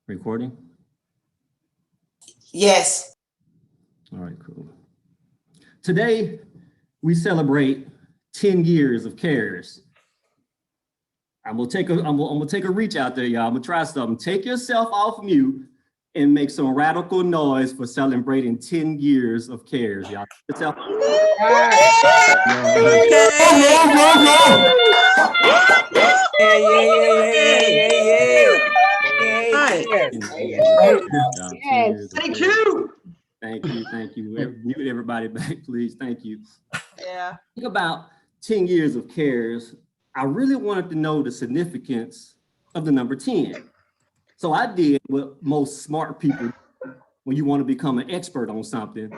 Recording? Yes. All right, cool. Today, we celebrate 10 years of CARES. I'm gonna take a reach out there, y'all. I'm gonna try something. Take yourself off mute and make some radical noise for celebrating 10 years of CARES, y'all. Yourself. Thank you. Thank you. Mute everybody back, please. Thank you. Yeah. Think about 10 years of CARES. I really wanted to know the significance of the number 10. So I did what most smart people do when you want to become an expert on something.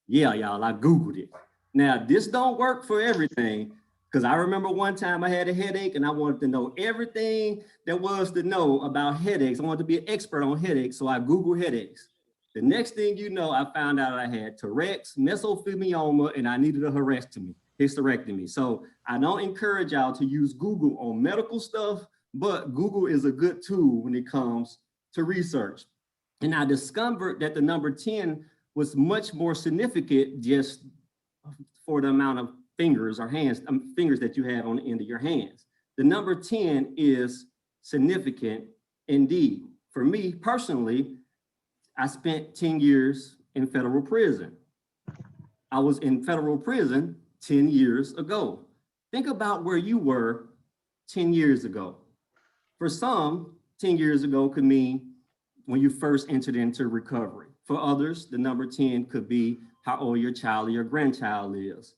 Yeah, y'all, I Googled it. Now, this don't work for everything, because I remember one time I had a headache and I wanted to know everything there was to know about headaches. I wanted to be an expert on headaches, so I Googled headaches. The next thing you know, I found out I had Tourette's, mesothelioma, and I needed a hysterectomy. So I don't encourage y'all to use Google on medical stuff, but Google is a good tool when it comes to research. And I discovered that the number 10 was much more significant just for the amount of fingers or fingers that you have on the end of your hands. The number 10 is significant indeed. For me personally, I spent 10 years in federal prison. I was in federal prison 10 years ago. Think about where you were 10 years ago. For some, 10 years ago could mean when you first entered into recovery. For others, the number 10 could be how old your child or your grandchild is.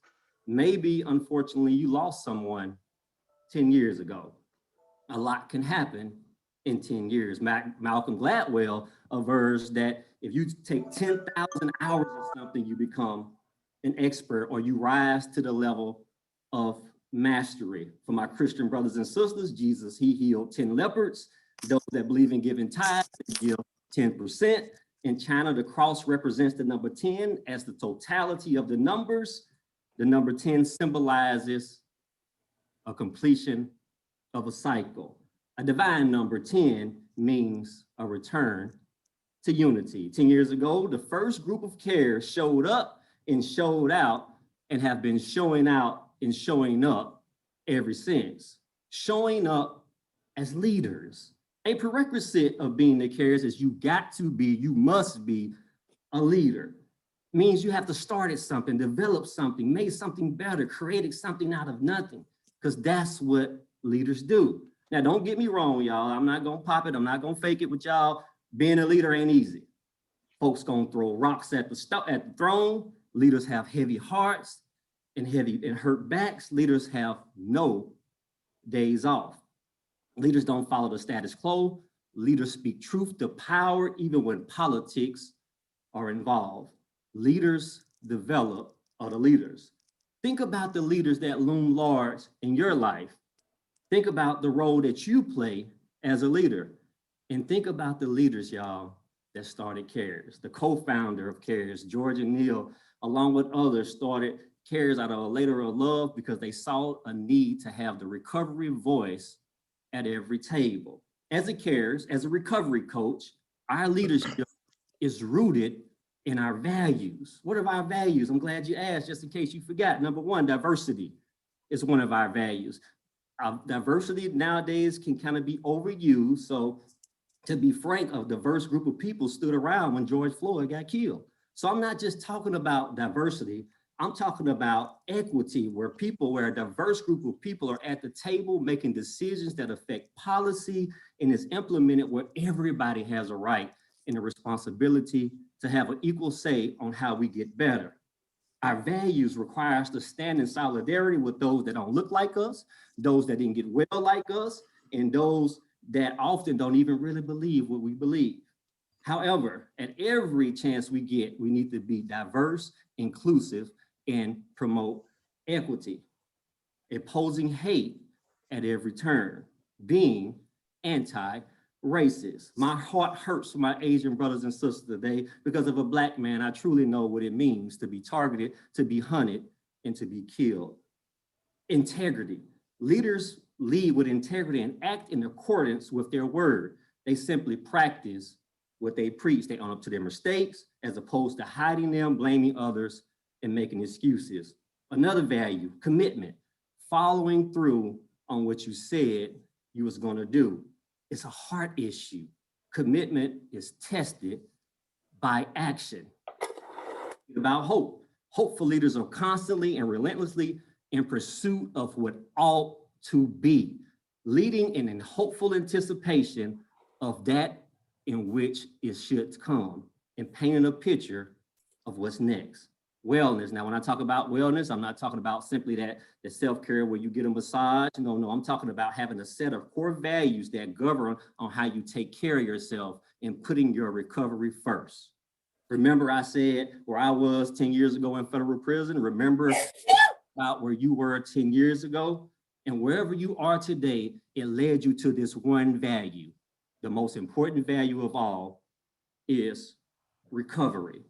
Maybe, unfortunately, you lost someone 10 years ago. A lot can happen in 10 years. Malcolm Gladwell avers that if you take 10,000 hours of something, you become an expert or you rise to the level of mastery. For my Christian brothers and sisters, Jesus, he healed 10 lepers. Those that believe in giving tithes, give 10%. In China, the cross represents the number 10 as the totality of the numbers. The number 10 symbolizes a completion of a cycle. A divine number 10 means a return to unity. 10 years ago, the first group of CARES showed up and showed out and have been showing out and showing up ever since. Showing up as leaders. A prerequisite of being the CARES is you must be a leader. It means you have to start at something, develop something, make something better, create something out of nothing, because that's what leaders do. Now, don't get me wrong, y'all. I'm not gonna pop it. I'm not gonna fake it with y'all. Being a leader ain't easy. Folks gonna throw rocks at the throne. Leaders have heavy hearts and hurt backs. Leaders have no days off. Leaders don't follow the status quo. Leaders speak truth to power, even when politics are involved. Leaders develop other leaders. Think about the leaders that loom large in your life. Think about the role that you play as a leader. And think about the leaders, y'all, that started CARES. The co-founder of CARES, George and Neil, along with others, started CARES out of a labor of love because they saw a need to have the recovery voice at every table. As a CARES, as a recovery coach, our leadership is rooted in our values. What are our values? I'm glad you asked, just in case you forgot. Number one, diversity is one of our values. Diversity nowadays can kind of be overused. So to be frank, a diverse group of people stood around when George Floyd got killed. So I'm not just talking about diversity, I'm talking about equity, where a diverse group of people are at the table making decisions that affect policy and is implemented where everybody has a right and a responsibility to have an equal say on how we get better. Our values require us to stand in solidarity with those that don't look like us, those that didn't get well like us, and those that often don't even really believe what we believe. However, at every chance we get, we need to be diverse, inclusive, and promote equity, opposing hate at every turn, being anti-racist. My heart hurts for my Asian brothers and sisters today because of a Black man. I truly know what it means to be targeted, to be hunted, and to be killed. Integrity. Leaders lead with integrity and act in accordance with their word. They simply practice what they preach. They own up to their mistakes as opposed to hiding them, blaming others, and making excuses. Another value, commitment, following through on what you said you was going to do. It's a heart issue. Commitment is tested by action. About hope. Hopeful leaders are constantly and relentlessly in pursuit of what ought to be, leading in hopeful anticipation of that in which it should come, and painting a picture of what's next. Wellness. Now, when I talk about wellness, I'm not talking about simply that the self-care where you get a massage. No, I'm talking about having a set of core values that govern on how you take care of yourself and putting your recovery first. Remember, I said where I was 10 years ago in federal prison. Remember about where you were 10 years ago, and wherever you are today, it led you to this one value. The most important value of all is recovery.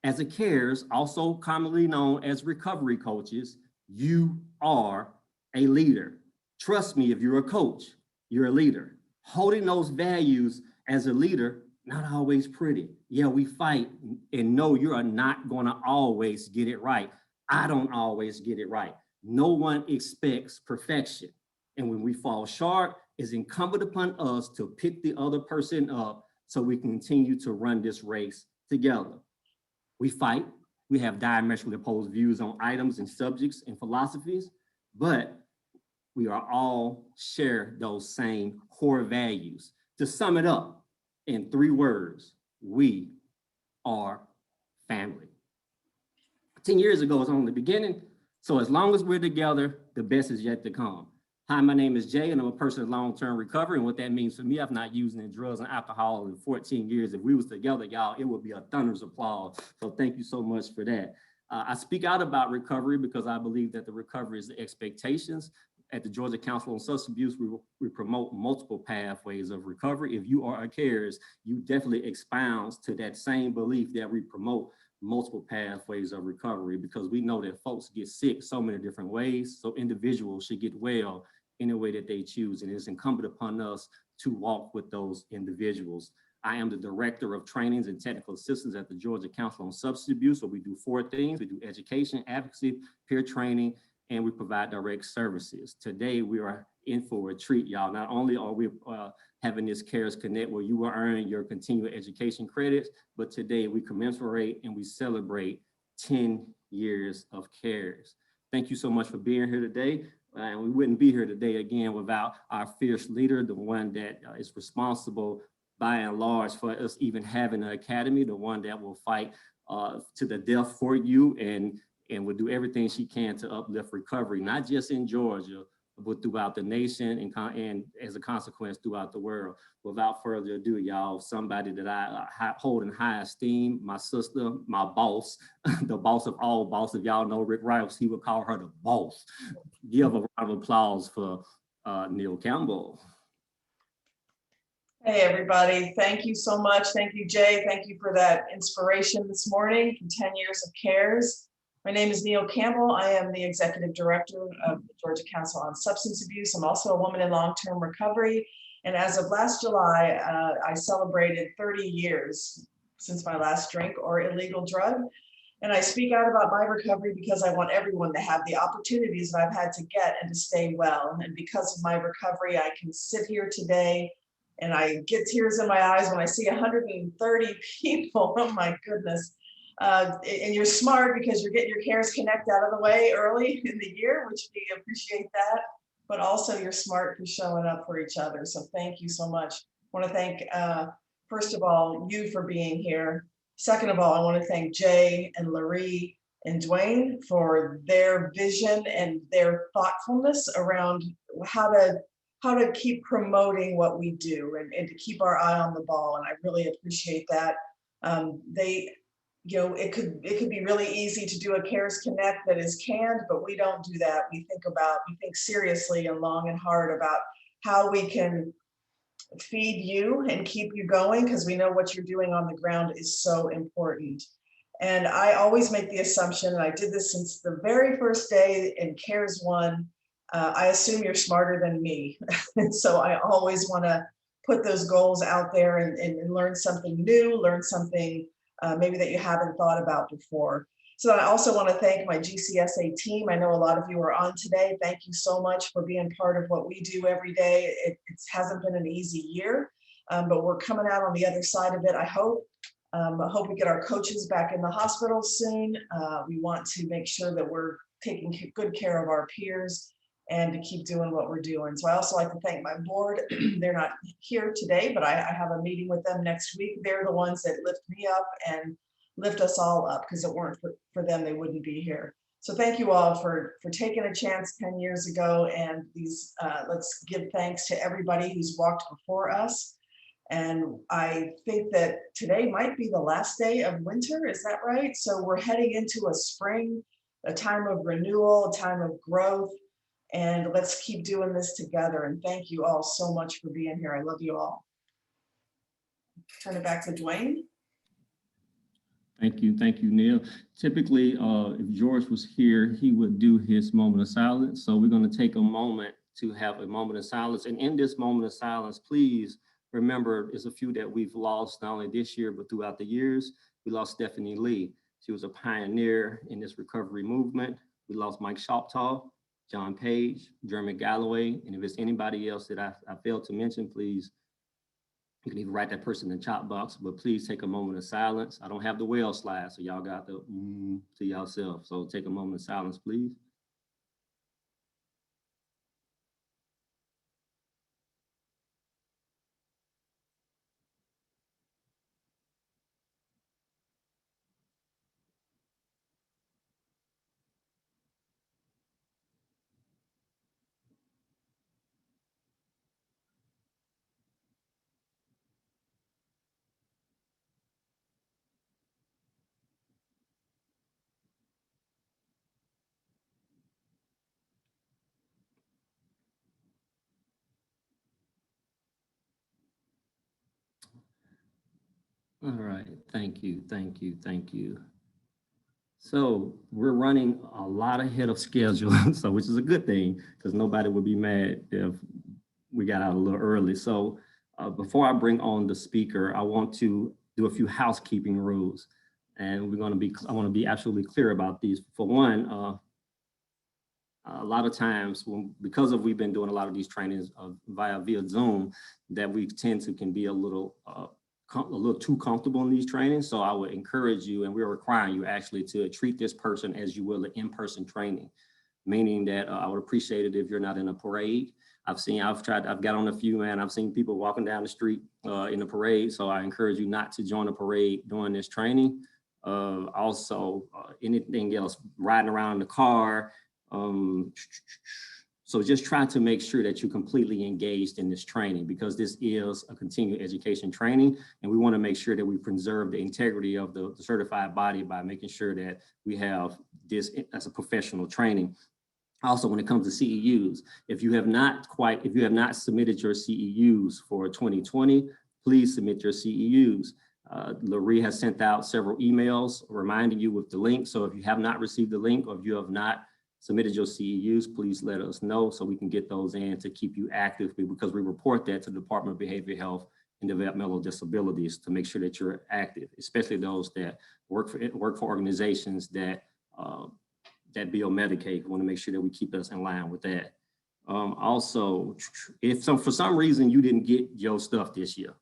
As a CARES, also commonly known as recovery coaches, you are a leader. Trust me, if you're a coach, you're a leader. Holding those values as a leader, not always pretty. Yeah, we fight, and no, you are not gonna always get it right. I don't always get it right. No one expects perfection. And when we fall short, it's incumbent upon us to pick the other person up so we can continue to run this race together. We fight, we have diametrically opposed views on items and subjects and philosophies, but we are all share those same core values. To sum it up in 3 words, we are family. 10 years ago was only the beginning, so as long as we're together, the best is yet to come. Hi, my name is Jay, and I'm a person of long-term recovery. And what that means for me, I've not used any drugs and alcohol in 14 years. If we was together, y'all, it would be a thunderous applause. So thank you so much for that. I speak out about recovery because I believe that the recovery is the expectations. At the Georgia Council on Substance Abuse, we promote multiple pathways of recovery. If you are a CARES, you definitely expounds to that same belief that we promote multiple pathways of recovery, because we know that folks get sick so many different ways. So individuals should get well in a way that they choose, and it's incumbent upon us to walk with those individuals. I am the Director of Trainings and Technical Assistance at the Georgia Council on Substance Abuse, where we do 4 things. We do education, advocacy, peer training, and we provide direct services. Today, we are in for a treat, y'all. Not only are we having this CARES Connect where you are earning your continuing education credits, but today we commemorate and we celebrate 10 years of CARES. Thank you so much for being here today. And we wouldn't be here today again without our fierce leader, the one that is responsible by and large for us even having an academy, the one that will fight to the death for you and will do everything she can to uplift recovery, not just in Georgia, but throughout the nation and as a consequence throughout the world. Without further ado, y'all, somebody that I hold in high esteem, my sister, my boss, the boss of all bosses. Y'all know Rick Riles, he would call her the boss. Give a round of applause for Neil Campbell. Hey, everybody. Thank you so much. Thank you, Jay. Thank you for that inspiration this morning from 10 years of CARES. My name is Neil Campbell. I am the Executive Director of the Georgia Council on Substance Abuse. I'm also a woman in long-term recovery. And as of last July, I celebrated 30 years since my last drink or illegal drug. And I speak out about my recovery because I want everyone to have the opportunities that I've had to get and to stay well. And because of my recovery, I can sit here today and I get tears in my eyes when I see 130 people. Oh my goodness. And you're smart because you're getting your CARES Connect out of the way early in the year, which we appreciate that, but also you're smart for showing up for each other. So thank you so much. I want to thank, first of all, you for being here. Second of all, I want to thank Jay and Larry and Dwayne for their vision and their thoughtfulness around how to keep promoting what we do and to keep our eye on the ball. And I really appreciate that. It could be really easy to do a CARES Connect that is canned, but we don't do that. We think seriously and long and hard about how we can feed you and keep you going, because we know what you're doing on the ground is so important. And I always make the assumption, and I did this since the very first day in CARES 1, I assume you're smarter than me. And so I always want to put those goals out there and learn something new, learn something maybe that you haven't thought about before. So I also want to thank my GCSA team. I know a lot of you are on today. Thank you so much for being part of what we do every day. It hasn't been an easy year, but we're coming out on the other side of it, I hope. I hope we get our coaches back in the hospital soon. We want to make sure that we're taking good care of our peers and to keep doing what we're doing. So I also like to thank my board. They're not here today, but I have a meeting with them next week. They're the ones that lift me up and lift us all up, because it weren't for them, they wouldn't be here. So thank you all for taking a chance 10 years ago, and these let's give thanks to everybody who's walked before us. And I think that today might be the last day of winter, is that right? So we're heading into a spring, a time of renewal, a time of growth, and let's keep doing this together. And thank you all so much for being here. I love you all. Turn it back to Dwayne. Thank you, Neil. Typically, if George was here, he would do his moment of silence. So we're going to take a moment to have a moment of silence. And in this moment of silence, please remember, there's a few that we've lost, not only this year, but throughout the years. We lost Stephanie Lee. She was a pioneer in this recovery movement. We lost Mike Shoptaw, John Page, Jeremy Galloway. And if it's anybody else that I failed to mention, please, you can even write that person in the chat box, but please take a moment of silence. I don't have the whale slide, so y'all got the to yourself. So take a moment of silence, please. All right, thank you. So we're running a lot ahead of schedule, so which is a good thing, because nobody would be mad if we got out a little early. So before I bring on the speaker, I want to do a few housekeeping rules, and I want to be absolutely clear about these. For one, a lot of times, we've been doing a lot of these trainings via Zoom, that we can be a little too comfortable in these trainings. So I would encourage you, and we're requiring you actually, to treat this person as you will an in-person training, meaning that I would appreciate it if you're not in a parade. I've got on a few, man. I've seen people walking down the street in a parade. So I encourage you not to join a parade during this training. Also, anything else, riding around in the car. So just try to make sure that you're completely engaged in this training, because this is a continuing education training, and we want to make sure that we preserve the integrity of the certified body by making sure that we have this as a professional training. Also, when it comes to CEUs, if you have not submitted your CEUs for 2020, please submit your CEUs. Loree has sent out several emails reminding you with the link. So if you have not received the link, or if you have not submitted your CEUs, please let us know so we can get those in to keep you active, because we report that to the Department of Behavioral Health and Developmental Disabilities to make sure that you're active, especially those that work for organizations that bill Medicaid. We want to make sure that we keep us in line with that. Also, if for some reason you didn't get your stuff this year,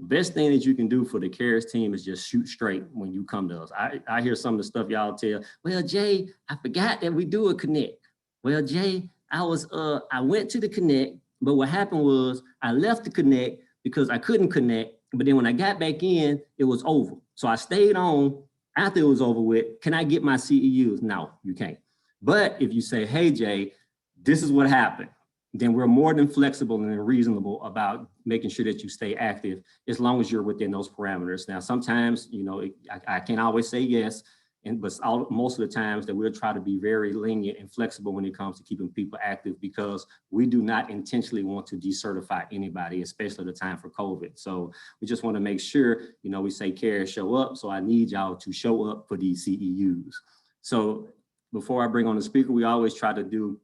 the best thing that you can do for the CARES team is just shoot straight when you come to us. I hear some of the stuff y'all tell, well, Jay, I forgot that we do a connect. Well, Jay, I went to the connect, but what happened was I left the connect because I couldn't connect. But then when I got back in, it was over. So I stayed on after it was over with. Can I get my CEUs? No, you can't. But if you say, hey, Jay, this is what happened, then we're more than flexible and reasonable about making sure that you stay active, as long as you're within those parameters. Now, sometimes, I can't always say yes, but most of the times that we'll try to be very lenient and flexible when it comes to keeping people active, because we do not intentionally want to decertify anybody, especially at the time for COVID. So we just want to make sure, we say CARES show up. So I need y'all to show up for these CEUs. So before I bring on the speaker, we always try to do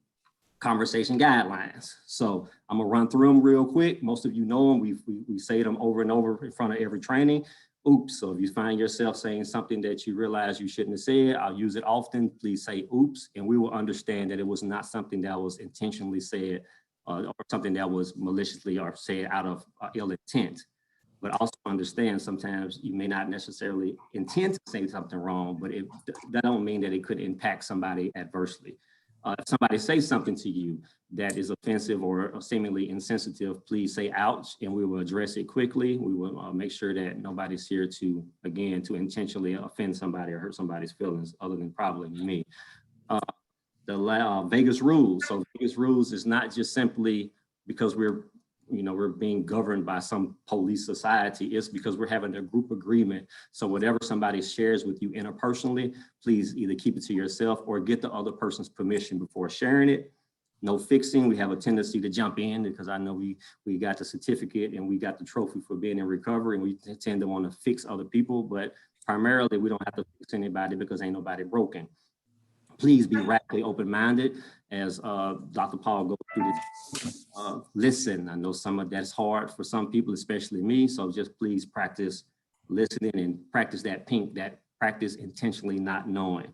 conversation guidelines. So I'm gonna run through them real quick. Most of you know them. We say them over and over in front of every training. Oops. So if you find yourself saying something that you realize you shouldn't have said, I'll use it often. Please say oops, and we will understand that it was not something that was intentionally said or something that was maliciously or said out of ill intent. But also understand sometimes you may not necessarily intend to say something wrong, but that don't mean that it could impact somebody adversely. If somebody says something to you that is offensive or seemingly insensitive, please say ouch, and we will address it quickly. We will make sure that nobody's here to, again, to intentionally offend somebody or hurt somebody's feelings other than probably me. The Vegas rules. So Vegas rules is not just simply because we're being governed by some police society. It's because we're having a group agreement. So whatever somebody shares with you interpersonally, please either keep it to yourself or get the other person's permission before sharing it. No fixing. We have a tendency to jump in because I know we got the certificate and we got the trophy for being in recovery, and we tend to want to fix other people, but primarily we don't have to fix anybody because ain't nobody broken. Please be radically open-minded as Dr. Paul goes through this. Listen, I know some of that's hard for some people, especially me. So just please practice listening and practice that practice intentionally not knowing.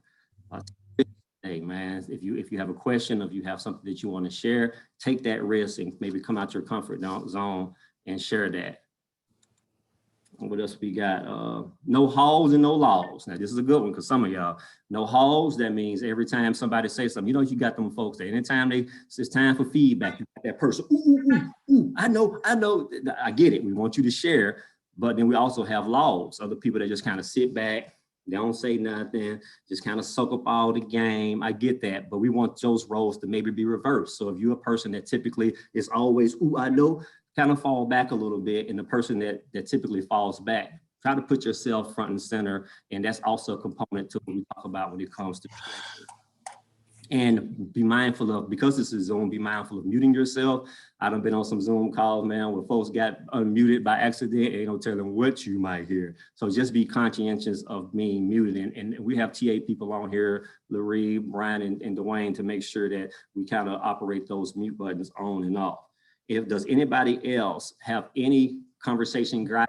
Hey man, if you have a question, if you have something that you want to share, take that risk and maybe come out your comfort zone and share that. What else we got? No halls and no laws. Now this is a good one because some of y'all, no halls, that means every time somebody says something, you got them folks that anytime it's time for feedback, you got that person, ooh, I know, I get it. We want you to share, but then we also have laws, other people that just kind of sit back, they don't say nothing, just kind of soak up all the game. I get that, but we want those roles to maybe be reversed. So if you're a person that typically is always, ooh, I know, kind of fall back a little bit, and the person that typically falls back, try to put yourself front and center, and that's also a component to what we talk about when it comes to training. And be mindful of, because this is Zoom, be mindful of muting yourself. I done been on some Zoom calls, man, where folks got unmuted by accident, and don't tell them what you might hear. So just be conscientious of being muted. And we have TA people on here, Larry, Brian, and Dwayne, to make sure that we kind of operate those mute buttons on and off. Does anybody else have any conversation guidelines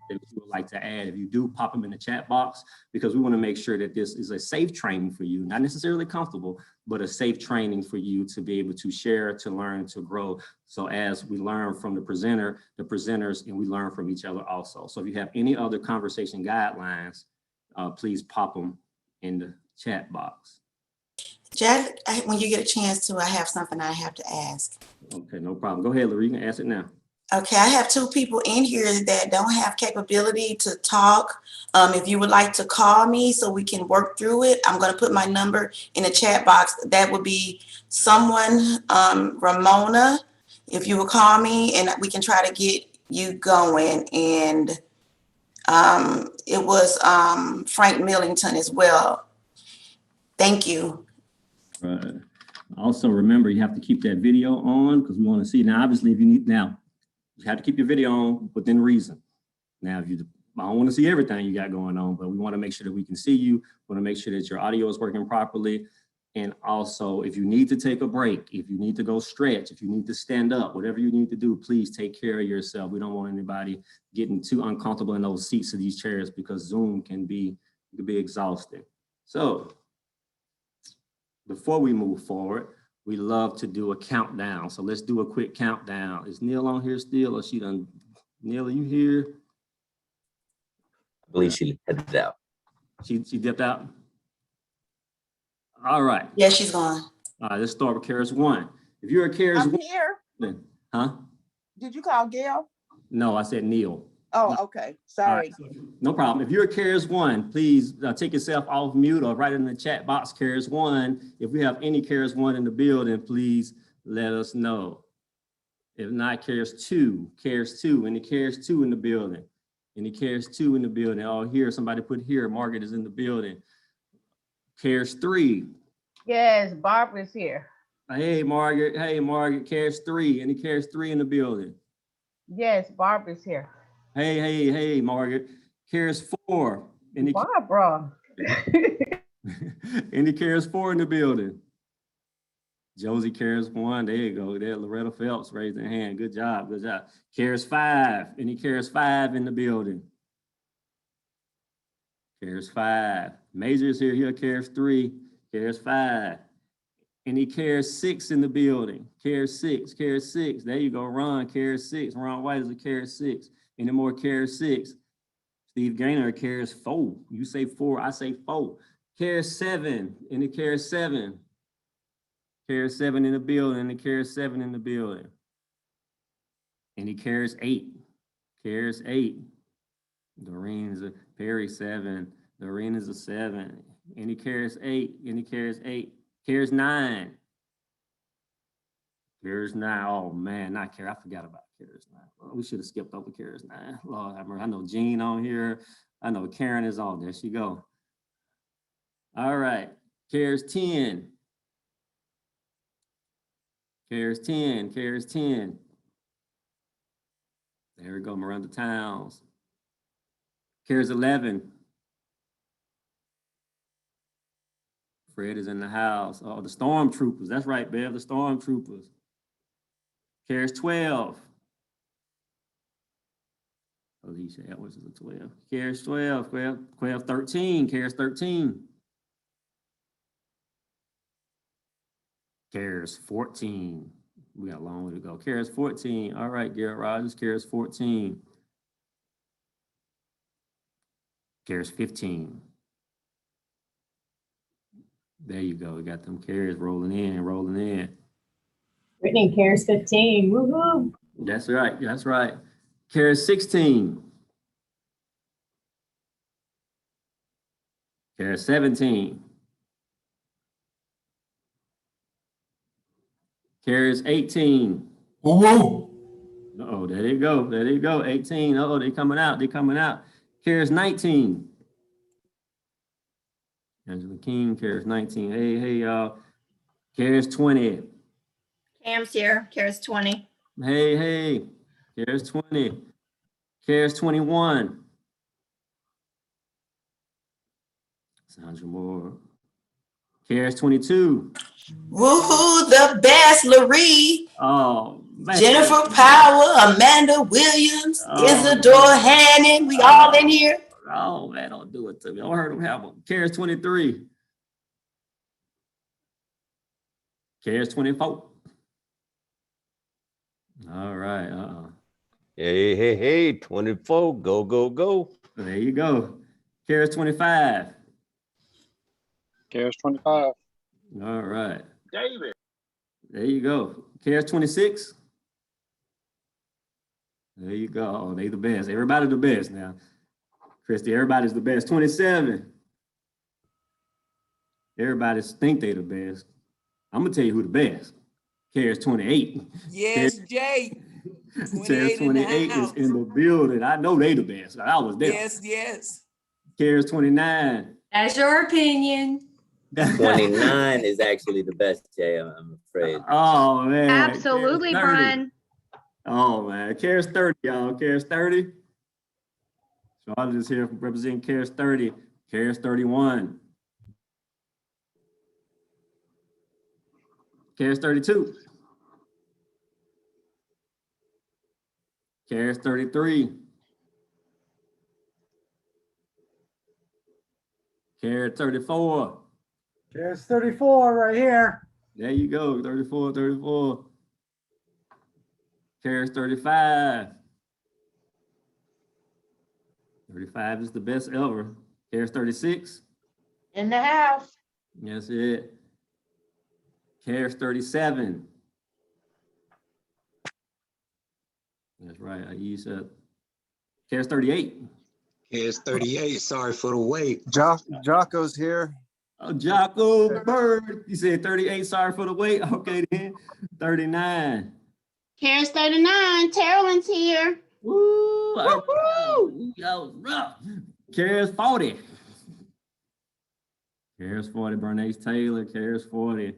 that you would like to add? If you do, pop them in the chat box, because we want to make sure that this is a safe training for you, not necessarily comfortable, but a safe training for you to be able to share, to learn, to grow. So as we learn from the presenters, and we learn from each other also. So if you have any other conversation guidelines, please pop them in the chat box. Jack, when you get a chance to, I have something I have to ask. Okay, no problem. Go ahead, Larry, you can ask it now. Okay, I have two people in here that don't have capability to talk. If you would like to call me so we can work through it, I'm going to put my number in the chat box. That would be someone, Ramona, if you will call me, and we can try to get you going. And it was Frank Millington as well. Thank you. Right. Also, remember, you have to keep that video on because we want to see. Now, obviously, if you need, now, you have to keep your video on within reason. Now, if you, I don't want to see everything you got going on, but we want to make sure that we can see you. We want to make sure that your audio is working properly. And also, if you need to take a break, if you need to go stretch, if you need to stand up, whatever you need to do, please take care of yourself. We don't want anybody getting too uncomfortable in those seats of these chairs because Zoom can be exhausting. So, before we move forward, we love to do a countdown. So let's do a quick countdown. Is Neil on here still, or she done? Neil, are you here? I believe she headed out. She dipped out? All right. Yeah, she's gone. All right, let's start with KARES 1. If you're a KARES 1. I'm here. Huh? Did you call Gail? No, I said Neil. Oh, okay. Sorry. Right. No problem. If you're a KARES 1, please take yourself off mute or write it in the chat box, KARES 1. If we have any KARES 1 in the building, please let us know. If not, KARES 2, any KARES 2 in the building? Any KARES 2 in the building? Oh, here, somebody put here, Margaret is in the building. KARES 3. Yes, Barbara's here. Hey, Margaret, KARES 3, any KARES 3 in the building? Yes, Barbara's here. Hey, Margaret. KARES 4. Any Barbara. any KARES 4 in the building? Josie cares 1. There you go. There, Loretta Phelps raised her hand. Good job. Good job. Cares 5. Any cares 5 in the building? Cares 5. Major's here. Cares 3. Cares 5. Any cares 6 in the building? Cares 6. Cares 6. There you go. Ron cares 6. Ron White is a cares 6. Any more cares 6? Steve Gaynor cares 4. You say 4. I say 4. Cares 7. Any cares 7? Cares 7 in the building. Any cares 7 in the building? Any cares 8? Cares 8. Doreen's a Perry 7. Doreen is a 7. Any cares 8? Any cares 8? Cares 9. Cares 9. Oh man, not care. I forgot about cares 9. Well, we should have skipped over cares 9. Lord, I know Jean on here. I know Karen is on. There she go. All right. Cares 10. Cares 10. Cares 10. There we go. Miranda Towns. Cares 11. Fred is in the house. Oh, the Stormtroopers. That's right, Bev. The Stormtroopers. Cares 12. Alicia Edwards is a 12. Cares 12. 12, 13. Cares 13. Cares 14. We got a long way to go. Cares 14. All right, Garrett Rogers. Cares 14. Cares 15. There you go. We got them carriers rolling in, rolling in. Brittany cares 15. Woohoo! That's right. That's right. Cares 16. Cares 17. Cares 18. Whoa. Oh, there they go. There they go. 18. Oh, they coming out. They coming out. Cares 19. Angela King, cares 19. Hey, y'all. Cares 20. Cam's here, cares 20. Hey. Cares 20. Cares 21. Sandra Moore. Cares 22. Woohoo, the best, Laree, Oh, man. Jennifer Power, Amanda Williams, Isadora Hannon. We all in here. Oh, man, don't do it to me. I heard him have one. Cares 23. Cares 24. All right. Hey, 24. Go, go, go. There you go. Cares 25. Cares 25. All right. David. There you go. Cares 26. There you go. Oh, they the best. Everybody the best now. Christy, everybody's the best. 27. Everybody think they the best. I'm gonna tell you who the best. Cares 28. Yes, Jay. Cares 28 is in the building. I know they the best. I was there. Yes. Cares 29. That's your opinion. 29 is actually the best, Jay, I'm afraid. Oh man. Absolutely, Cares 30. Brian. Oh man. Cares 30, y'all. Cares 30. So I'm just here representing Cares 30. Cares 31. Cares 32. Cares 33. Cares 34. Cares 34 right here. There you go, 34. Cares 35. 35 is the best ever. Cares 36. In the house. That's it. Cares 37. That's right, Aisha. Cares 38. Cares 38. Sorry for the wait. Jocko's here. Oh, Jocko Bird. You said 38, sorry for the wait. Okay then. 39. Cares 39, Carolyn's here. Woo! That was rough. Cares 40. Cares 40, Bernace Taylor. Cares 40.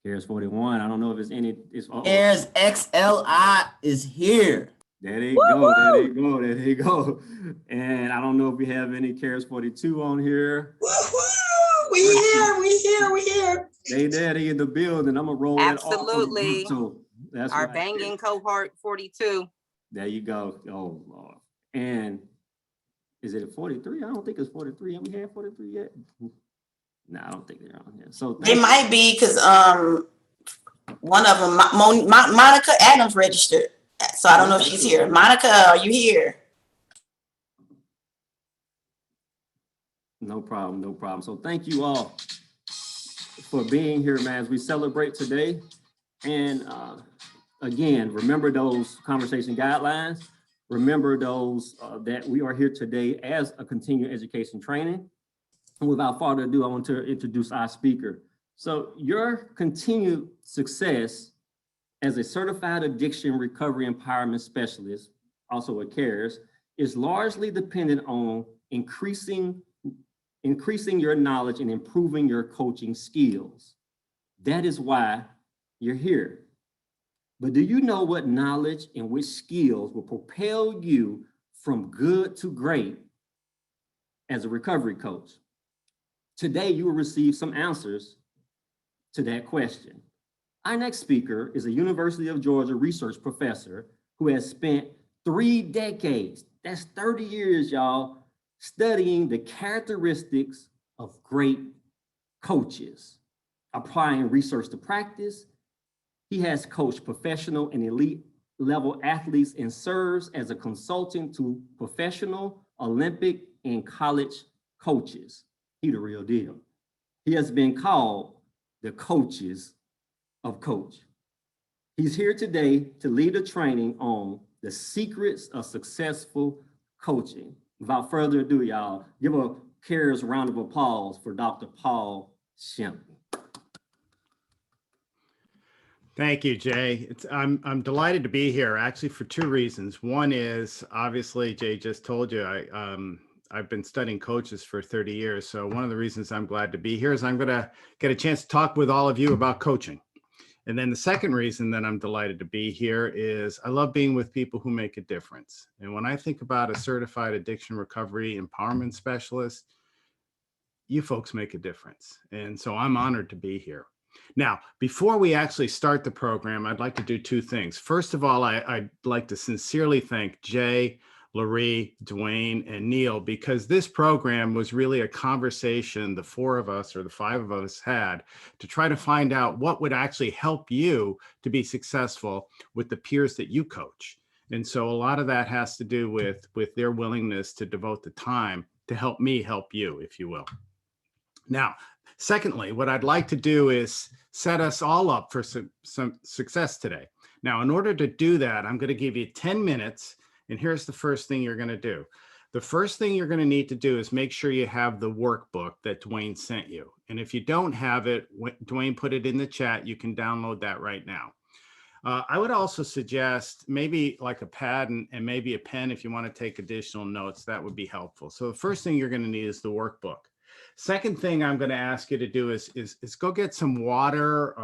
Cares 41. I don't know if it's any. Cares XLI is here. There they go. There they go. And I don't know if we have any Cares 42 on here. Woohoo! We We here. They in the building. I'm gonna roll that off of the Absolutely. group, too. That's Our right. banging cohort 42. There you go. Oh, Lord. And is it a 43? I don't think it's 43. Have we had 43 yet? No, I don't think they're on here. So They might be because one of them, Monica Adams registered. So I don't know if she's here. Monica, are you here? No problem, no problem. So thank you all for being here, man, as we celebrate today. And again, remember those conversation guidelines. Remember those that we are here today as a continuing education training. And without further ado, I want to introduce our speaker. So your continued success as a certified addiction recovery empowerment specialist, also a CARES, is largely dependent on increasing your knowledge and improving your coaching skills. That is why you're here. But do you know what knowledge and which skills will propel you from good to great as a recovery coach? Today, you will receive some answers to that question. Our next speaker is a University of Georgia research professor who has spent 3 decades, that's 30 years, y'all, studying the characteristics of great coaches, applying research to practice. He has coached professional and elite level athletes and serves as a consultant to professional, Olympic, and college coaches. He the real deal. He has been called the coaches of coach. He's here today to lead a training on the secrets of successful coaching. Without further ado, y'all, give a CARES round of applause for Dr. Paul Shempton. Thank you, Jay. I'm delighted to be here, actually, for 2 reasons. One is, obviously, Jay just told you, I've been studying coaches for 30 years. So one of the reasons I'm glad to be here is I'm going to get a chance to talk with all of you about coaching. And then the second reason that I'm delighted to be here is I love being with people who make a difference. And when I think about a certified addiction recovery empowerment specialist, you folks make a difference. And so I'm honored to be here. Now, before we actually start the program, I'd like to do 2 things. First of all, I'd like to sincerely thank Jay, Larry, Dwayne, and Neil, because this program was really a conversation the 4 of us or the 5 of us had to try to find out what would actually help you to be successful with the peers that you coach. And so a lot of that has to do with their willingness to devote the time to help me help you, if you will. Now, secondly, what I'd like to do is set us all up for some success today. Now, in order to do that, I'm going to give you 10 minutes. And here's the first thing you're going to do. The first thing you're going to need to do is make sure you have the workbook that Dwayne sent you. And if you don't have it, Dwayne put it in the chat. You can download that right now. I would also suggest maybe like a pad and maybe a pen if you want to take additional notes. That would be helpful. So the first thing you're going to need is the workbook. Second thing I'm going to ask you to do is go get some water,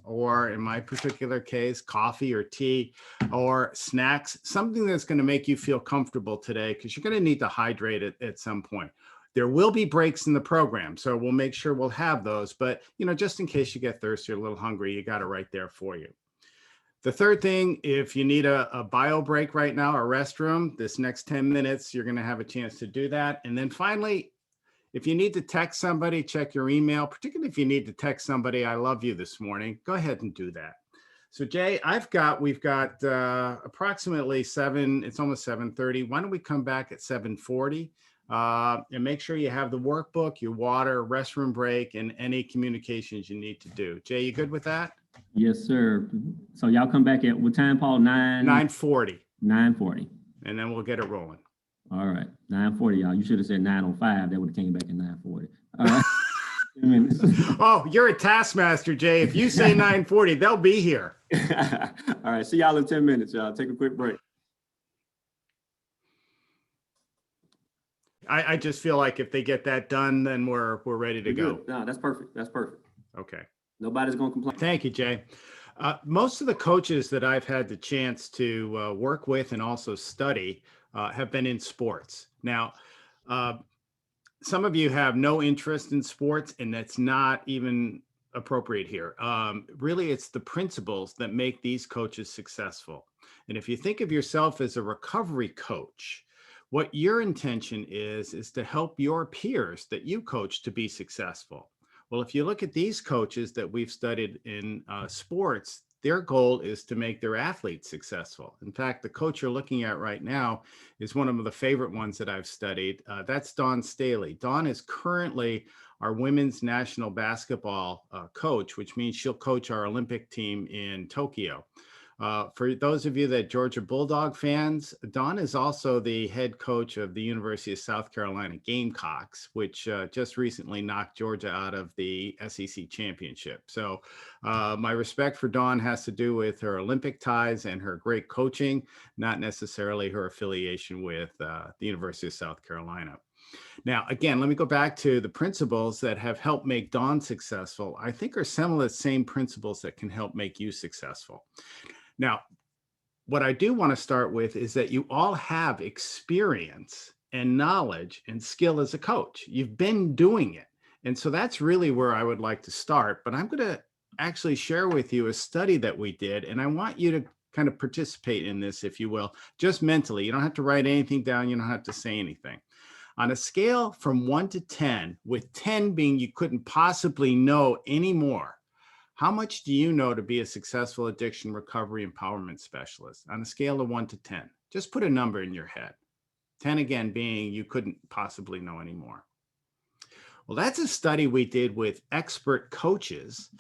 or in my particular case, coffee or tea or snacks, something that's going to make you feel comfortable today, because you're going to need to hydrate it at some point. There will be breaks in the program, so we'll make sure we'll have those. But, just in case you get thirsty or a little hungry, you got it right there for you. The third thing, if you need a bio break right now, a restroom, this next 10 minutes, you're going to have a chance to do that. And then finally, if you need to text somebody, check your email, particularly if you need to text somebody, I love you this morning, go ahead and do that. So Jay, we've got approximately it's almost 7:30. Why don't we come back at 7:40 and make sure you have the workbook, your water, restroom break, and any communications you need to do. Jay, you good with that? Yes, sir. So y'all come back at what time, Paul? 9:40. 9:40. And then we'll get it rolling. All right, 9:40, y'all. You should have said 9:05. That would have came back at 9:40. All right. Oh, you're a taskmaster, Jay. If you say 9:40, they'll be here. All right, see y'all in 10 minutes, y'all. Take a quick break. I just feel like if they get that done, then we're ready to go. Good. No, that's perfect. That's perfect. Okay. Nobody's gonna complain. Thank you, Jay. Most of the coaches that I've had the chance to work with and also study have been in sports. Now, some of you have no interest in sports, and that's not even appropriate here. Really, it's the principles that make these coaches successful. And if you think of yourself as a recovery coach, what your intention is to help your peers that you coach to be successful. Well, if you look at these coaches that we've studied in sports, their goal is to make their athletes successful. In fact, the coach you're looking at right now is one of the favorite ones that I've studied. That's Dawn Staley. Dawn is currently our women's national basketball coach, which means she'll coach our Olympic team in Tokyo. For those of you that Georgia Bulldog fans, Dawn is also the head coach of the University of South Carolina Gamecocks, which just recently knocked Georgia out of the SEC championship. So my respect for Dawn has to do with her Olympic ties and her great coaching, not necessarily her affiliation with the University of South Carolina. Now, again, let me go back to the principles that have helped make Dawn successful. I think are some of the same principles that can help make you successful. Now, what I do want to start with is that you all have experience and knowledge and skill as a coach. You've been doing it. And so that's really where I would like to start. But I'm going to actually share with you a study that we did. And I want you to kind of participate in this, if you will, just mentally. You don't have to write anything down. You don't have to say anything. On a scale from 1 to 10, with 10 being you couldn't possibly know anymore, how much do you know to be a successful addiction recovery empowerment specialist on a scale of 1 to 10? Just put a number in your head. 10 again being you couldn't possibly know anymore. Well, that's a study we did with expert coaches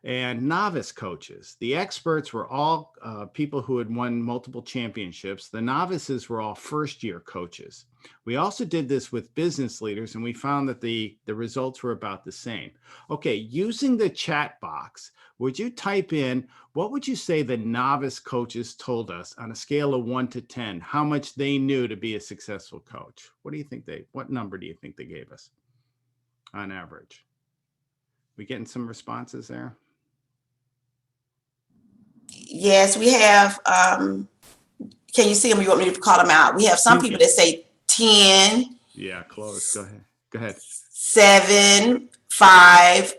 and novice coaches. The experts were all people who had won multiple championships. The novices were all first-year coaches. We also did this with business leaders, and we found that the results were about the same. Okay, using the chat box, would you type in, what would you say the novice coaches told us on a scale of 1 to 10, how much they knew to be a successful coach? What do you think what number do you think they gave us on average? We getting some responses there? Yes, we have, can you see them? You want me to call them out? We have some people that say 10. Yeah, close. Go ahead. Go ahead. 7, 5.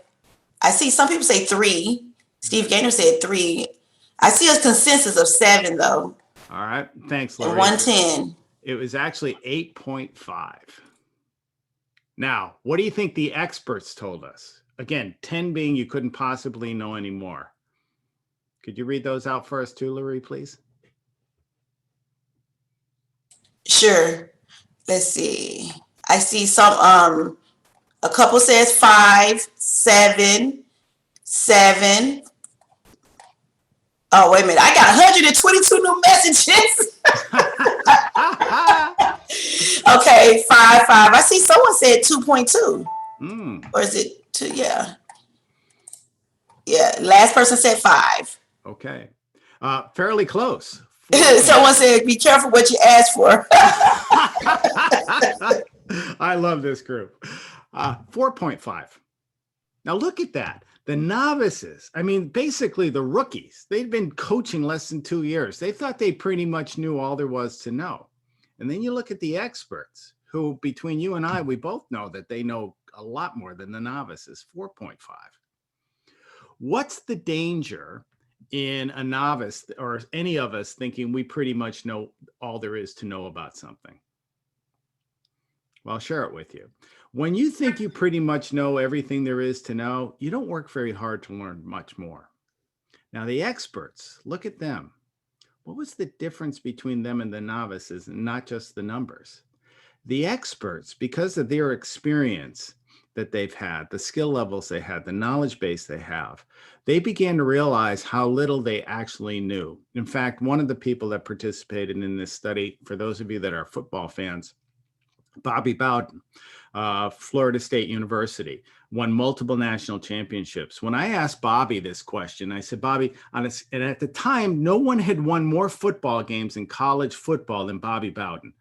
I see some people say 3. Steve Gaynor said 3. I see a consensus of 7 though. All right. Thanks, And Lori. 110. It was actually 8.5. Now, what do you think the experts told us? Again, 10 being you couldn't possibly know anymore. Could you read those out for us too, Lori, please? Sure. Let's see. I see some, a couple says 5, 7, 7. Oh, wait a minute. I got 122 new messages. Okay, 5, 5. I see someone said 2.2. Or is it 2? Yeah. Yeah. Last person said 5. Okay. Fairly close. Someone said, be careful what you ask for. I love this group. 4.5. Now look at that. The novices, I mean, basically the rookies, they'd been coaching less than 2 years. They thought they pretty much knew all there was to know. And then you look at the experts who, between you and I, we both know that they know a lot more than the novices, 4.5. What's the danger in a novice or any of us thinking we pretty much know all there is to know about something? Well, I'll share it with you. When you think you pretty much know everything there is to know, you don't work very hard to learn much more. Now, the experts, look at them. What was the difference between them and the novices, and not just the numbers? The experts, because of their experience that they've had, the skill levels they had, the knowledge base they have, they began to realize how little they actually knew. In fact, one of the people that participated in this study, for those of you that are football fans, Bobby Bowden, Florida State University, won multiple national championships. When I asked Bobby this question, I said, Bobby, and at the time, no one had won more football games in college football than Bobby Bowden.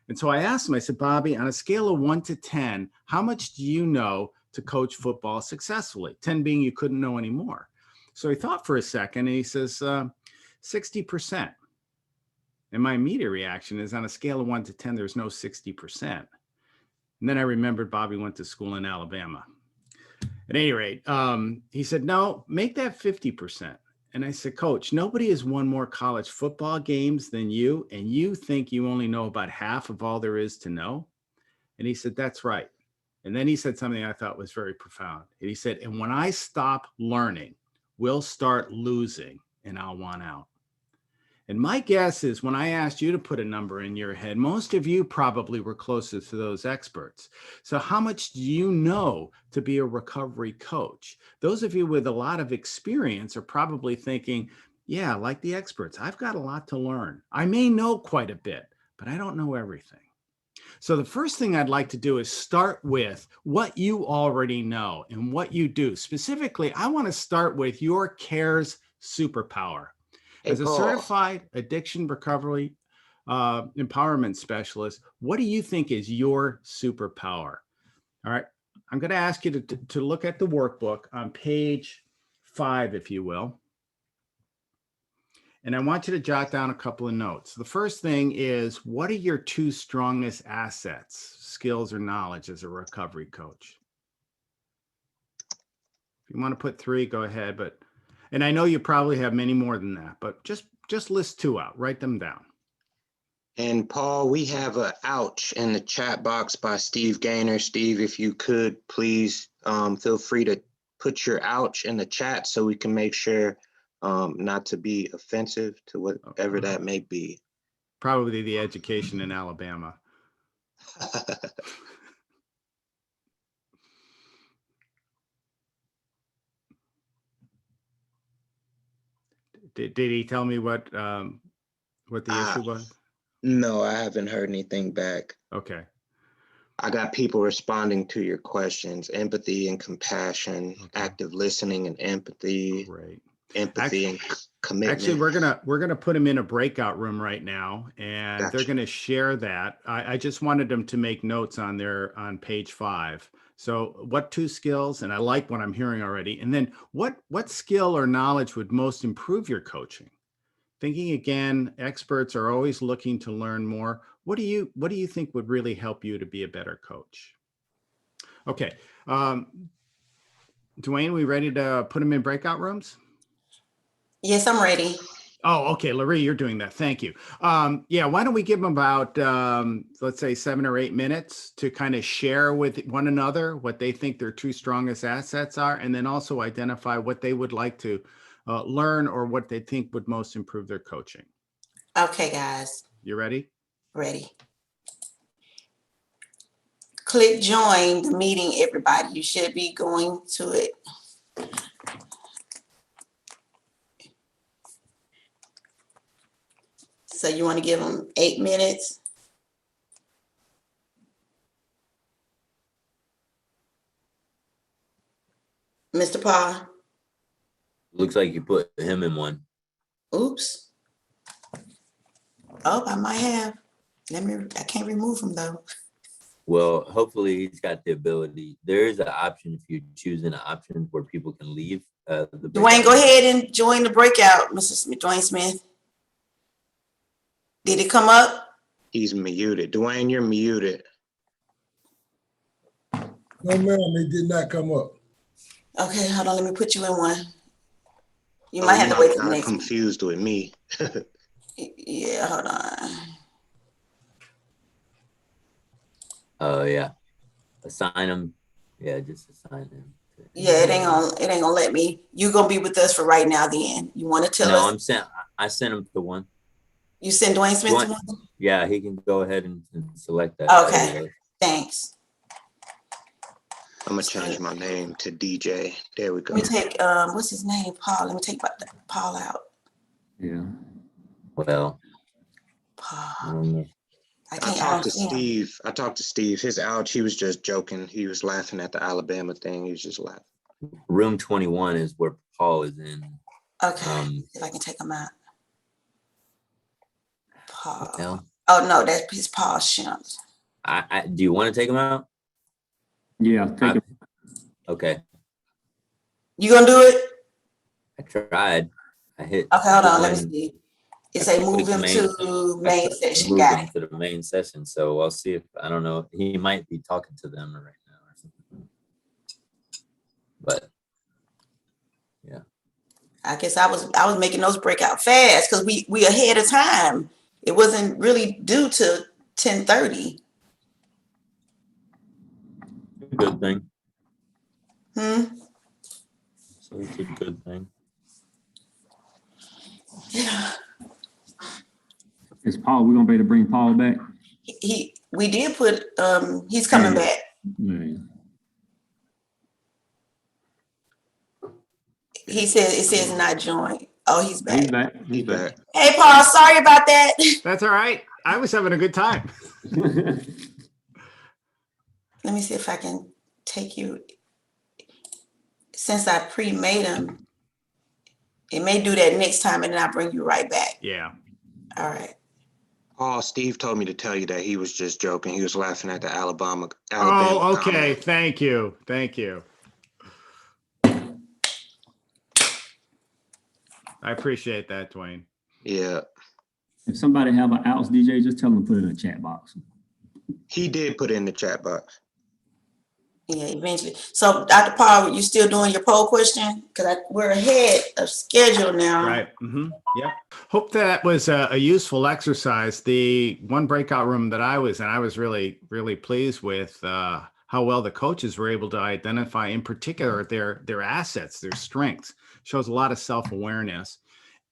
And so I asked him, I said, Bobby, on a scale of 1 to 10, how much do you know to coach football successfully? 10 being you couldn't know anymore. So he thought for a second and he says, 60%. And my immediate reaction is on a scale of 1 to 10, there's no 60%. And then I remembered Bobby went to school in Alabama. At any rate, he said, no, make that 50%. And I said, Coach, nobody has won more college football games than you, and you think you only know about half of all there is to know? And he said, that's right. And then he said something I thought was very profound. And he said, and when I stop learning, we'll start losing and I'll want out. And my guess is when I asked you to put a number in your head, most of you probably were closer to those experts. So how much do you know to be a recovery coach? Those of you with a lot of experience are probably thinking, yeah, like the experts, I've got a lot to learn. I may know quite a bit, but I don't know everything. So the first thing I'd like to do is start with what you already know and what you do. Specifically, I want to start with your CARES superpower. As a certified addiction recovery empowerment specialist, what do you think is your superpower? All right, I'm going to ask you to look at the workbook on page 5, if you will. And I want you to jot down a couple of notes. The first thing is, what are your 2 strongest assets, skills, or knowledge as a recovery coach? If you want to put 3, go ahead. And I know you probably have many more than that, but just list 2 out, write them down. And Paul, we have a ouch in the chat box by Steve Gaynor. Steve, if you could please feel free to put your ouch in the chat so we can make sure not to be offensive to whatever that may be. Probably the education in Alabama. Did he tell me what the issue was? No, I haven't heard anything back. Okay. I got people responding to your questions: empathy and compassion, active listening and empathy, Great. empathy and commitment. Actually, we're gonna put them in a breakout room right now, and they're gonna share that. I just wanted them to make notes on page 5. So what 2 skills, and I like what I'm hearing already. And then what skill or knowledge would most improve your coaching? Thinking again, experts are always looking to learn more. What do you think would really help you to be a better coach? Okay. Dwayne, we ready to put them in breakout rooms? Yes, I'm ready. Oh, okay. Larry, you're doing that. Thank you. Yeah, why don't we give them about, let's say 7 or 8 minutes to kind of share with one another what they think their 2 strongest assets are, and then also identify what they would like to learn or what they think would most improve their coaching. Okay, guys. You ready? Ready. Click join the meeting, everybody. You should be going to it. So you want to give them 8 minutes? Mr. Paul? Looks like you put him in one. Oops. Oh, I might have. I can't remove him though. Well, hopefully he's got the ability. There is an option if you choose an option where people can leave. Dwayne, go ahead and join the breakout, Mrs. Dwayne Smith. Did it come up? He's muted. Dwayne, you're muted. No, ma'am, it did not come up. Okay, hold on. Let me put you in one. You might have to wait for the next. Confused with me. Yeah, hold on. Oh yeah, assign him. Yeah, just assign him. Yeah, it ain't gonna let me. You gonna be with us for right now. Then you want to tell us? No, I sent him to one. You send Dwayne Smith to one? Yeah, he can go ahead and select that. Okay, thanks. I'm gonna change my name to DJ. There we go. Let me take what's his name? Paul. Let me take Paul out. Yeah. Well. Paul. I talked to Steve. His ouch, he was just joking. He was laughing at the Alabama thing. He was just laughing. Room 21 is where Paul is in. Okay, if I can take him out. Paul. Well, Oh no, that's his Paul Shims. Do you want to take him out? Yeah, take him. Okay. You gonna do it? I tried. I hit. Okay, hold on. Let me see. It say Put move him main- to main session. Move Got him it. to the main session. So I'll see if, I don't know, he might be talking to them right now or something. But I guess I was making those break out fast because we ahead of time. It wasn't really due to 10:30. good thing. So it's a good thing. Yeah. Is Paul, we're gonna be able to bring Paul back? We did put he's coming back. Yeah. He said it says not joined. Oh, he's back. He's back. He's back. Hey Paul, sorry about that. That's all right. I was having a good time. Let me see if I can take you. Since I pre-made him, it may do that next time and then I'll bring you right back. Yeah. All right. Oh, Steve told me to tell you that he was just joking. He was laughing at the Alabama. Oh, okay. comment. Thank you. Thank you. I appreciate that, Dwayne. Yeah, If somebody have an outs, DJ, just tell them to put it in the chat box. he did put it in the chat box. Yeah, eventually. So Dr. Paul, you still doing your poll question? Because we're ahead of schedule now. Right. Yeah. Hope that was a useful exercise. The one breakout room that I was in, I was really, really pleased with how well the coaches were able to identify, in particular, their assets, their strengths. Shows a lot of self-awareness.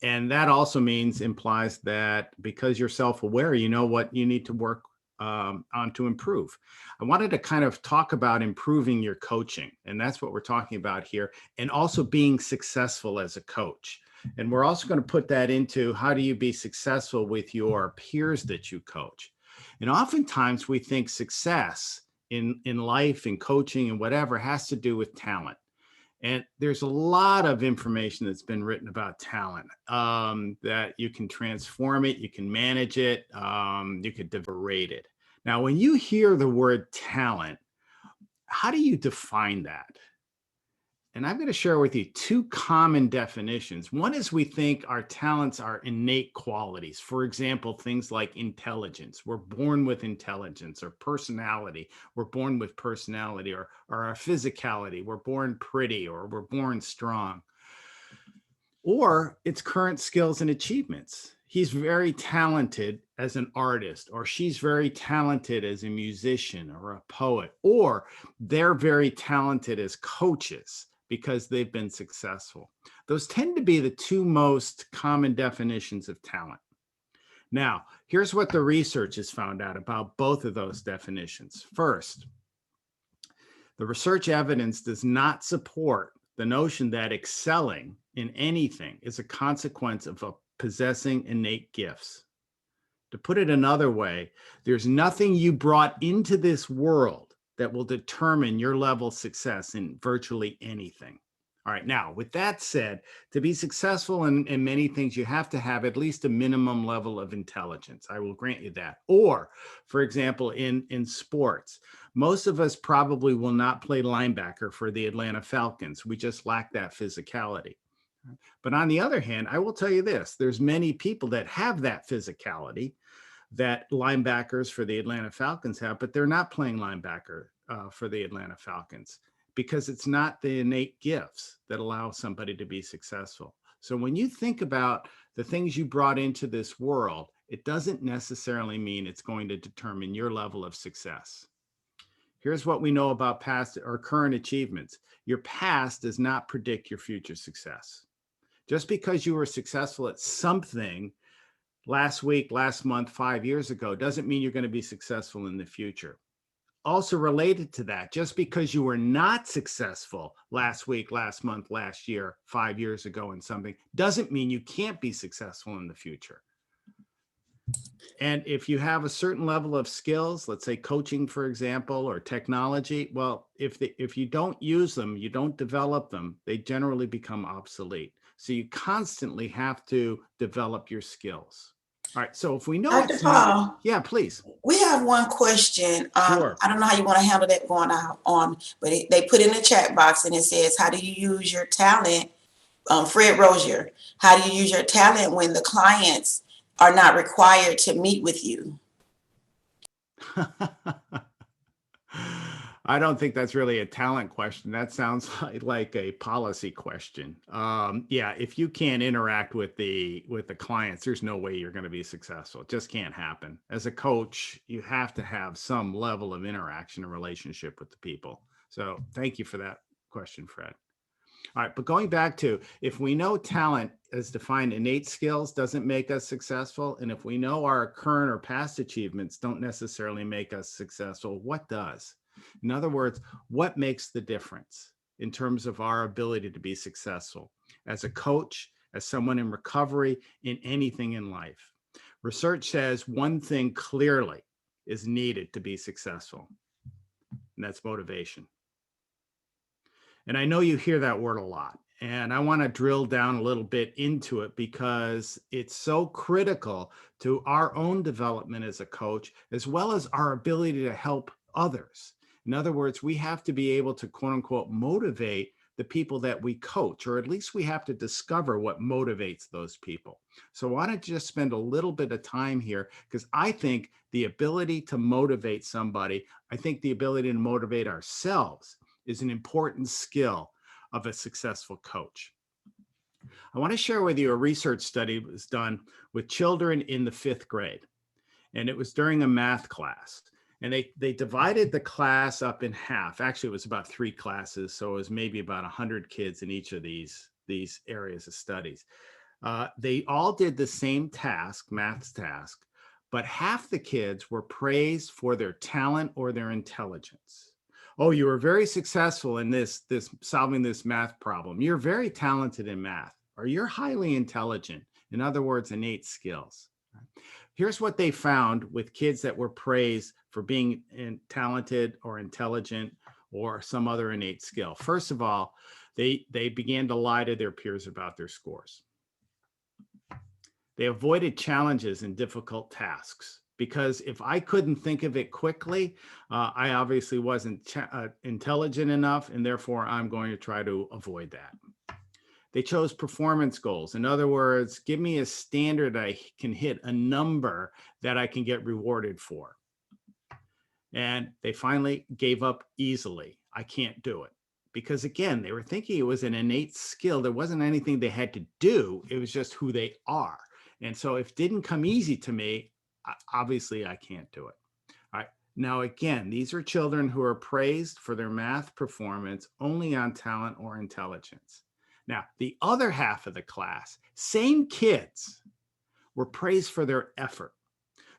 And that also implies that because you're self-aware, you know what you need to work on to improve. I wanted to kind of talk about improving your coaching, and that's what we're talking about here, and also being successful as a coach. And we're also going to put that into how do you be successful with your peers that you coach. And oftentimes we think success in life and coaching and whatever has to do with talent. And there's a lot of information that's been written about talent, that you can transform it, you can manage it, you could rate it. Now, when you hear the word talent, how do you define that? And I'm going to share with you two common definitions. One is we think our talents are innate qualities. For example, things like intelligence. We're born with intelligence, or personality. We're born with personality, or our physicality. We're born pretty, or we're born strong. Or it's current skills and achievements. He's very talented as an artist, or she's very talented as a musician or a poet, or they're very talented as coaches because they've been successful. Those tend to be the two most common definitions of talent. Now, here's what the research has found out about both of those definitions. First, the research evidence does not support the notion that excelling in anything is a consequence of possessing innate gifts. To put it another way, there's nothing you brought into this world that will determine your level of success in virtually anything. All right, now, with that said, to be successful in many things, you have to have at least a minimum level of intelligence. I will grant you that. Or, for example, in sports, most of us probably will not play linebacker for the Atlanta Falcons. We just lack that physicality. But on the other hand, I will tell you this, there's many people that have that physicality that linebackers for the Atlanta Falcons have, but they're not playing linebacker for the Atlanta Falcons because it's not the innate gifts that allow somebody to be successful. So when you think about the things you brought into this world, it doesn't necessarily mean it's going to determine your level of success. Here's what we know about past or current achievements. Your past does not predict your future success. Just because you were successful at something last week, last month, 5 years ago, doesn't mean you're going to be successful in the future. Also related to that, just because you were not successful last week, last month, last year, 5 years ago in something, doesn't mean you can't be successful in the future. And if you have a certain level of skills, let's say coaching, for example, or technology, well, if you don't use them, you don't develop them, they generally become obsolete. So you constantly have to develop your skills. All right, so if we know Dr. Paul, yeah, please. we have one question. Sure. I don't know how you want to handle that going on, but they put in the chat box and it says, how do you use your talent? Fred Rozier, how do you use your talent when the clients are not required to meet with you? I don't think that's really a talent question. That sounds like a policy question. Yeah, if you can't interact with the clients, there's no way you're going to be successful. It just can't happen. As a coach, you have to have some level of interaction and relationship with the people. So thank you for that question, Fred. All right, but going back to, if we know talent as defined innate skills doesn't make us successful, and if we know our current or past achievements don't necessarily make us successful, what does? In other words, what makes the difference in terms of our ability to be successful as a coach, as someone in recovery, in anything in life? Research says one thing clearly is needed to be successful, and that's motivation. And I know you hear that word a lot, and I want to drill down a little bit into it because it's so critical to our own development as a coach, as well as our ability to help others. In other words, we have to be able to, quote unquote, motivate the people that we coach, or at least we have to discover what motivates those people. So I want to just spend a little bit of time here, because I think the ability to motivate somebody, I think the ability to motivate ourselves is an important skill of a successful coach. I want to share with you a research study that was done with children in the 5th grade. And it was during a math class. And they divided the class up in half. Actually, it was about 3 classes. So it was maybe about 100 kids in each of these areas of studies. They all did the same task, math task, but half the kids were praised for their talent or their intelligence. Oh, you were very successful in this solving this math problem. You're very talented in math, or you're highly intelligent. In other words, innate skills. Here's what they found with kids that were praised for being talented or intelligent or some other innate skill. First of all, they began to lie to their peers about their scores. They avoided challenges and difficult tasks, because if I couldn't think of it quickly, I obviously wasn't intelligent enough, and therefore I'm going to try to avoid that. They chose performance goals. In other words, give me a standard I can hit, a number that I can get rewarded for. And they finally gave up easily. I can't do it. Because again, they were thinking it was an innate skill. There wasn't anything they had to do. It was just who they are. And so if it didn't come easy to me, obviously I can't do it. All right. Now, again, these are children who are praised for their math performance only on talent or intelligence. Now, the other half of the class, same kids, were praised for their effort.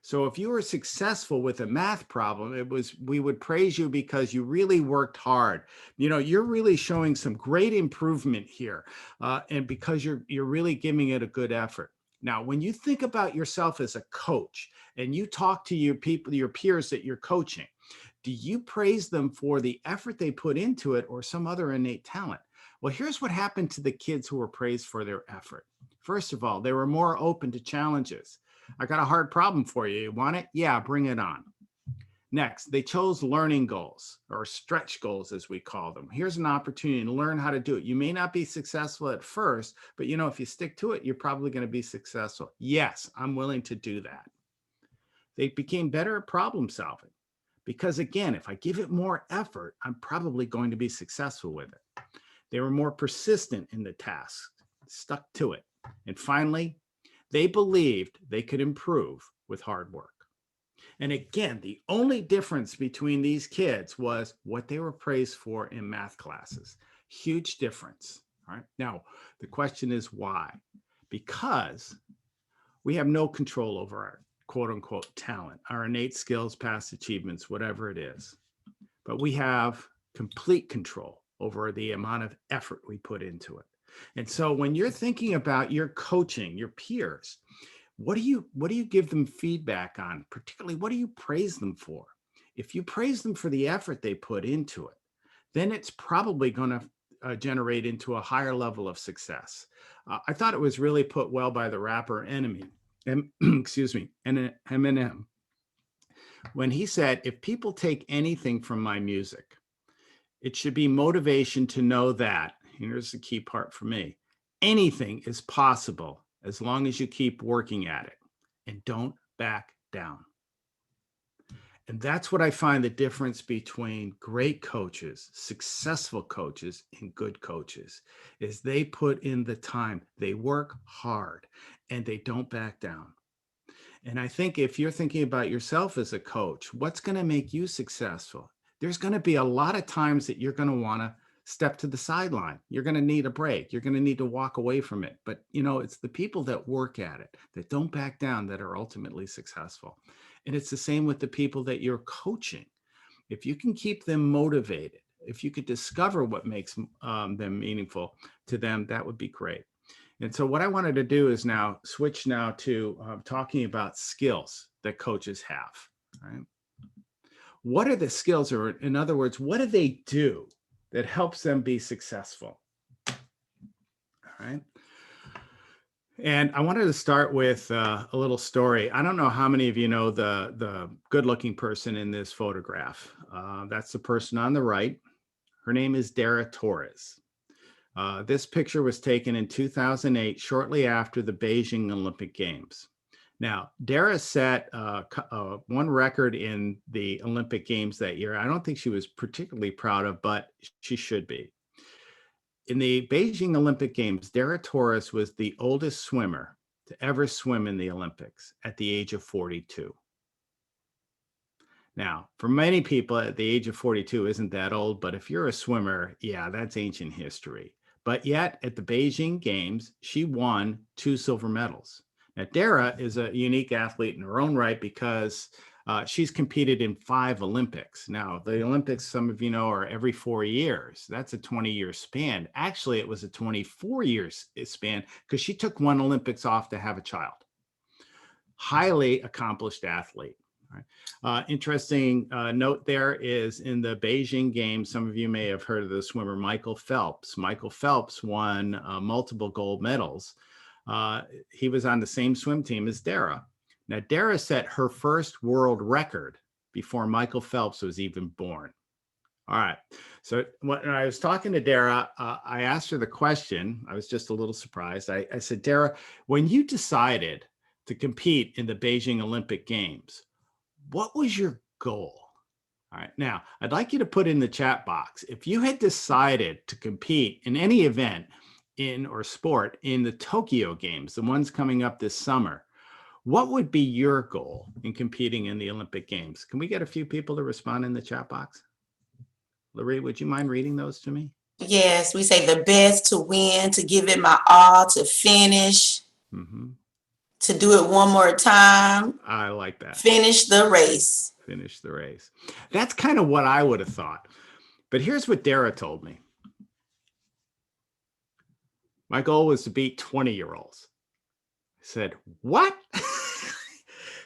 So if you were successful with a math problem, we would praise you because you really worked hard. You know, you're really showing some great improvement here, and because you're really giving it a good effort. Now, when you think about yourself as a coach and you talk to your people, your peers that you're coaching, do you praise them for the effort they put into it or some other innate talent? Well, here's what happened to the kids who were praised for their effort. First of all, they were more open to challenges. I got a hard problem for you. You want it? Yeah, bring it on. Next, they chose learning goals, or stretch goals, as we call them. Here's an opportunity to learn how to do it. You may not be successful at first, but you know, if you stick to it, you're probably going to be successful. Yes, I'm willing to do that. They became better at problem solving because, again, if I give it more effort, I'm probably going to be successful with it. They were more persistent in the task, stuck to it. And finally, they believed they could improve with hard work. And again, the only difference between these kids was what they were praised for in math classes. Huge difference. All right. Now, the question is why? Because we have no control over our quote unquote talent, our innate skills, past achievements, whatever it is. But we have complete control over the amount of effort we put into it. And so when you're thinking about your coaching, your peers, what do you give them feedback on? Particularly, what do you praise them for? If you praise them for the effort they put into it, then it's probably going to generate into a higher level of success. I thought it was really put well by the rapper Eminem, when he said, if people take anything from my music, it should be motivation to know that, here's the key part for me, anything is possible as long as you keep working at it. and don't back down. And that's what I find the difference between great coaches, successful coaches, and good coaches is they put in the time, they work hard, and they don't back down. And I think if you're thinking about yourself as a coach, what's going to make you successful? There's going to be a lot of times that you're going to want to step to the sideline. You're going to need a break. You're going to need to walk away from it. But, you know, it's the people that work at it, that don't back down, that are ultimately successful. And it's the same with the people that you're coaching. If you can keep them motivated, if you could discover what makes them meaningful to them, that would be great. And so what I wanted to do is now switch to talking about skills that coaches have. Right? What are the skills, or in other words, what do they do that helps them be successful? All right. And I wanted to start with a little story. I don't know how many of you know the good-looking person in this photograph. That's the person on the right. Her name is Dara Torres. This picture was taken in 2008, shortly after the Beijing Olympic Games. Now, Dara set one record in the Olympic Games that year. I don't think she was particularly proud of, but she should be. In the Beijing Olympic Games, Dara Torres was the oldest swimmer to ever swim in the Olympics at the age of 42. Now, for many people at the age of 42 isn't that old, but if you're a swimmer, yeah, that's ancient history. But yet at the Beijing Games, she won 2 silver medals. Now, Dara is a unique athlete in her own right because she's competed in 5 Olympics. Now, the Olympics, some of you know, are every 4 years. That's a 20-year span. Actually, it was a 24-year span because she took 1 Olympics off to have a child. Highly accomplished athlete. Right. Interesting note there is in the Beijing Games, some of you may have heard of the swimmer Michael Phelps. Michael Phelps won multiple gold medals. He was on the same swim team as Dara. Now, Dara set her first world record before Michael Phelps was even born. All right. So when I was talking to Dara, I asked her the question. I was just a little surprised. I said, Dara, when you decided to compete in the Beijing Olympic Games, what was your goal? All right. Now, I'd like you to put in the chat box, if you had decided to compete in any event in or sport in the Tokyo Games, the ones coming up this summer, what would be your goal in competing in the Olympic Games? Can we get a few people to respond in the chat box? Larry, would you mind reading those to me? Yes, we say the best, to win, to give it my all, to finish, to do it one more time. I like that. Finish the race. Finish the race. That's kind of what I would have thought. But here's what Dara told me. My goal was to beat 20-year-olds. I said, what?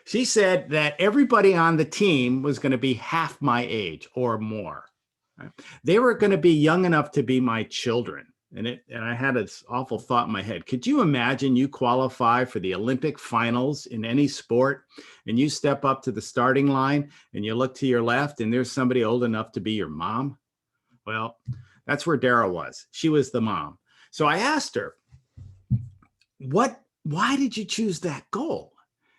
She said that everybody on the team was going to be half my age or more. Right? They were going to be young enough to be my children. And I had this awful thought in my head. Could you imagine you qualify for the Olympic finals in any sport and you step up to the starting line and you look to your left and there's somebody old enough to be your mom? Well, that's where Dara was. She was the mom. So I asked her, why did you choose that goal?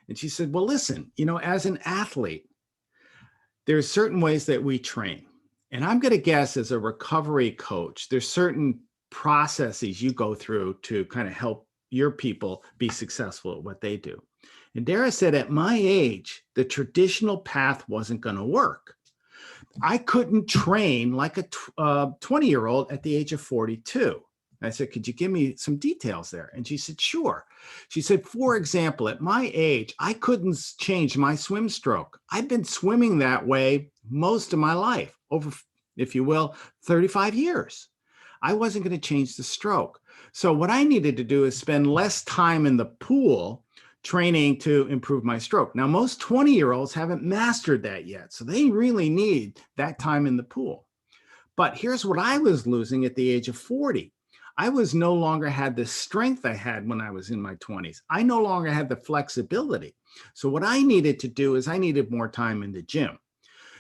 And she said, well, listen, you know, as an athlete, there's certain ways that we train. And I'm going to guess as a recovery coach, there's certain processes you go through to kind of help your people be successful at what they do. And Dara said, at my age, the traditional path wasn't going to work. I couldn't train like a 20-year-old at the age of 42. I said, could you give me some details there? And she said, sure. She said, for example, at my age, I couldn't change my swim stroke. I've been swimming that way most of my life, over, if you will, 35 years. I wasn't going to change the stroke. So what I needed to do is spend less time in the pool training to improve my stroke. Now, most 20-year-olds haven't mastered that yet, so they really need that time in the pool. But here's what I was losing at the age of 40. I was no longer had the strength I had when I was in my 20s. I no longer had the flexibility. So what I needed to do is I needed more time in the gym.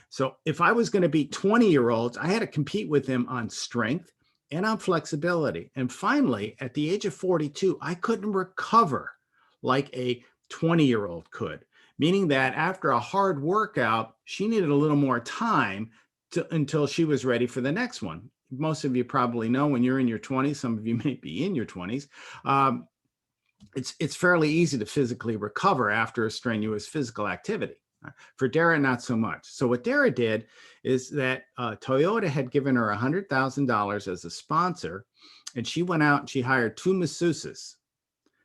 So if I was going to beat 20-year-olds, I had to compete with them on strength and on flexibility. And finally, at the age of 42, I couldn't recover like a 20-year-old could, meaning that after a hard workout, she needed a little more time until she was ready for the next one. Most of you probably know when you're in your 20s, some of you may be in your 20s, it's fairly easy to physically recover after a strenuous physical activity. For Dara, not so much. So what Dara did is that Toyota had given her $100,000 as a sponsor, and she went out and she hired 2 masseuses.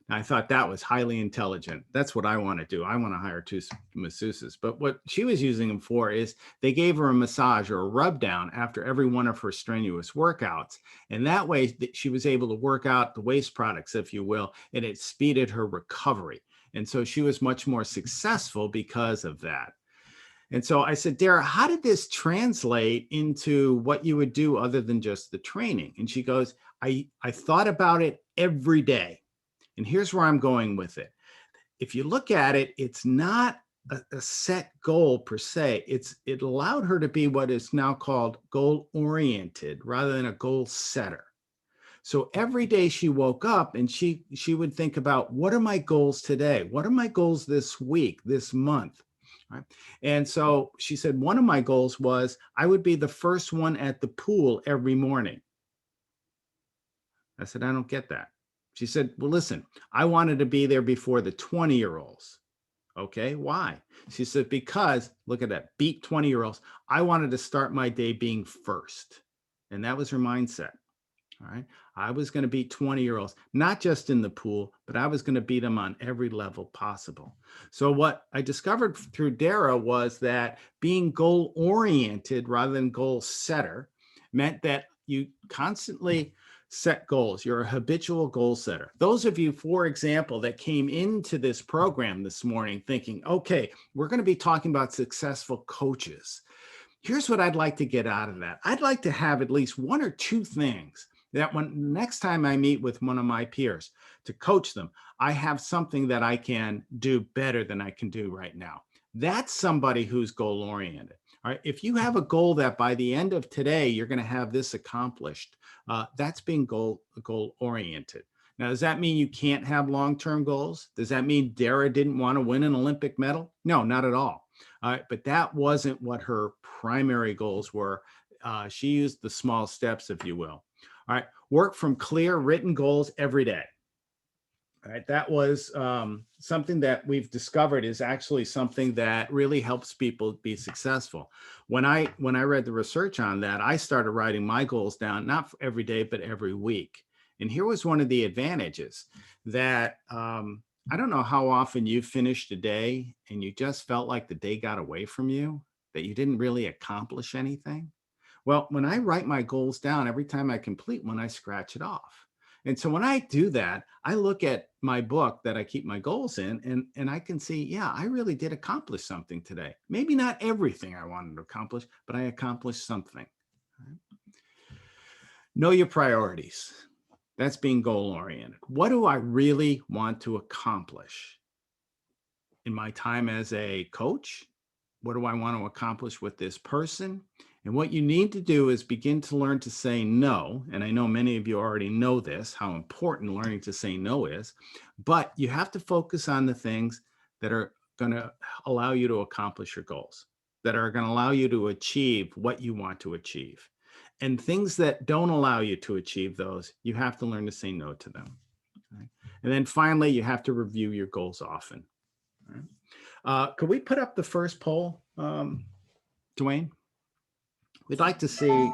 Now, I thought that was highly intelligent. That's what I want to do. I want to hire 2 masseuses. But what she was using them for is they gave her a massage or a rub down after every one of her strenuous workouts. And that way she was able to work out the waste products, if you will, and it speeded her recovery. And so she was much more successful because of that. And so I said, Dara, how did this translate into what you would do other than just the training? And she goes, I thought about it every day. And here's where I'm going with it. If you look at it, it's not a set goal per se. It allowed her to be what is now called goal-oriented rather than a goal setter. So every day she woke up and she would think about, what are my goals today? What are my goals this week, this month? Right? And so she said, one of my goals was I would be the first one at the pool every morning. I said, I don't get that. She said, well, listen, I wanted to be there before the 20-year-olds. Okay, why? She said, because look at that, beat 20-year-olds. I wanted to start my day being first. And that was her mindset. All right. I was going to beat 20-year-olds, not just in the pool, but I was going to beat them on every level possible. So what I discovered through Dara was that being goal-oriented rather than goal setter meant that you constantly set goals. You're a habitual goal setter. Those of you, for example, that came into this program this morning thinking, okay, we're going to be talking about successful coaches. Here's what I'd like to get out of that. I'd like to have at least 1 or 2 things that when next time I meet with one of my peers to coach them, I have something that I can do better than I can do right now. That's somebody who's goal-oriented. All right. If you have a goal that by the end of today, you're going to have this accomplished, that's being goal-oriented. Now, does that mean you can't have long-term goals? Does that mean Dara didn't want to win an Olympic medal? No, not at all. All right. But that wasn't what her primary goals were. She used the small steps, if you will. All right, work from clear written goals every day. All right, that was something that we've discovered is actually something that really helps people be successful. When I read the research on that, I started writing my goals down, not every day, but every week. And here was one of the advantages that I don't know how often you finished a day and you just felt like the day got away from you, that you didn't really accomplish anything. Well, when I write my goals down, every time I complete one, I scratch it off. And so when I do that, I look at my book that I keep my goals in, and I can see, yeah, I really did accomplish something today. Maybe not everything I wanted to accomplish, but I accomplished something. Right? Know your priorities. That's being goal-oriented. What do I really want to accomplish in my time as a coach? What do I want to accomplish with this person? And what you need to do is begin to learn to say no. And I know many of you already know this, how important learning to say no is, but you have to focus on the things that are going to allow you to accomplish your goals, that are going to allow you to achieve what you want to achieve. And things that don't allow you to achieve those, you have to learn to say no to them. Right? And then finally, you have to review your goals often. Right? Could we put up the first poll, Dwayne? We'd like to see,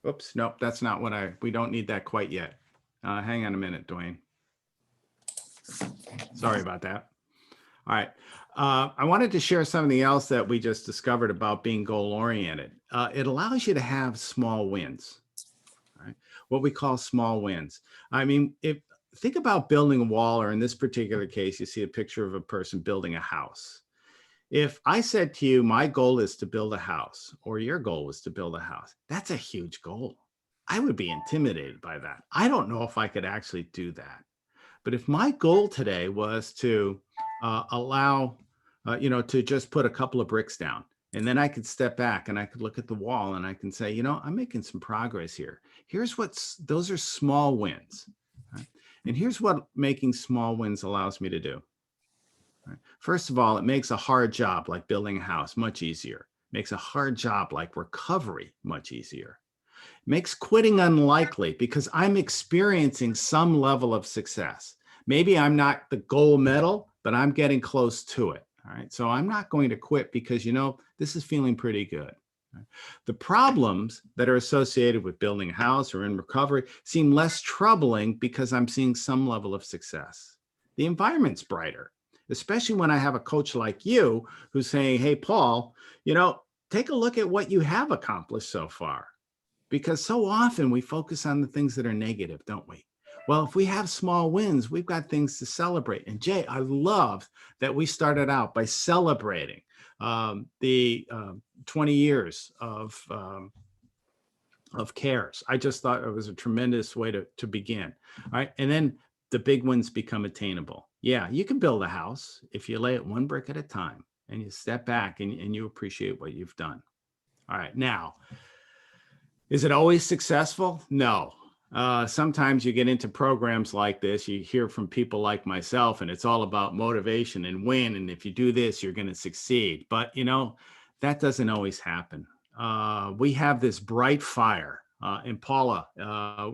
oops, nope, that's not what we don't need that quite yet. Hang on a minute, Dwayne. Sorry about that. All right. I wanted to share something else that we just discovered about being goal-oriented. It allows you to have small wins, right? What we call small wins. I mean, think about building a wall, or in this particular case, you see a picture of a person building a house. If I said to you, my goal is to build a house, or your goal was to build a house, that's a huge goal. I would be intimidated by that. I don't know if I could actually do that. But if my goal today was to allow, to just put a couple of bricks down, and then I could step back and I could look at the wall and I can say, I'm making some progress here. Those are small wins. Right? And here's what making small wins allows me to do. Right? First of all, it makes a hard job like building a house much easier. Makes a hard job like recovery much easier. Makes quitting unlikely because I'm experiencing some level of success. Maybe I'm not the gold medal, but I'm getting close to it. All right. So I'm not going to quit because, this is feeling pretty good. The problems that are associated with building a house or in recovery seem less troubling because I'm seeing some level of success. The environment's brighter, especially when I have a coach like you who's saying, hey, Paul, take a look at what you have accomplished so far. Because so often we focus on the things that are negative, don't we? Well, if we have small wins, we've got things to celebrate. And Jay, I love that we started out by celebrating the 20 years of CARES. I just thought it was a tremendous way to begin. All right. And then the big wins become attainable. Yeah, you can build a house if you lay it one brick at a time and you step back and you appreciate what you've done. All right. Now, is it always successful? No. Sometimes you get into programs like this, you hear from people like myself, and it's all about motivation and win. And if you do this, you're going to succeed. But, that doesn't always happen. We have this bright fire. And Paula,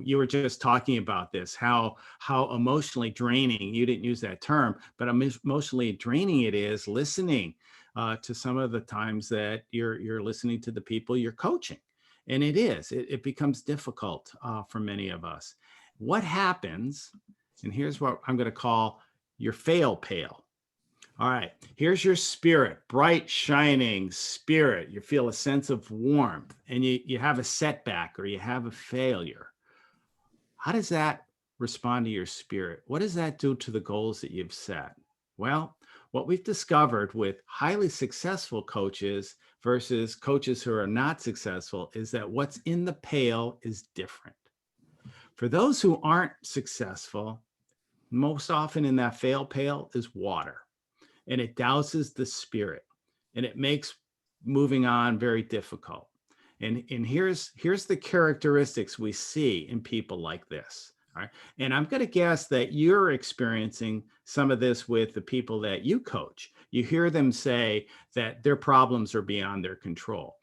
you were just talking about this, how emotionally draining, you didn't use that term, but emotionally draining it is listening to some of the times that you're listening to the people you're coaching. And it becomes difficult for many of us. What happens, and here's what I'm going to call your fail pail. All right, here's your spirit, bright, shining spirit. You feel a sense of warmth and you have a setback or you have a failure. How does that respond to your spirit? What does that do to the goals that you've set? Well, what we've discovered with highly successful coaches versus coaches who are not successful is that what's in the pail is different. For those who aren't successful, most often in that fail pail is water, and it douses the spirit and it makes moving on very difficult. And here's the characteristics we see in people like this. All right. And I'm going to guess that you're experiencing some of this with the people that you coach. You hear them say that their problems are beyond their control.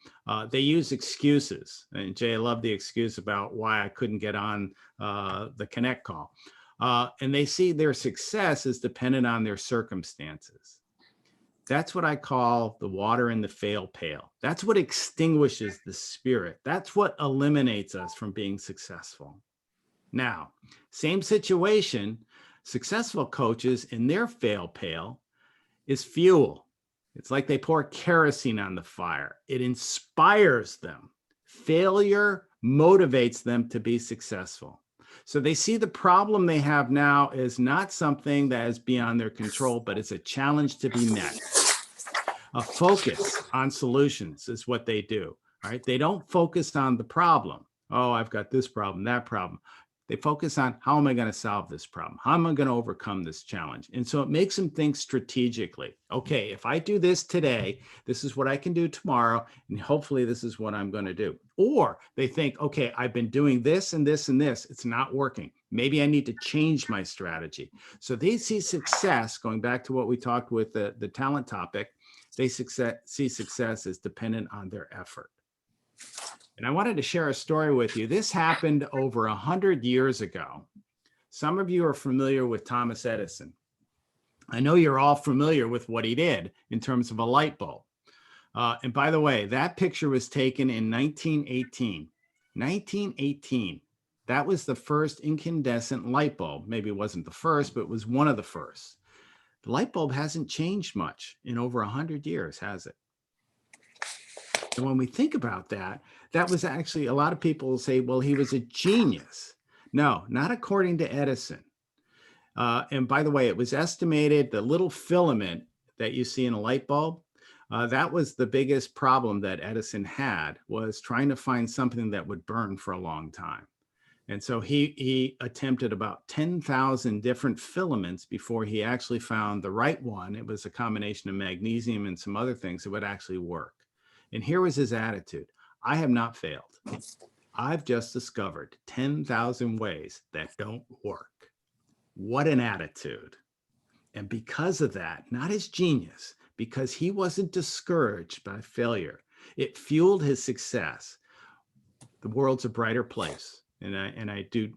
They use excuses. And Jay, I love the excuse about why I couldn't get on the Connect call. And they see their success is dependent on their circumstances. That's what I call the water in the fail pail. That's what extinguishes the spirit. That's what eliminates us from being successful. Now, same situation, successful coaches in their fail pail is fuel. It's like they pour kerosene on the fire. It inspires them. Failure motivates them to be successful. So they see the problem they have now is not something that is beyond their control, but it's a challenge to be met. A focus on solutions is what they do. Right? They don't focus on the problem. Oh, I've got this problem, that problem. They focus on how am I going to solve this problem? How am I going to overcome this challenge? And so it makes them think strategically. Okay, if I do this today, this is what I can do tomorrow, and hopefully this is what I'm going to do. Or they think, okay, I've been doing this and this and this. It's not working. Maybe I need to change my strategy. So they see success, going back to what we talked with the talent topic, they see success as dependent on their effort. And I wanted to share a story with you. This happened over 100 years ago. Some of you are familiar with Thomas Edison. I know you're all familiar with what he did in terms of a light bulb. And by the way, that picture was taken in 1918. 1918. That was the first incandescent light bulb. Maybe it wasn't the first, but it was one of the first. The light bulb hasn't changed much in over 100 years, has it? And when we think about that, that was actually, a lot of people say, well, he was a genius. No, not according to Edison. And by the way, it was estimated the little filament that you see in a light bulb, that was the biggest problem that Edison had, was trying to find something that would burn for a long time. And so he attempted about 10,000 different filaments before he actually found the right one. It was a combination of magnesium and some other things that would actually work. And here was his attitude. I have not failed. I've just discovered 10,000 ways that don't work. What an attitude. And because of that, not his genius, because he wasn't discouraged by failure, it fueled his success. The world's a brighter place. And I do,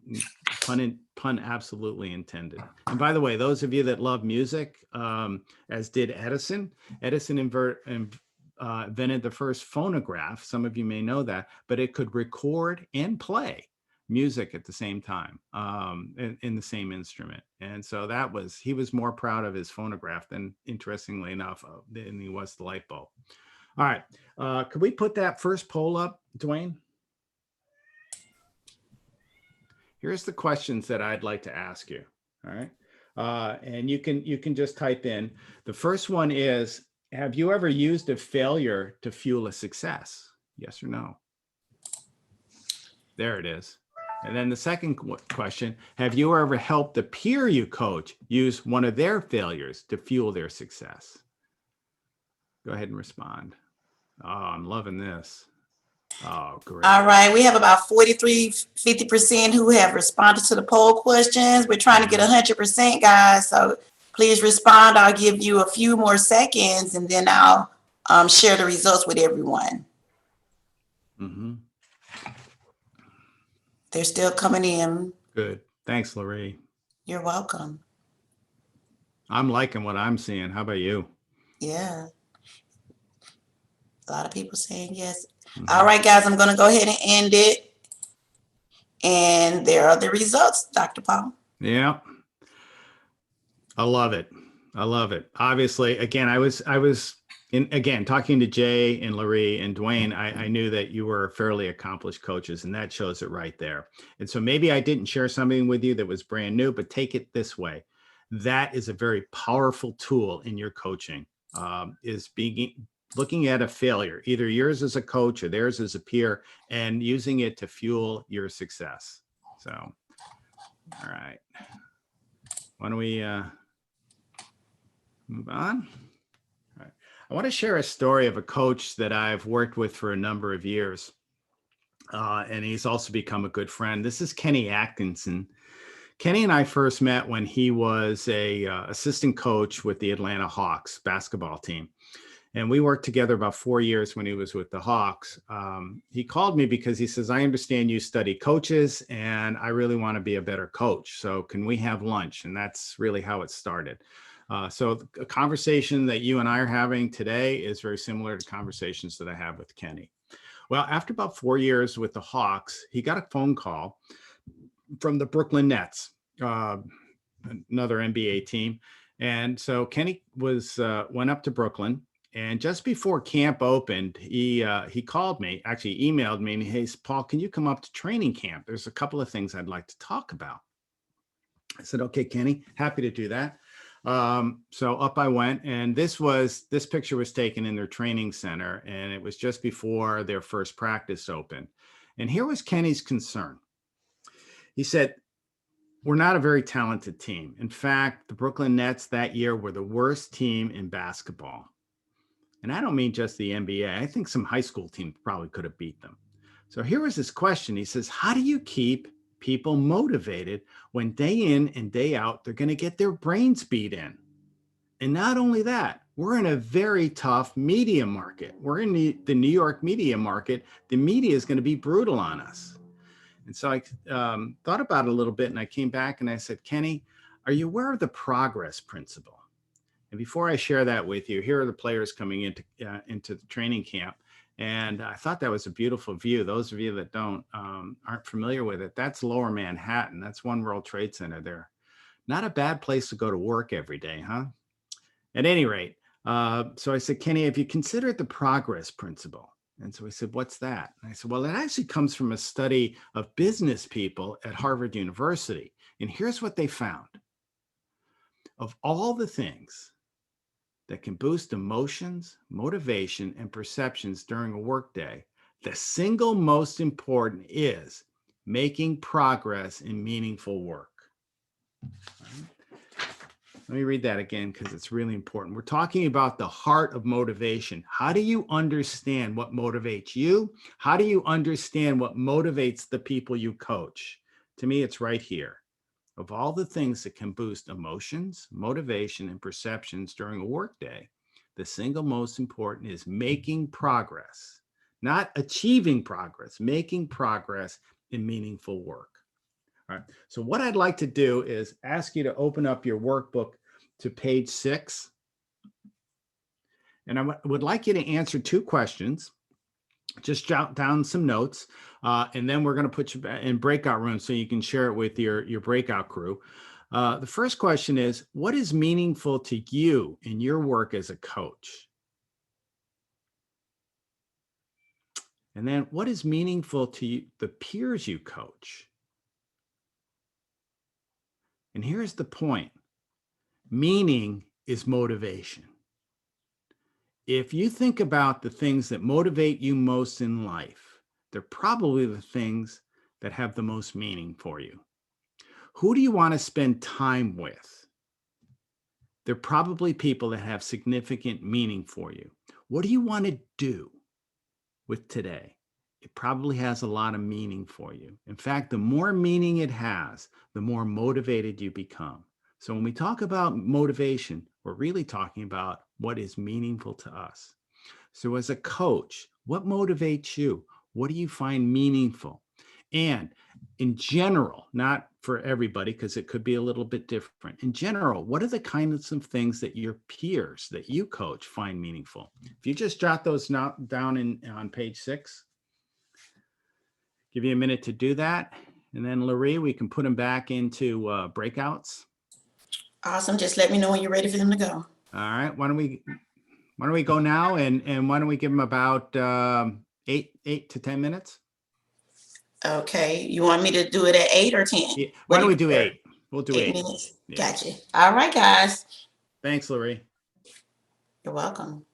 pun absolutely intended. And by the way, those of you that love music, as did Edison invented the first phonograph. Some of you may know that, but it could record and play music at the same time, in the same instrument. And so he was more proud of his phonograph than, interestingly enough, than he was the light bulb. All right, could we put that first poll up, Dwayne? Here's the questions that I'd like to ask you. All right, and you can just type in. The first one is, have you ever used a failure to fuel a success? Yes or no? There it is. And then the second question, have you ever helped the peer you coach use one of their failures to fuel their success? Go ahead and respond. Oh, I'm loving this. Oh, great. All right, we have about 50% who have responded to the poll questions. We're trying to get 100%, guys. So please respond. I'll give you a few more seconds and then I'll share the results with everyone. Mm-hmm. They're still coming in. Good. Thanks, Larry. You're welcome. I'm liking what I'm seeing. How about you? Yeah. A lot of people saying yes. All right, guys, I'm going to go ahead and end it. And there are the results, Dr. Paul. Yeah. I love it. I love it. Obviously, again, I was talking to Jay and Larry and Dwayne, I knew that you were fairly accomplished coaches, and that shows it right there. And so maybe I didn't share something with you that was brand new, but take it this way. That is a very powerful tool in your coaching, looking at a failure, either yours as a coach or theirs as a peer, and using it to fuel your success. So, all right. Why don't we move on? All right. I want to share a story of a coach that I've worked with for a number of years. And he's also become a good friend. This is Kenny Atkinson. Kenny and I first met when he was a assistant coach with the Atlanta Hawks basketball team. And we worked together about 4 years when he was with the Hawks. He called me because he says, I understand you study coaches and I really want to be a better coach. So can we have lunch? And that's really how it started. So a conversation that you and I are having today is very similar to conversations that I have with Kenny. Well, after about 4 years with the Hawks, he got a phone call from the Brooklyn Nets, another NBA team. And so Kenny went up to Brooklyn. And just before camp opened, he called me, actually emailed me, and he says, Paul, can you come up to training camp? There's a couple of things I'd like to talk about. I said, okay, Kenny, happy to do that. So up I went, and this picture was taken in their training center, and it was just before their first practice opened. And here was Kenny's concern. He said, we're not a very talented team. In fact, the Brooklyn Nets that year were the worst team in basketball. And I don't mean just the NBA. I think some high school teams probably could have beat them. So here was his question. He says, how do you keep people motivated when day in and day out, they're going to get their brains beat in? And not only that, we're in a very tough media market. We're in the New York media market. The media is going to be brutal on us. And so I thought about it a little bit, and I came back and I said, Kenny, are you aware of the progress principle? And before I share that with you, here are the players coming into the training camp. And I thought that was a beautiful view. Those of you that aren't familiar with it, that's Lower Manhattan. That's One World Trade Center there. Not a bad place to go to work every day, huh? At any rate, so I said, Kenny, have you considered the progress principle? And so he said, what's that? And I said, well, it actually comes from a study of business people at Harvard University. And here's what they found. Of all the things that can boost emotions, motivation, and perceptions during a workday, the single most important is making progress in meaningful work. Let me read that again because it's really important. We're talking about the heart of motivation. How do you understand what motivates you? How do you understand what motivates the people you coach? To me, it's right here. of all the things that can boost emotions, motivation, and perceptions during a workday, the single most important is making progress, not achieving progress, making progress in meaningful work. All right. So what I'd like to do is ask you to open up your workbook to page 6. And I would like you to answer 2 questions. Just jot down some notes, and then we're going to put you in breakout rooms so you can share it with your breakout crew. The first question is, what is meaningful to you in your work as a coach? And then what is meaningful to you, the peers you coach? And here's the point. Meaning is motivation. If you think about the things that motivate you most in life, they're probably the things that have the most meaning for you. Who do you want to spend time with? They're probably people that have significant meaning for you. What do you want to do with today? It probably has a lot of meaning for you. In fact, the more meaning it has, the more motivated you become. So when we talk about motivation, we're really talking about what is meaningful to us. So as a coach, what motivates you? What do you find meaningful? And in general, not for everybody, because it could be a little bit different. In general, what are the kinds of things that your peers that you coach find meaningful? If you just jot those down on page 6, give you a minute to do that. And then Larry, we can put them back into breakouts. Awesome. Just let me know when you're ready for them to go. All right. Why don't we go now, and why don't we give them about 8 to 10 minutes? Okay. You want me to do it at 8 or 10? Yeah. Why don't we do 8? We'll do 8 minutes. Yeah. Gotcha. All right, guys. Thanks, Larry. You're welcome.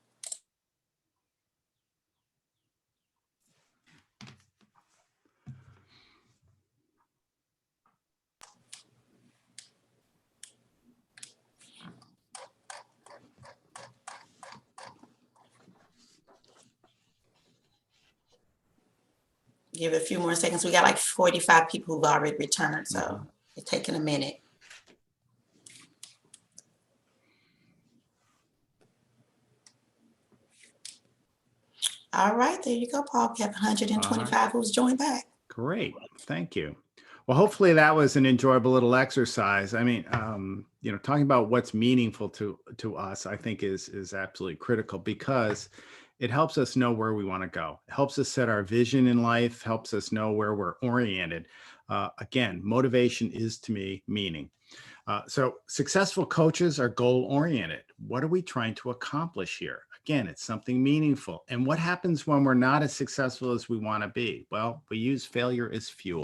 Give it a few more seconds. We got like 45 people who've already returned, so it's taking a minute. All right, there you go, Paul. We have 125 who's joined back. Great. Thank you. Well, hopefully that was an enjoyable little exercise. I mean, talking about what's meaningful to us, I think is absolutely critical, because it helps us know where we want to go. It helps us set our vision in life, helps us know where we're oriented. Again, motivation is, to me, meaning. So successful coaches are goal-oriented. What are we trying to accomplish here? Again, it's something meaningful. And what happens when we're not as successful as we want to be? Well, we use failure as fuel.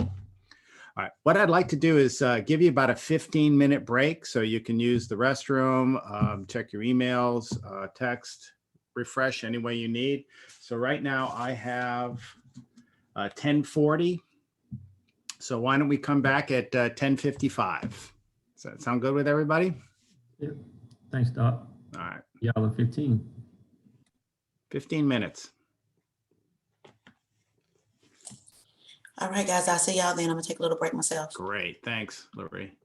All right, what I'd like to do is give you about a 15-minute break so you can use the restroom, check your emails, text, refresh any way you need. So right now I have 10:40. So why don't we come back at 10:55? Does that sound good with everybody? Yeah. Thanks, Doc. All right. Y'all are 15. 15 minutes. All right, guys, I'll see y'all then. I'm gonna take a little break myself. Great. Thanks, Larry.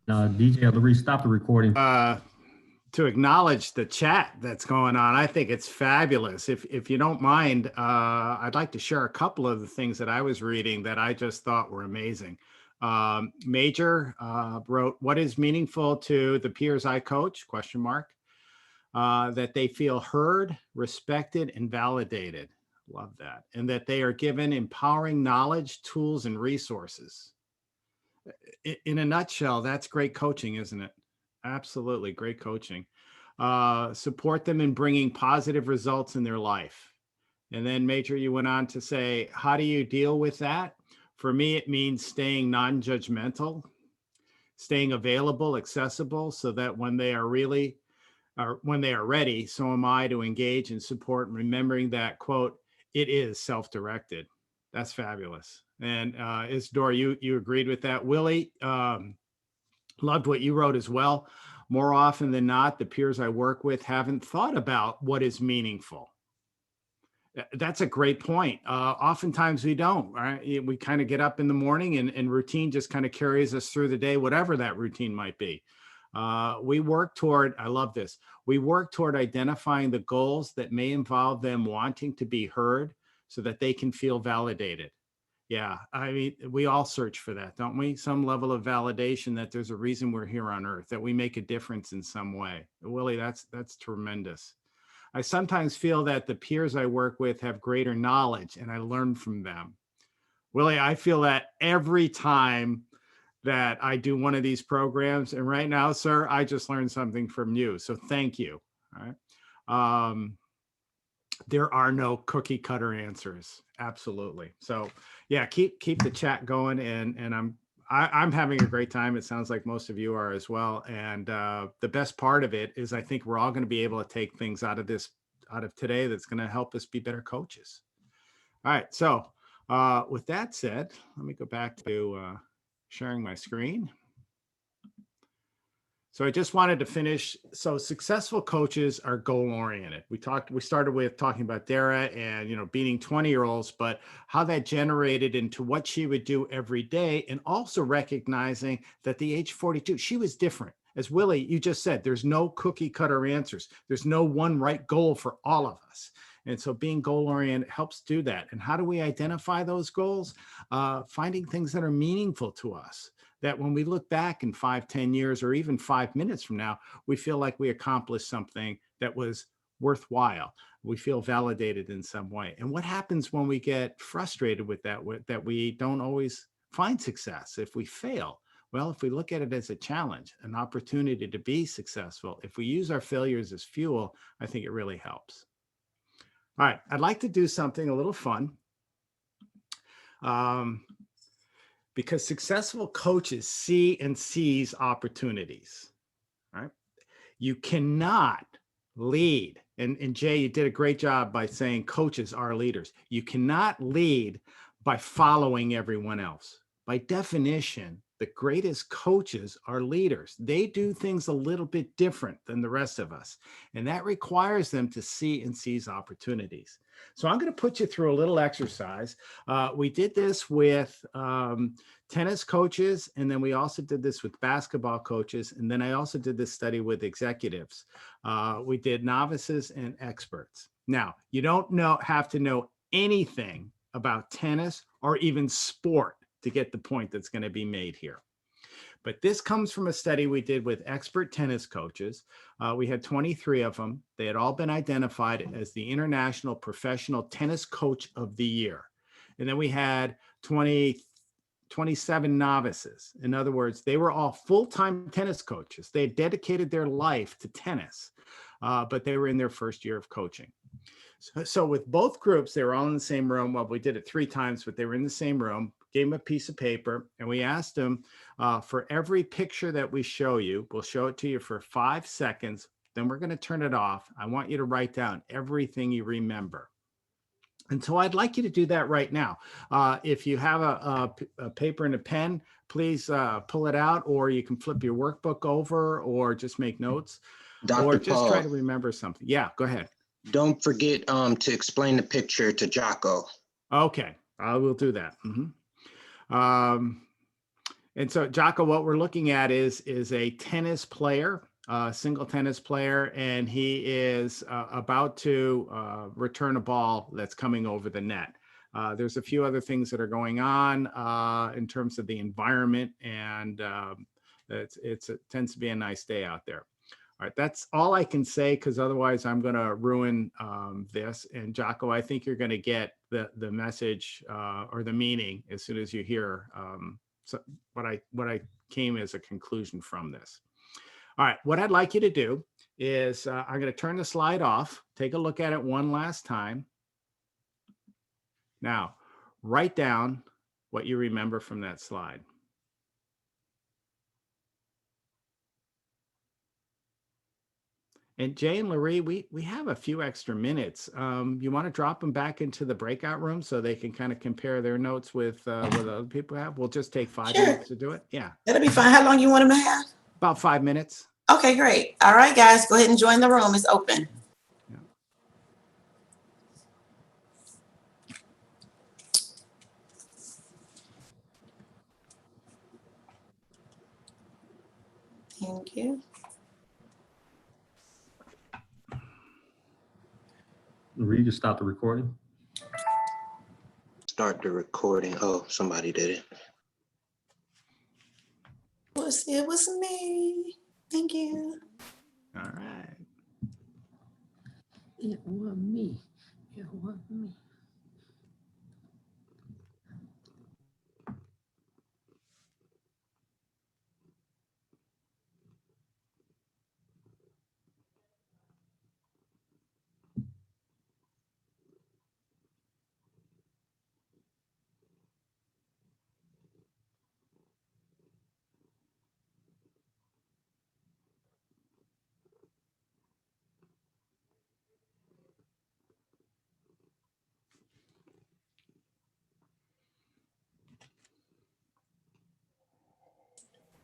DJ Larry, stop the recording. To acknowledge the chat that's going on, I think it's fabulous. If you don't mind, I'd like to share a couple of the things that I was reading that I just thought were amazing. Major wrote, "What is meaningful to the peers I coach?" ? That they feel heard, respected, and validated. Love that. And that they are given empowering knowledge, tools, and resources. In a nutshell, that's great coaching, isn't it? Absolutely great coaching. Support them in bringing positive results in their life. And then Major, you went on to say, how do you deal with that? For me, it means staying non-judgmental, staying available, accessible, so that when they are ready, so am I to engage and support, and remembering that, quote, it is self-directed. That's fabulous. And Isidore, you agreed with that. Willie, loved what you wrote as well. More often than not, the peers I work with haven't thought about what is meaningful. That's a great point. Oftentimes we don't, right? We kind of get up in the morning and routine just kind of carries us through the day, whatever that routine might be. We work toward, I love this, we work toward identifying the goals that may involve them wanting to be heard so that they can feel validated. Yeah, I mean, we all search for that, don't we? Some level of validation that there's a reason we're here on earth, that we make a difference in some way. Willie, that's tremendous. I sometimes feel that the peers I work with have greater knowledge and I learn from them. Willie, I feel that every time that I do one of these programs. And right now, sir, I just learned something from you. So thank you. All right. There are no cookie cutter answers. Absolutely. So yeah, keep the chat going. And I'm having a great time. It sounds like most of you are as well. And the best part of it is I think we're all going to be able to take things out of today that's going to help us be better coaches. All right. So with that said, let me go back to sharing my screen. So I just wanted to finish. So successful coaches are goal-oriented. We started with talking about Dara and, beating 20-year-olds, but how that generated into what she would do every day, and also recognizing that the age 42, she was different. As Willie, you just said, there's no cookie cutter answers. There's no one right goal for all of us. And so being goal-oriented helps do that. And how do we identify those goals? Finding things that are meaningful to us, that when we look back in 5, 10 years, or even 5 minutes from now, we feel like we accomplished something that was worthwhile. We feel validated in some way. And what happens when we get frustrated with that we don't always find success if we fail? Well, if we look at it as a challenge, an opportunity to be successful, if we use our failures as fuel, I think it really helps. All right, I'd like to do something a little fun. Because successful coaches see and seize opportunities, right? You cannot lead, and Jay, you did a great job by saying coaches are leaders. You cannot lead by following everyone else. By definition, the greatest coaches are leaders. They do things a little bit different than the rest of us, and that requires them to see and seize opportunities. So I'm going to put you through a little exercise. We did this with tennis coaches, and then we also did this with basketball coaches, and then I also did this study with executives. We did novices and experts. Now, you don't have to know anything about tennis or even sport to get the point that's going to be made here. But this comes from a study we did with expert tennis coaches. We had 23 of them. They had all been identified as the International Professional Tennis Coach of the Year. And then we had 27 novices. In other words, they were all full-time tennis coaches. They had dedicated their life to tennis, but they were in their first year of coaching. So with both groups, they were all in the same room. Well, we did it 3 times, but they were in the same room. Gave them a piece of paper, and we asked them for every picture that we show you, we'll show it to you for 5 seconds. Then we're going to turn it off. I want you to write down everything you remember. And so I'd like you to do that right now. If you have a paper and a pen, please pull it out, or you can flip your workbook over, or just make notes, or just Paul, try to remember something. Yeah, go ahead. Don't forget to explain the picture to Jocko. Okay, I will do that. And so, Jocko, what we're looking at is a tennis player, single tennis player, and he is about to return a ball that's coming over the net. There's a few other things that are going on in terms of the environment, and it tends to be a nice day out there. All right, that's all I can say, because otherwise I'm going to ruin this. And Jocko, I think you're going to get the message or the meaning as soon as you hear what I came as a conclusion from this. All right, what I'd like you to do is I'm going to turn the slide off. Take a look at it one last time. Now, write down what you remember from that slide. And Jay and Larry, we have a few extra minutes. You want to drop them back into the breakout room so they can kind of compare their notes with what other people have? We'll just take 5 minutes to do it. Yeah. That'll be fine. How long you want them to have? About 5 minutes. Okay, great. All right, guys, go ahead and join the room. It's open. Thank you. Reed, just stop the recording. Start the recording. Oh, somebody did it. It was me. Thank you. All right. It was me. It was me.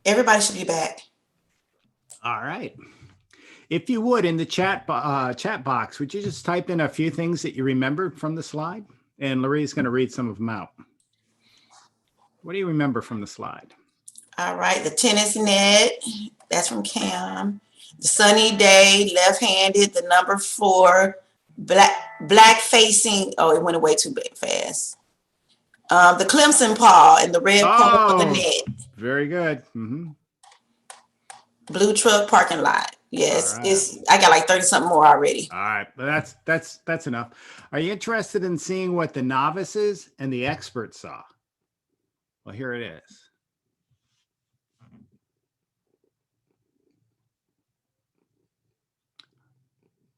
Everybody should be back. All right. If you would, in the chat box, would you just type in a few things that you remembered from the slide? And Lorraine's going to read some of them out. What do you remember from the slide? All right, the tennis net, that's from Cam. The sunny day, left-handed, the number 4, black facing, oh, it went away too fast. The Clemson paw and the red paw on the net. Very good. Mm-hmm. Blue truck parking lot. Yes, All right. I got like 30 something more already. All right, but that's enough. Are you interested in seeing what the novices and the experts saw? Well, here it is.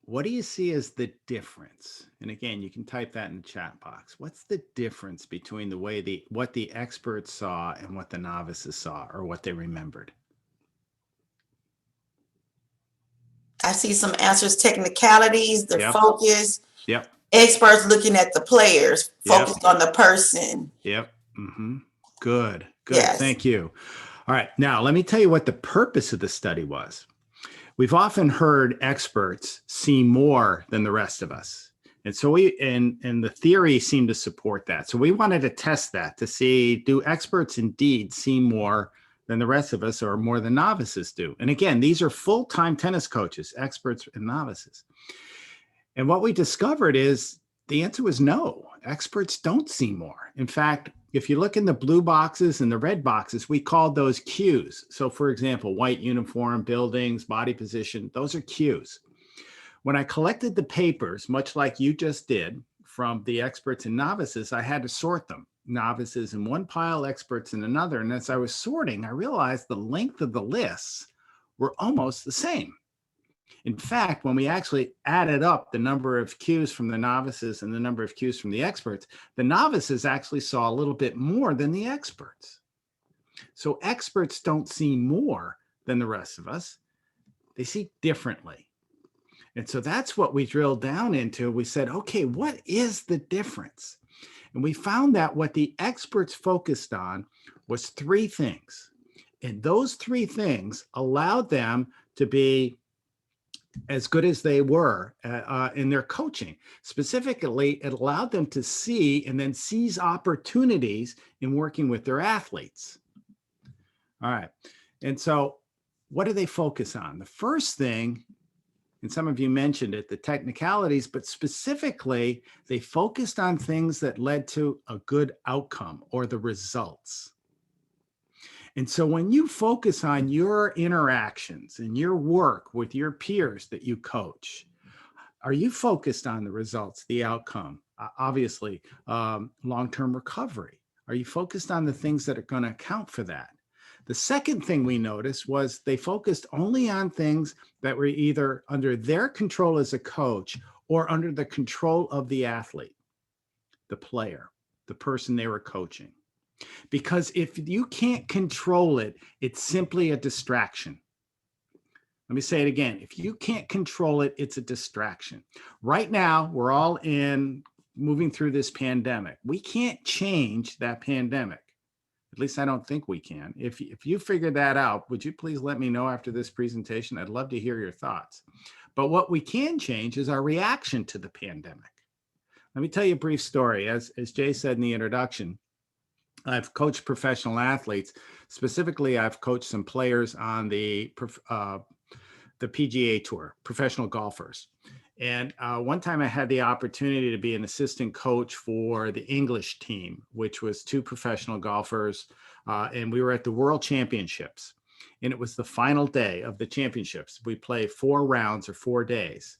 What do you see as the difference? And again, you can type that in the chat box. What's the difference between the way what the experts saw and what the novices saw, or what they remembered? I see some answers, technicalities, the Yep. focus. Yep. Experts looking at the players, Yep. focused on the person. Yep. Mm-hmm. Good. Yes. Thank you. All right. Now, let me tell you what the purpose of the study was. We've often heard experts see more than the rest of us. And so and the theory seemed to support that. So we wanted to test that to see, do experts indeed see more than the rest of us, or more than novices do? And again, these are full-time tennis coaches, experts and novices. And what we discovered is the answer was no. Experts don't see more. In fact, if you look in the blue boxes and the red boxes, we called those cues. So for example, white uniform, buildings, body position, those are cues. When I collected the papers, much like you just did, from the experts and novices, I had to sort them. Novices in one pile, experts in another. And as I was sorting, I realized the length of the lists were almost the same. In fact, when we actually added up the number of cues from the novices and the number of cues from the experts, the novices actually saw a little bit more than the experts. So experts don't see more than the rest of us. They see differently. And so that's what we drilled down into. We said, okay, what is the difference? And we found that what the experts focused on was 3 things. And those 3 things allowed them to be as good as they were in their coaching. Specifically, it allowed them to see and then seize opportunities in working with their athletes. All right. And so what do they focus on? The first thing, and some of you mentioned it, the technicalities, but specifically, they focused on things that led to a good outcome, or the results. And so when you focus on your interactions and your work with your peers that you coach, are you focused on the results, the outcome? Obviously, long-term recovery. Are you focused on the things that are going to account for that? The second thing we noticed was they focused only on things that were either under their control as a coach or under the control of the athlete, the player, the person they were coaching. Because if you can't control it, it's simply a distraction. Let me say it again. If you can't control it, it's a distraction. Right now, we're all moving through this pandemic. We can't change that pandemic. At least I don't think we can. If you figure that out, would you please let me know after this presentation? I'd love to hear your thoughts. But what we can change is our reaction to the pandemic. Let me tell you a brief story. As Jay said in the introduction, I've coached professional athletes Specifically, I've coached some players on the PGA Tour, professional golfers. And one time I had the opportunity to be an assistant coach for the English team, which was 2 professional golfers. And we were at the World Championships. And it was the final day of the championships. We play 4 rounds or 4 days.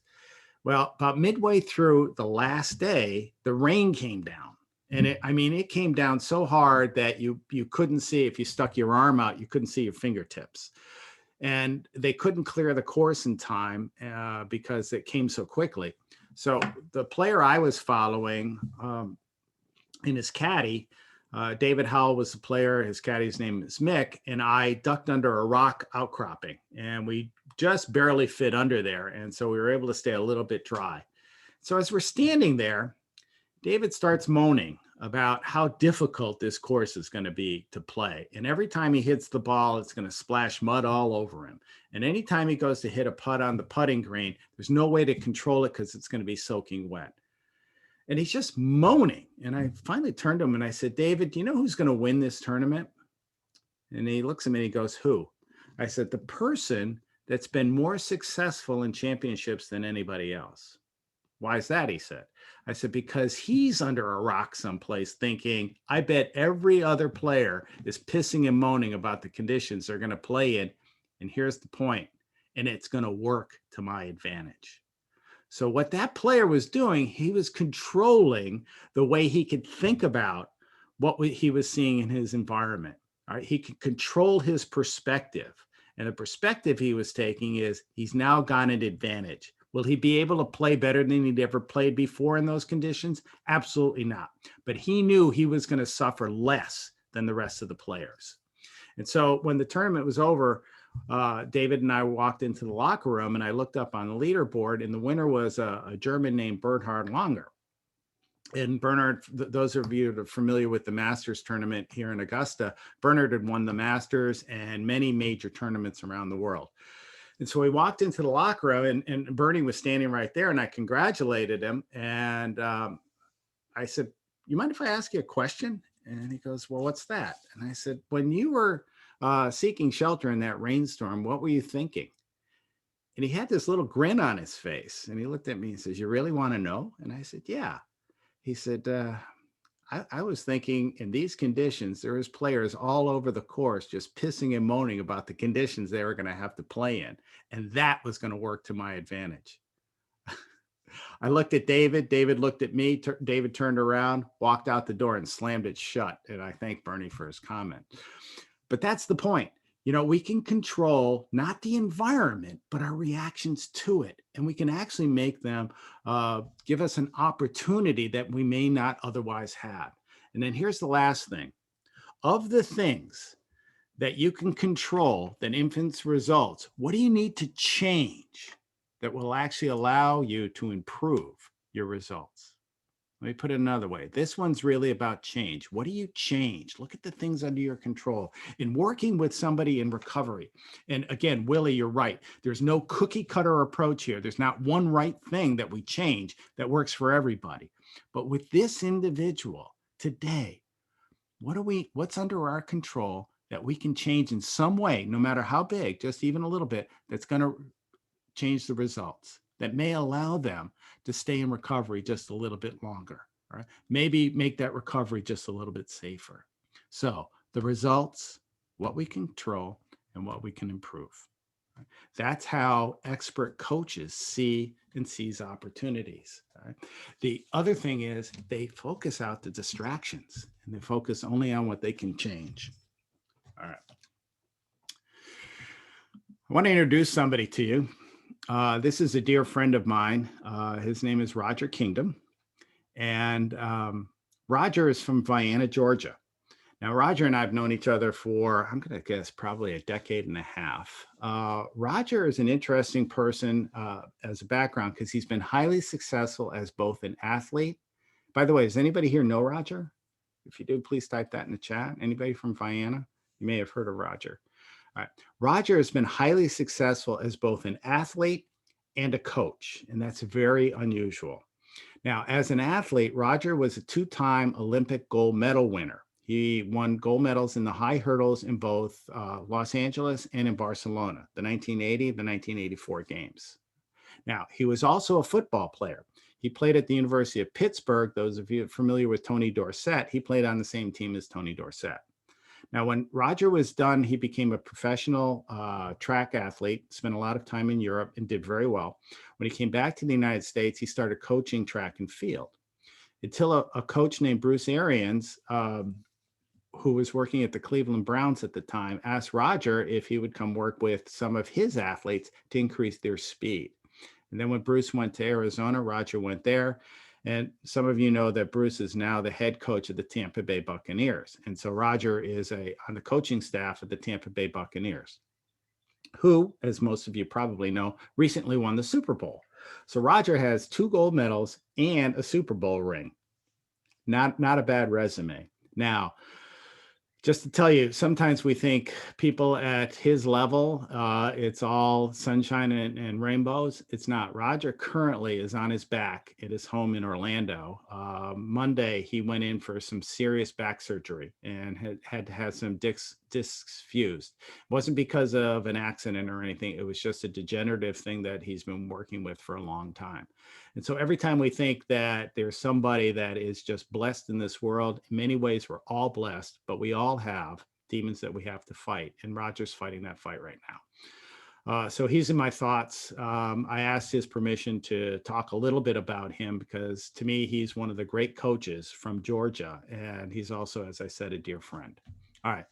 Well, about midway through the last day, the rain came down. And it came down so hard that you couldn't see, if you stuck your arm out, you couldn't see your fingertips. And they couldn't clear the course in time because it came so quickly. So the player I was following in his caddy, David Howell was the player, his caddy's name is Mick, and I ducked under a rock outcropping, and we just barely fit under there. And so we were able to stay a little bit dry. So as we're standing there, David starts moaning about how difficult this course is going to be to play. And every time he hits the ball, it's going to splash mud all over him. And anytime he goes to hit a putt on the putting green, there's no way to control it because it's going to be soaking wet. And he's just moaning. And I finally turned to him and I said, David, do you know who's going to win this tournament? And he looks at me and he goes, who? I said, the person that's been more successful in championships than anybody else. Why is that? He said. I said, because he's under a rock someplace thinking, I bet every other player is pissing and moaning about the conditions they're going to play in. And here's the point, and it's going to work to my advantage. So what that player was doing, he was controlling the way he could think about what he was seeing in his environment. All right? He could control his perspective. And the perspective he was taking is he's now got an advantage. Will he be able to play better than he'd ever played before in those conditions? Absolutely not. But he knew he was going to suffer less than the rest of the players. And so when the tournament was over, David and I walked into the locker room and I looked up on the leaderboard, and the winner was a German named Bernhard Langer. And Bernhard, those of you that are familiar with the Masters tournament here in Augusta, Bernhard had won the Masters and many major tournaments around the world. And so we walked into the locker room and Bernie was standing right there, and I congratulated him. And I said, you mind if I ask you a question? And he goes, well, what's that? And I said, when you were seeking shelter in that rainstorm, what were you thinking? And he had this little grin on his face, and he looked at me and says, you really want to know? And I said, yeah. He said, I was thinking in these conditions, there was players all over the course just pissing and moaning about the conditions they were going to have to play in. And that was going to work to my advantage. I looked at David. David looked at me. David turned around, walked out the door and slammed it shut. And I thank Bernie for his comment. But that's the point. You know, we can control not the environment, but our reactions to it. And we can actually make them give us an opportunity that we may not otherwise have. And then here's the last thing. Of the things that you can control that influence results, what do you need to change that will actually allow you to improve your results? Let me put it another way. This one's really about change. What do you change? Look at the things under your control. In working with somebody in recovery, and again, Willie, you're right. There's no cookie cutter approach here. There's not one right thing that we change that works for everybody. But with this individual today, what's under our control that we can change in some way, no matter how big, just even a little bit, that's going to change the results, that may allow them to stay in recovery just a little bit longer, all right? Maybe make that recovery just a little bit safer. So the results, what we control and what we can improve. Right? That's how expert coaches see and seize opportunities. Right? The other thing is they focus out the distractions and they focus only on what they can change. All right. I want to introduce somebody to you. This is a dear friend of mine. His name is Roger Kingdom. And Roger is from Vienna, Georgia. Now, Roger and I have known each other for, I'm going to guess, probably a decade and a half. Roger is an interesting person as a background because he's been highly successful as both an athlete. By the way, does anybody here know Roger? If you do, please type that in the chat. Anybody from Vienna? You may have heard of Roger. All right. Roger has been highly successful as both an athlete and a coach, and that's very unusual. Now, as an athlete, Roger was a 2-time Olympic gold medal winner. He won gold medals in the high hurdles in both Los Angeles and in Barcelona, the 1980, the 1984 games. Now, he was also a football player. He played at the University of Pittsburgh. Those of you familiar with Tony Dorsett, he played on the same team as Tony Dorsett. Now, when Roger was done, he became a professional track athlete, spent a lot of time in Europe and did very well. When he came back to the United States, he started coaching track and field until a coach named Bruce Arians, who was working at the Cleveland Browns at the time, asked Roger if he would come work with some of his athletes to increase their speed. And then when Bruce went to Arizona, Roger went there. And some of you know that Bruce is now the head coach of the Tampa Bay Buccaneers. And so Roger is on the coaching staff of the Tampa Bay Buccaneers, who, as most of you probably know, recently won the Super Bowl. So Roger has 2 gold medals and a Super Bowl ring. Not a bad resume. Now, just to tell you, sometimes we think people at his level, it's all sunshine and rainbows. It's not. Roger currently is on his back at his home in Orlando. Monday, he went in for some serious back surgery and had to have some discs fused. It wasn't because of an accident or anything. It was just a degenerative thing that he's been working with for a long time. And so every time we think that there's somebody that is just blessed in this world, in many ways, we're all blessed, but we all have demons that we have to fight. And Roger's fighting that fight right now. So he's in my thoughts. I asked his permission to talk a little bit about him because to me, he's one of the great coaches from Georgia. And he's also, as I said, a dear friend. All right.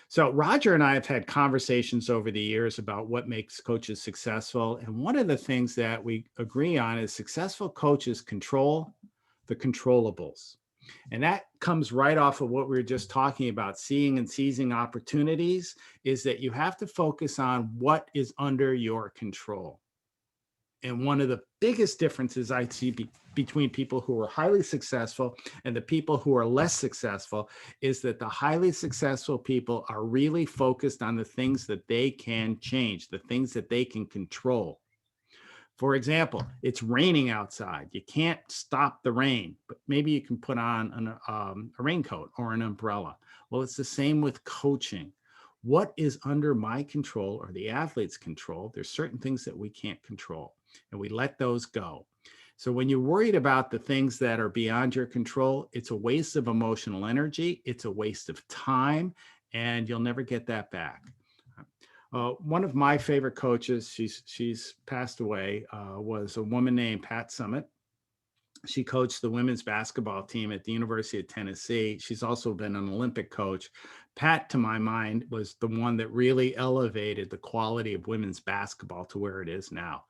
So Roger and I have had conversations over the years about what makes coaches successful. And one of the things that we agree on is successful coaches control the controllables. And that comes right off of what we were just talking about, seeing and seizing opportunities, is that you have to focus on what is under your control. And one of the biggest differences I see between people who are highly successful and the people who are less successful is that the highly successful people are really focused on the things that they can change, the things that they can control. For example, it's raining outside. You can't stop the rain, but maybe you can put on a raincoat or an umbrella. Well, it's the same with coaching. What is under my control or the athlete's control? There's certain things that we can't control, and we let those go. So when you're worried about the things that are beyond your control, it's a waste of emotional energy. It's a waste of time, and you'll never get that back. One of my favorite coaches, she's passed away, was a woman named Pat Summitt. She coached the women's basketball team at the University of Tennessee. She's also been an Olympic coach. Pat, to my mind, was the one that really elevated the quality of women's basketball to where it is now.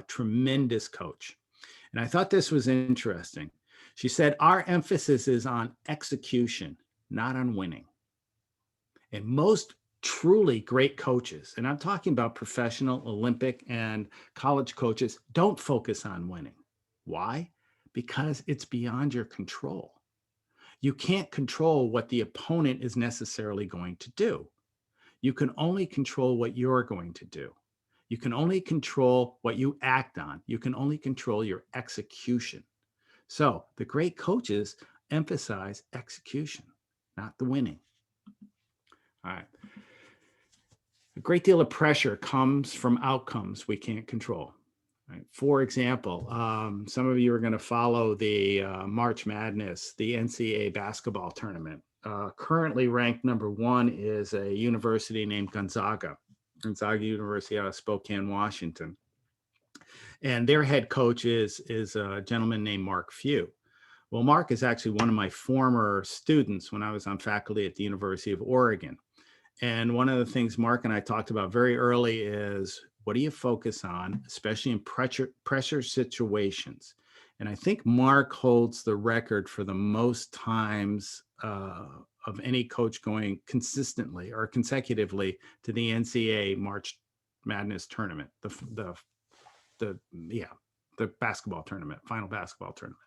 Tremendous coach. And I thought this was interesting. She said, our emphasis is on execution, not on winning. And most truly great coaches, and I'm talking about professional, Olympic, and college coaches, don't focus on winning. Why? Because it's beyond your control. You can't control what the opponent is necessarily going to do. You can only control what you're going to do. You can only control what you act on. You can only control your execution. So the great coaches emphasize execution, not the winning. All right. A great deal of pressure comes from outcomes we can't control. Right? For example, some of you are going to follow the March Madness, the NCAA basketball tournament. Currently ranked number 1 is a university named Gonzaga University out of Spokane, Washington. And their head coach is a gentleman named Mark Few. Well, Mark is actually one of my former students when I was on faculty at the University of Oregon. And one of the things Mark and I talked about very early is, what do you focus on, especially in pressure situations? And I think Mark holds the record for the most times of any coach going consistently or consecutively to the NCAA March Madness tournament, the basketball tournament, final basketball tournament.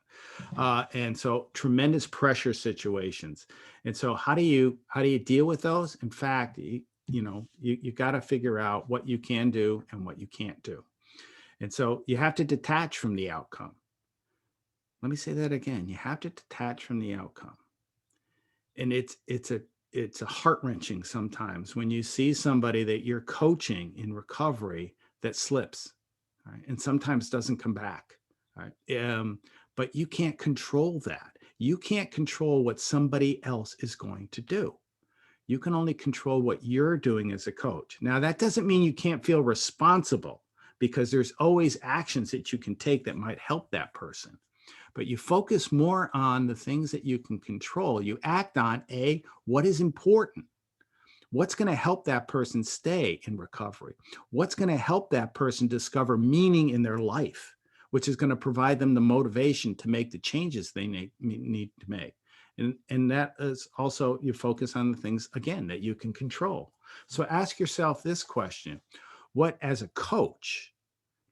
And so tremendous pressure situations. And so how do you deal with those? In fact, you got to figure out what you can do and what you can't do. And so you have to detach from the outcome. Let me say that again. You have to detach from the outcome. And it's a heart-wrenching sometimes when you see somebody that you're coaching in recovery that slips, right? And sometimes doesn't come back, right? But you can't control that. You can't control what somebody else is going to do. You can only control what you're doing as a coach. Now, that doesn't mean you can't feel responsible, because there's always actions that you can take that might help that person. But you focus more on the things that you can control. You act on what is important? What's going to help that person stay in recovery? What's going to help that person discover meaning in their life, which is going to provide them the motivation to make the changes they need to make. And that is also, you focus on the things, again, that you can control. So ask yourself this question: what, as a coach,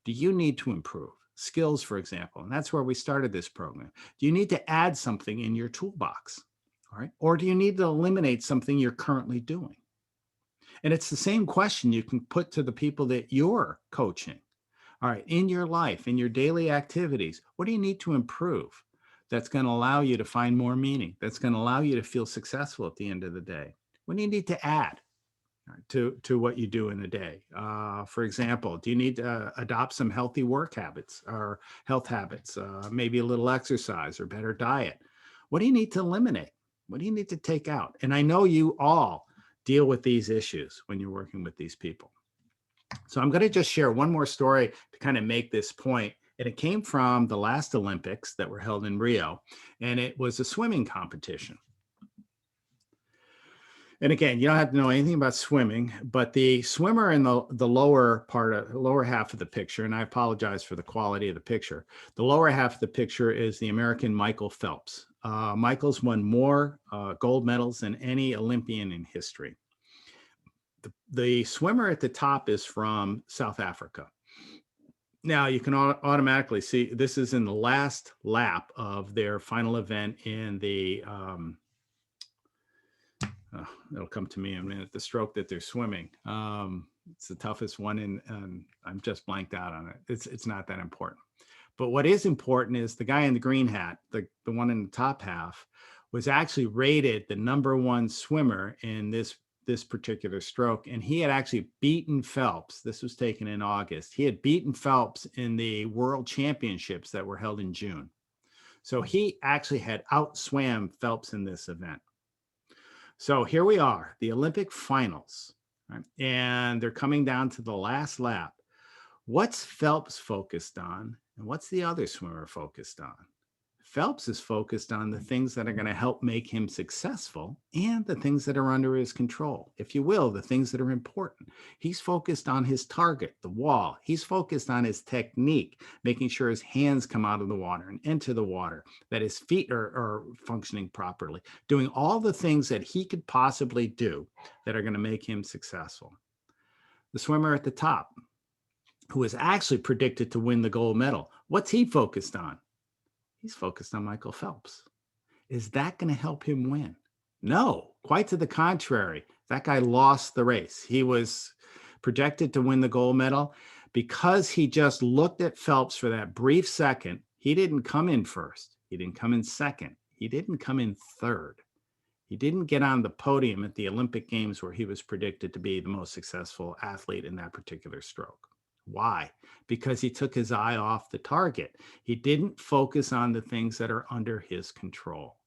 do you need to improve? Skills, for example, and that's where we started this program. Do you need to add something in your toolbox? All right. Or do you need to eliminate something you're currently doing? And it's the same question you can put to the people that you're coaching. All right. In your life, in your daily activities, what do you need to improve that's going to allow you to find more meaning, that's going to allow you to feel successful at the end of the day? What do you need to add to what you do in the day? For example, do you need to adopt some healthy work habits or health habits, maybe a little exercise or better diet? What do you need to eliminate? What do you need to take out? And I know you all deal with these issues when you're working with these people. So I'm going to just share one more story to kind of make this point. And it came from the last Olympics that were held in Rio, and it was a swimming competition. And again, you don't have to know anything about swimming, but the swimmer in the lower half of the picture, and I apologize for the quality of the picture, the lower half of the picture is the American Michael Phelps. Michael's won more gold medals than any Olympian in history. The swimmer at the top is from South Africa. Now you can automatically see this is in the last lap of their final event in the it'll come to me in a minute, the stroke that they're swimming. It's the toughest one, and I'm just blanked out on it. It's not that important. But what is important is the guy in the green hat, the one in the top half, was actually rated the #1 swimmer in this particular stroke. And he had actually beaten Phelps. This was taken in August. He had beaten Phelps in the World Championships that were held in June. So he actually had outswam Phelps in this event. So here we are, the Olympic finals, right? And they're coming down to the last lap. What's Phelps focused on, and what's the other swimmer focused on? Phelps is focused on the things that are going to help make him successful and the things that are under his control, if you will, the things that are important. He's focused on his target, the wall. He's focused on his technique, making sure his hands come out of the water and into the water, that his feet are functioning properly, doing all the things that he could possibly do that are going to make him successful. The swimmer at the top, who was actually predicted to win the gold medal, what's he focused on? He's focused on Michael Phelps. Is that going to help him win? No, quite to the contrary. That guy lost the race. He was projected to win the gold medal because he just looked at Phelps for that brief second. He didn't come in first. He didn't come in second. He didn't come in third. He didn't get on the podium at the Olympic Games where he was predicted to be the most successful athlete in that particular stroke. Why? Because he took his eye off the target. He didn't focus on the things that are under his control.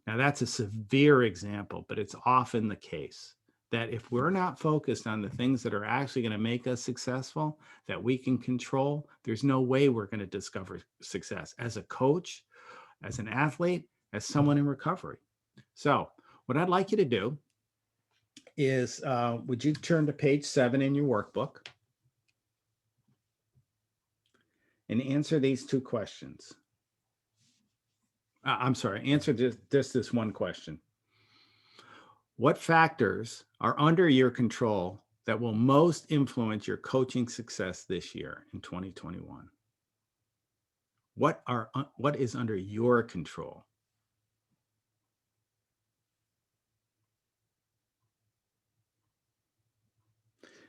Now, that's a severe example, but it's often the case that if we're not focused on the things that are actually going to make us successful, that we can control, there's no way we're going to discover success as a coach, as an athlete, as someone in recovery. So what I'd like you to do is, would you turn to page 7 in your workbook? And answer these 2 questions. I'm sorry, answer just this one question. What factors are under your control that will most influence your coaching success this year in 2021? What is under your control?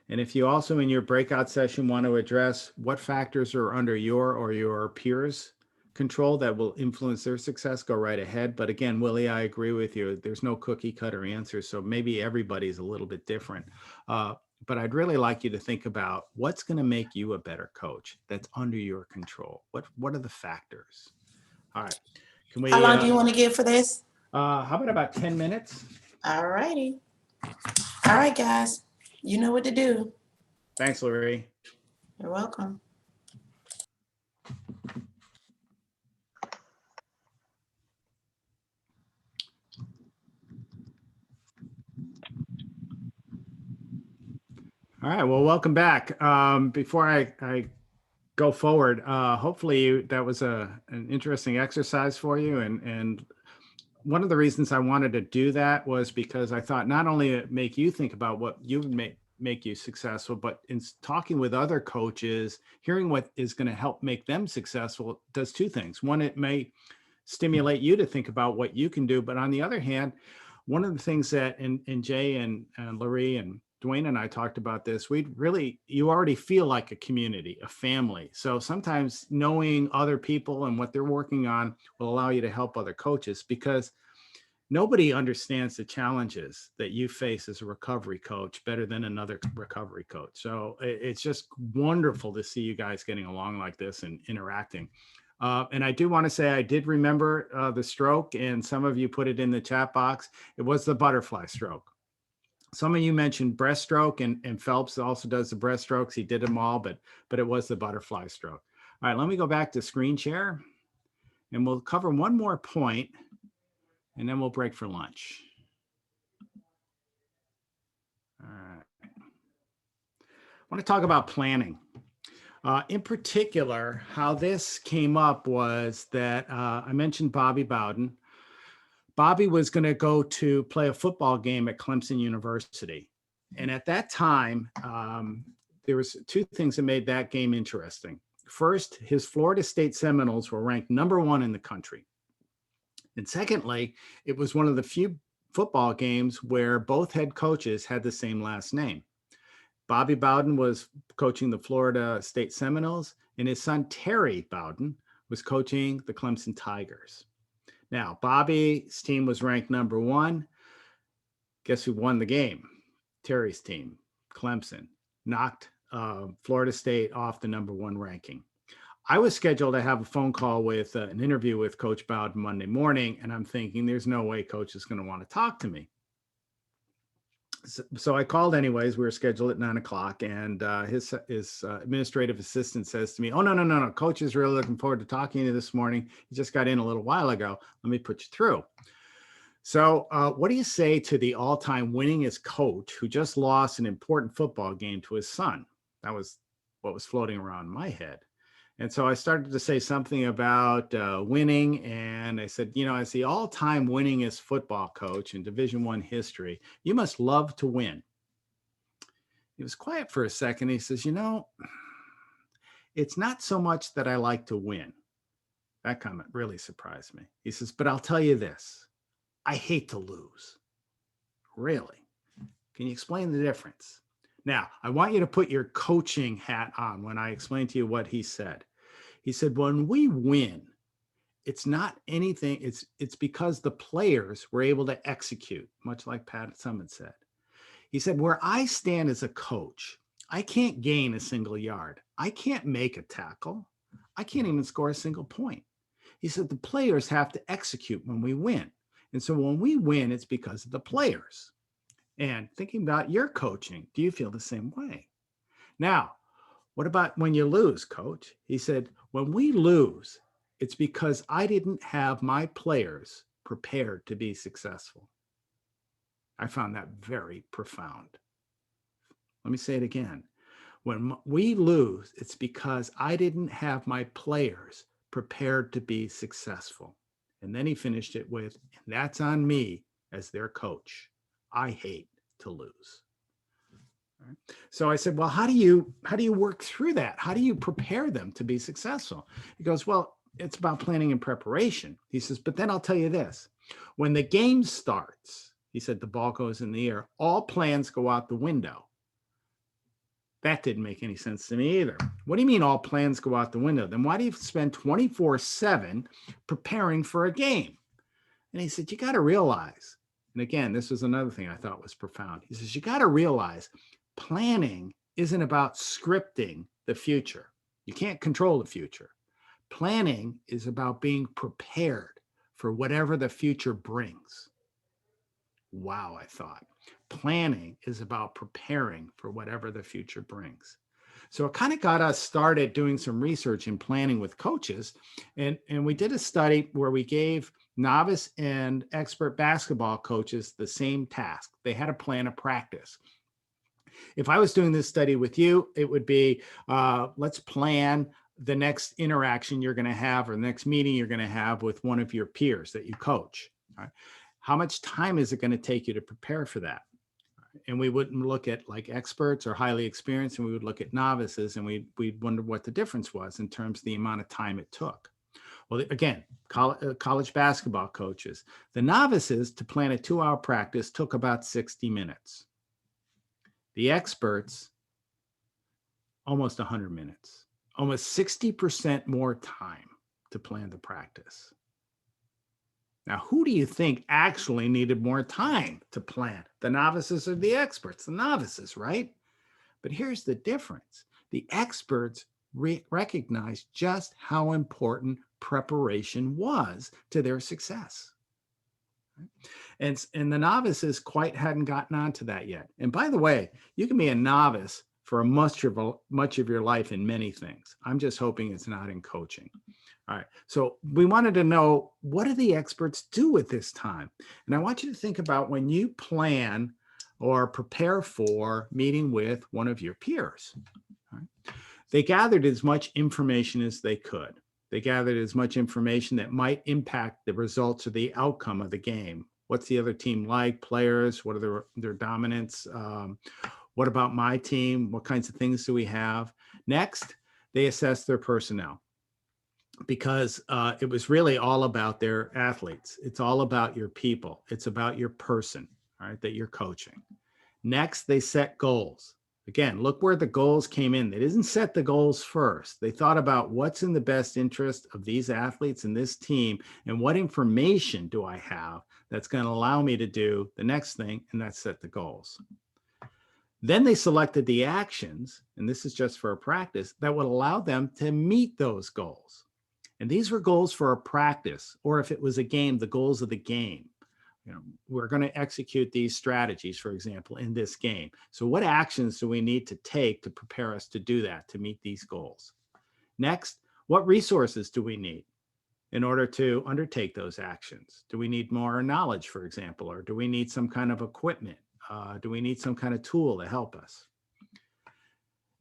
And if you also in your breakout session want to address what factors are under your or your peers' control that will influence their success, go right ahead. But again, Willie, I agree with you. There's no cookie cutter answer. So maybe everybody's a little bit different. But I'd really like you to think about what's going to make you a better coach that's under your control. What are the factors? All right. Can we, How long do you want to give for this? how about 10 minutes? All righty. All right, guys. You know what to do. Thanks, Larry. You're welcome. All right. Well, welcome back. Before I go forward, hopefully that was an interesting exercise for you. And one of the reasons I wanted to do that was because I thought not only it make you think about what you would make you successful, but in talking with other coaches, hearing what is going to help make them successful does two things. One, it may stimulate you to think about what you can do. But on the other hand, one of the things that, and Jay and Larry and Dwayne and I talked about this, you already feel like a community, a family. So sometimes knowing other people and what they're working on will allow you to help other coaches, because nobody understands the challenges that you face as a recovery coach better than another recovery coach. So it's just wonderful to see you guys getting along like this and interacting. And I do want to say I did remember the stroke, and some of you put it in the chat box. It was the butterfly stroke. Some of you mentioned breaststroke, and Phelps also does the breaststrokes. He did them all, but it was the butterfly stroke. All right, let me go back to screen share, and we'll cover one more point, and then we'll break for lunch. All right. I want to talk about planning. In particular, how this came up was that I mentioned Bobby Bowden. Bobby was going to go to play a football game at Clemson University. And at that time, there was two things that made that game interesting. First, his Florida State Seminoles were ranked #1 in the country. And secondly, it was one of the few football games where both head coaches had the same last name. Bobby Bowden was coaching the Florida State Seminoles, and his son, Terry Bowden, was coaching the Clemson Tigers. Now, Bobby's team was ranked #1. Guess who won the game? Terry's team, Clemson, knocked Florida State off the #1 ranking. I was scheduled to have a phone call with an interview with Coach Bowden Monday morning, and I'm thinking there's no way Coach is going to want to talk to me. So I called anyways. We were scheduled at 9 o'clock, and his administrative assistant says to me, "Oh, no. Coach is really looking forward to talking to you this morning. He just got in a little while ago. Let me put you through." So what do you say to the all-time winningest coach who just lost an important football game to his son? That was what was floating around my head. And so I started to say something about winning. And I said, as the all-time winningest football coach in Division I history, you must love to win. He was quiet for a second. He says, it's not so much that I like to win. That comment really surprised me. He says, but I'll tell you this, I hate to lose. Really? Can you explain the difference? Now, I want you to put your coaching hat on when I explain to you what he said. He said, when we win, it's not anything, it's because the players were able to execute, much like Pat Summitt said. He said, where I stand as a coach, I can't gain a single yard. I can't make a tackle. I can't even score a single point. He said, the players have to execute when we win. And so when we win, it's because of the players. And thinking about your coaching, do you feel the same way? Now, what about when you lose, Coach? He said, when we lose, it's because I didn't have my players prepared to be successful. I found that very profound. Let me say it again. When we lose, it's because I didn't have my players prepared to be successful. And then he finished it with, and that's on me as their coach. I hate to lose. Right. So I said, well, how do you work through that? How do you prepare them to be successful? He goes, well, it's about planning and preparation. He says, but then I'll tell you this, when the game starts, he said, the ball goes in the air, all plans go out the window. That didn't make any sense to me either. What do you mean all plans go out the window? Then why do you spend 24/7 preparing for a game? And he said, you got to realize, and again, this was another thing I thought was profound. He says, you got to realize planning isn't about scripting the future. You can't control the future. Planning is about being prepared for whatever the future brings. Wow, I thought. Planning is about preparing for whatever the future brings. So it kind of got us started doing some research in planning with coaches. And we did a study where we gave novice and expert basketball coaches the same task. They had a plan of practice. If I was doing this study with you, it would be, let's plan the next interaction you're going to have or the next meeting you're going to have with one of your peers that you coach. All right? How much time is it going to take you to prepare for that? And we wouldn't look at like experts or highly experienced, and we would look at novices, and we'd wonder what the difference was in terms of the amount of time it took. Well, again, college basketball coaches, the novices to plan a 2-hour practice took about 60 minutes. The experts, almost 100 minutes, almost 60% more time to plan the practice. Now, who do you think actually needed more time to plan? The novices or the experts? The novices, right? But here's the difference. The experts recognized just how important preparation was to their success. And the novices quite hadn't gotten onto that yet. And by the way, you can be a novice for much of your life in many things. I'm just hoping it's not in coaching. All right. So we wanted to know, what do the experts do at this time? And I want you to think about when you plan or prepare for meeting with one of your peers. All right. They gathered as much information as they could. They gathered as much information that might impact the results or the outcome of the game. What's the other team like? Players? What are their dominants? What about my team? What kinds of things do we have? Next, they assessed their personnel, because it was really all about their athletes. It's all about your people. It's about your person, all right, that you're coaching. Next, they set goals. Again, look where the goals came in. They didn't set the goals first. They thought about what's in the best interest of these athletes and this team, and what information do I have that's going to allow me to do the next thing, and that's set the goals. Then they selected the actions, and this is just for a practice, that would allow them to meet those goals. And these were goals for a practice, or if it was a game, the goals of the game. You know, we're going to execute these strategies, for example, in this game. So what actions do we need to take to prepare us to do that, to meet these goals? Next, what resources do we need in order to undertake those actions? Do we need more knowledge, for example, or do we need some kind of equipment? Do we need some kind of tool to help us?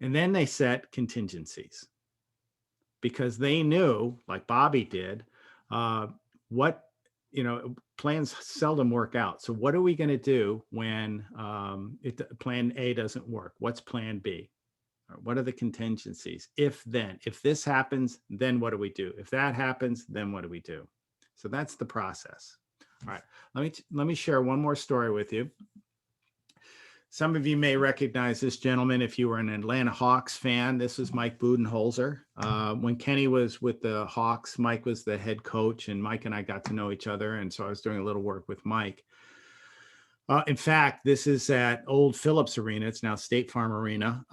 And then they set contingencies, because they knew, like Bobby did, plans seldom work out. So what are we going to do when plan A doesn't work? What's plan B? Or what are the contingencies? If this happens, then what do we do? If that happens, then what do we do? So that's the process. All right, let me share one more story with you. Some of you may recognize this gentleman if you were an Atlanta Hawks fan. This is Mike Budenholzer. When Kenny was with the Hawks, Mike was the head coach, and Mike and I got to know each other. And so I was doing a little work with Mike. In fact, this is at Old Phillips Arena. It's now State Farm Arena.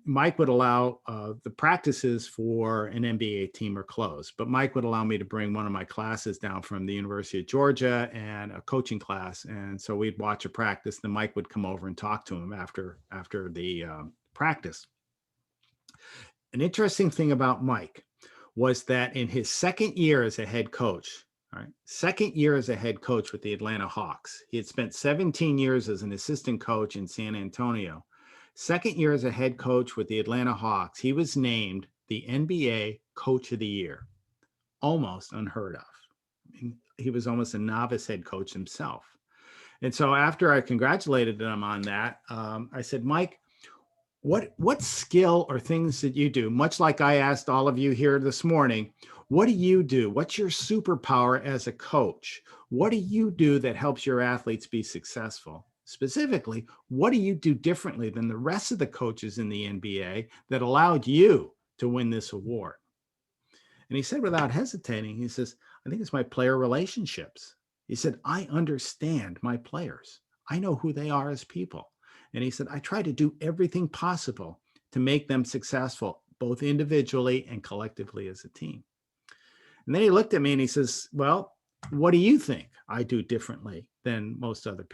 Mike would allow the practices for an NBA team are closed, but Mike would allow me to bring one of my classes down from the University of Georgia and a coaching class. And so we'd watch a practice. Then Mike would come over and talk to him after the practice. An interesting thing about Mike was that in his second year as a head coach, all right, second year as a head coach with the Atlanta Hawks. He had spent 17 years as an assistant coach in San Antonio. Second year as a head coach with the Atlanta Hawks, he was named the NBA Coach of the Year. Almost unheard of. I mean, he was almost a novice head coach himself. And so after I congratulated him on that, I said, Mike, what skill or things that you do, much like I asked all of you here this morning, what do you do? What's your superpower as a coach? What do you do that helps your athletes be successful? Specifically, what do you do differently than the rest of the coaches in the NBA that allowed you to win this award? And he said without hesitating, he says, I think it's my player relationships. He said, I understand my players. I know who they are as people. And he said, I try to do everything possible to make them successful, both individually and collectively as a team. And then he looked at me and he says, well, what do you think I do differently than most other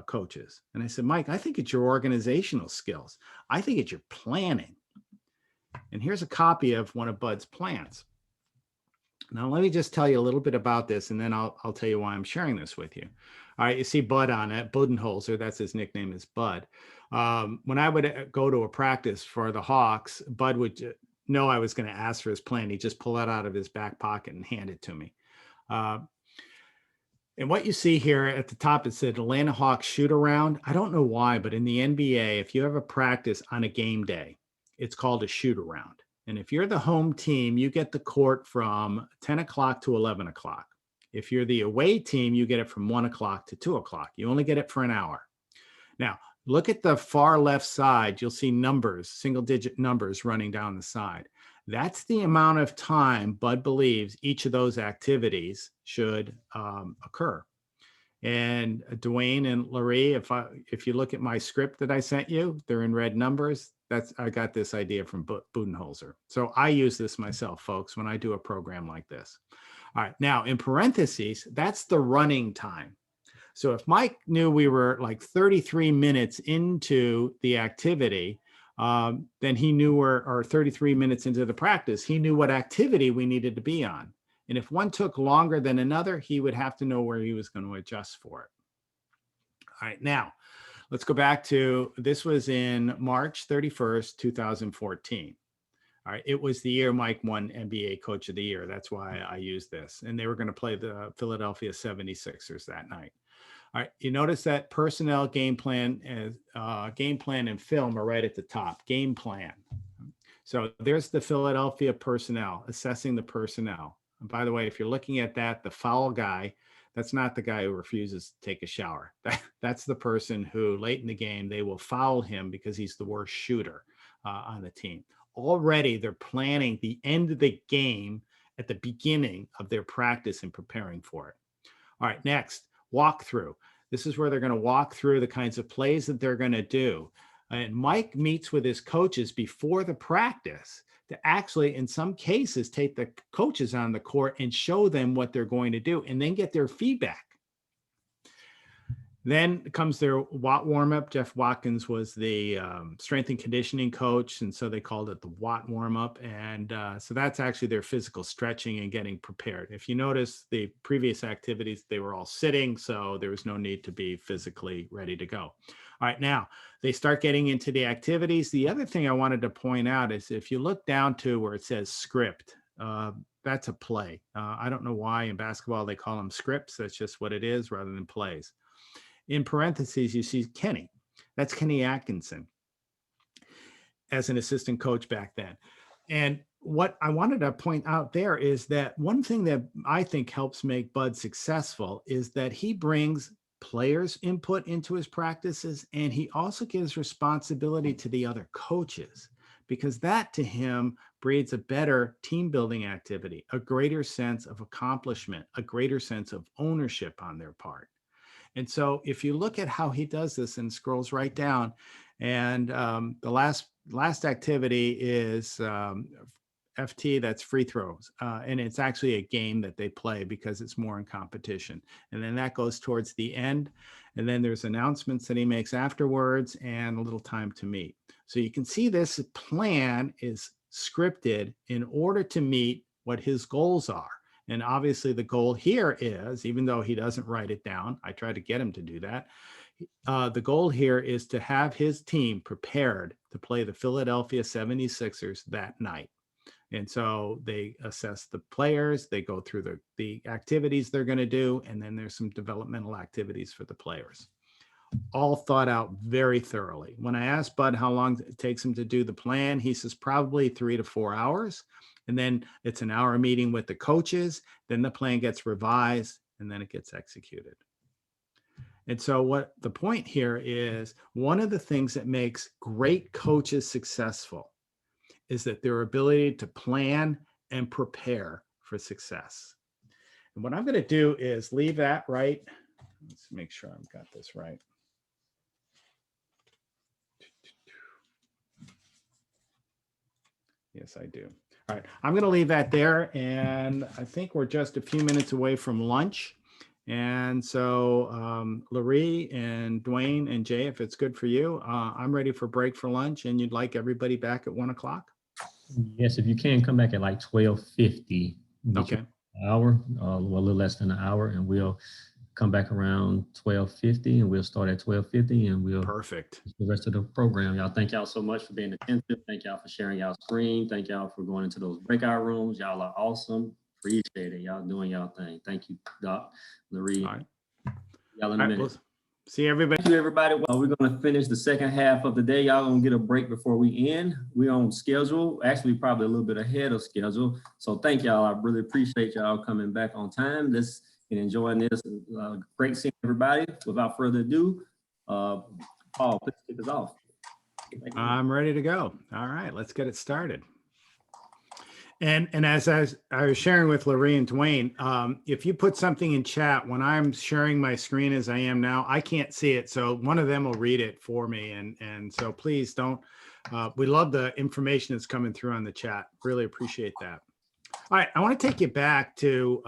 coaches? And I said, Mike, I think it's your organizational skills. I think it's your planning. And here's a copy of one of Bud's plans. Now, let me just tell you a little bit about this, and then I'll tell you why I'm sharing this with you. All right, you see Bud on it, Budenholzer, that's his nickname is Bud. When I would go to a practice for the Hawks, Bud would know I was going to ask for his plan. He'd just pull it out of his back pocket and hand it to me. And what you see here at the top, it said Atlanta Hawks shoot around. I don't know why, but in the NBA, if you have a practice on a game day, it's called a shoot around. And if you're the home team, you get the court from 10 o'clock to 11 o'clock. If you're the away team, you get it from 1 o'clock to 2 o'clock. You only get it for an hour. Now, look at the far left side. You'll see numbers, single-digit numbers running down the side. That's the amount of time Bud believes each of those activities should occur. And Dwayne and Larry, if you look at my script that I sent you, they're in red numbers. I got this idea from Budenholzer. So I use this myself, folks, when I do a program like this. All right, now in parentheses, that's the running time. So if Mike knew we were like 33 minutes into the activity, then he knew or 33 minutes into the practice, he knew what activity we needed to be on. And if one took longer than another, he would have to know where he was going to adjust for it. All right, now let's go back to, this was in March 31st, 2014. All right, it was the year Mike won NBA Coach of the Year. That's why I used this. And they were going to play the Philadelphia 76ers that night. All right, you notice that personnel, game plan, and film are right at the top, game plan. So there's the Philadelphia personnel, assessing the personnel. And by the way, if you're looking at that, the foul guy, that's not the guy who refuses to take a shower. That's the person who late in the game, they will foul him because he's the worst shooter on the team. Already they're planning the end of the game at the beginning of their practice and preparing for it. All right, next, walkthrough. This is where they're going to walk through the kinds of plays that they're going to do. And Mike meets with his coaches before the practice to actually, in some cases, take the coaches on the court and show them what they're going to do and then get their feedback. Then comes their Watt warm-up. Jeff Watkins was the strength and conditioning coach, and so they called it the Watt warm-up. And so that's actually their physical stretching and getting prepared. If you notice the previous activities, they were all sitting, so there was no need to be physically ready to go. All right, now they start getting into the activities. The other thing I wanted to point out is if you look down to where it says script, that's a play. I don't know why in basketball they call them scripts. That's just what it is rather than plays. In parentheses, you see Kenny. That's Kenny Atkinson as an assistant coach back then. And what I wanted to point out there is that one thing that I think helps make Bud successful is that he brings players' input into his practices, and he also gives responsibility to the other coaches, because that to him breeds a better team building activity, a greater sense of accomplishment, a greater sense of ownership on their part. And so if you look at how he does this and scrolls right down, and the last activity is FT, that's free throws. And it's actually a game that they play because it's more in competition. And then that goes towards the end. And then there's announcements that he makes afterwards and a little time to meet. So you can see this plan is scripted in order to meet what his goals are. And obviously the goal here is, even though he doesn't write it down, I try to get him to do that. The goal here is to have his team prepared to play the Philadelphia 76ers that night. And so they assess the players, they go through the activities they're going to do, and then there's some developmental activities for the players. All thought out very thoroughly. When I asked Bud how long it takes him to do the plan, he says probably 3 to 4 hours. And then it's an hour meeting with the coaches. Then the plan gets revised and then it gets executed. And so what the point here is, one of the things that makes great coaches successful is that their ability to plan and prepare for success. And what I'm going to do is leave that right. Let's make sure I've got this right. Yes, I do. All right, I'm going to leave that there. And I think we're just a few minutes away from lunch. And so Larry and Dwayne and Jay, if it's good for you, I'm ready for break for lunch, and you'd like everybody back at 1 o'clock? Yes, if you can, come back at like 12:50. Okay. An hour, well, a little less than an hour, and we'll come back around 12:50, and we'll start at 12:50, and we'll Perfect. the rest of the program. Y'all, thank y'all so much for being attentive. Thank y'all for sharing y'all screen. Thank y'all for going into those breakout rooms. Y'all are awesome. Appreciate it. Y'all doing y'all thing. Thank you, Doc, Larry. All right. Y'all in a All right, minute. we'll see everybody. Thank you, everybody. Well, we're going to finish the second half of the day. Y'all going to get a break before we end. We're on schedule, actually probably a little bit ahead of schedule. So thank y'all. I really appreciate y'all coming back on time. Let's and enjoying this. Great seeing everybody. Without further ado, Paul, please kick us off. I'm ready to go. All right, let's get it started. And as I was sharing with Larry and Dwayne, if you put something in chat, when I'm sharing my screen as I am now, I can't see it. So one of them will read it for me. And so please don't, we love the information that's coming through on the chat. Really appreciate that. All right, I want to take you back to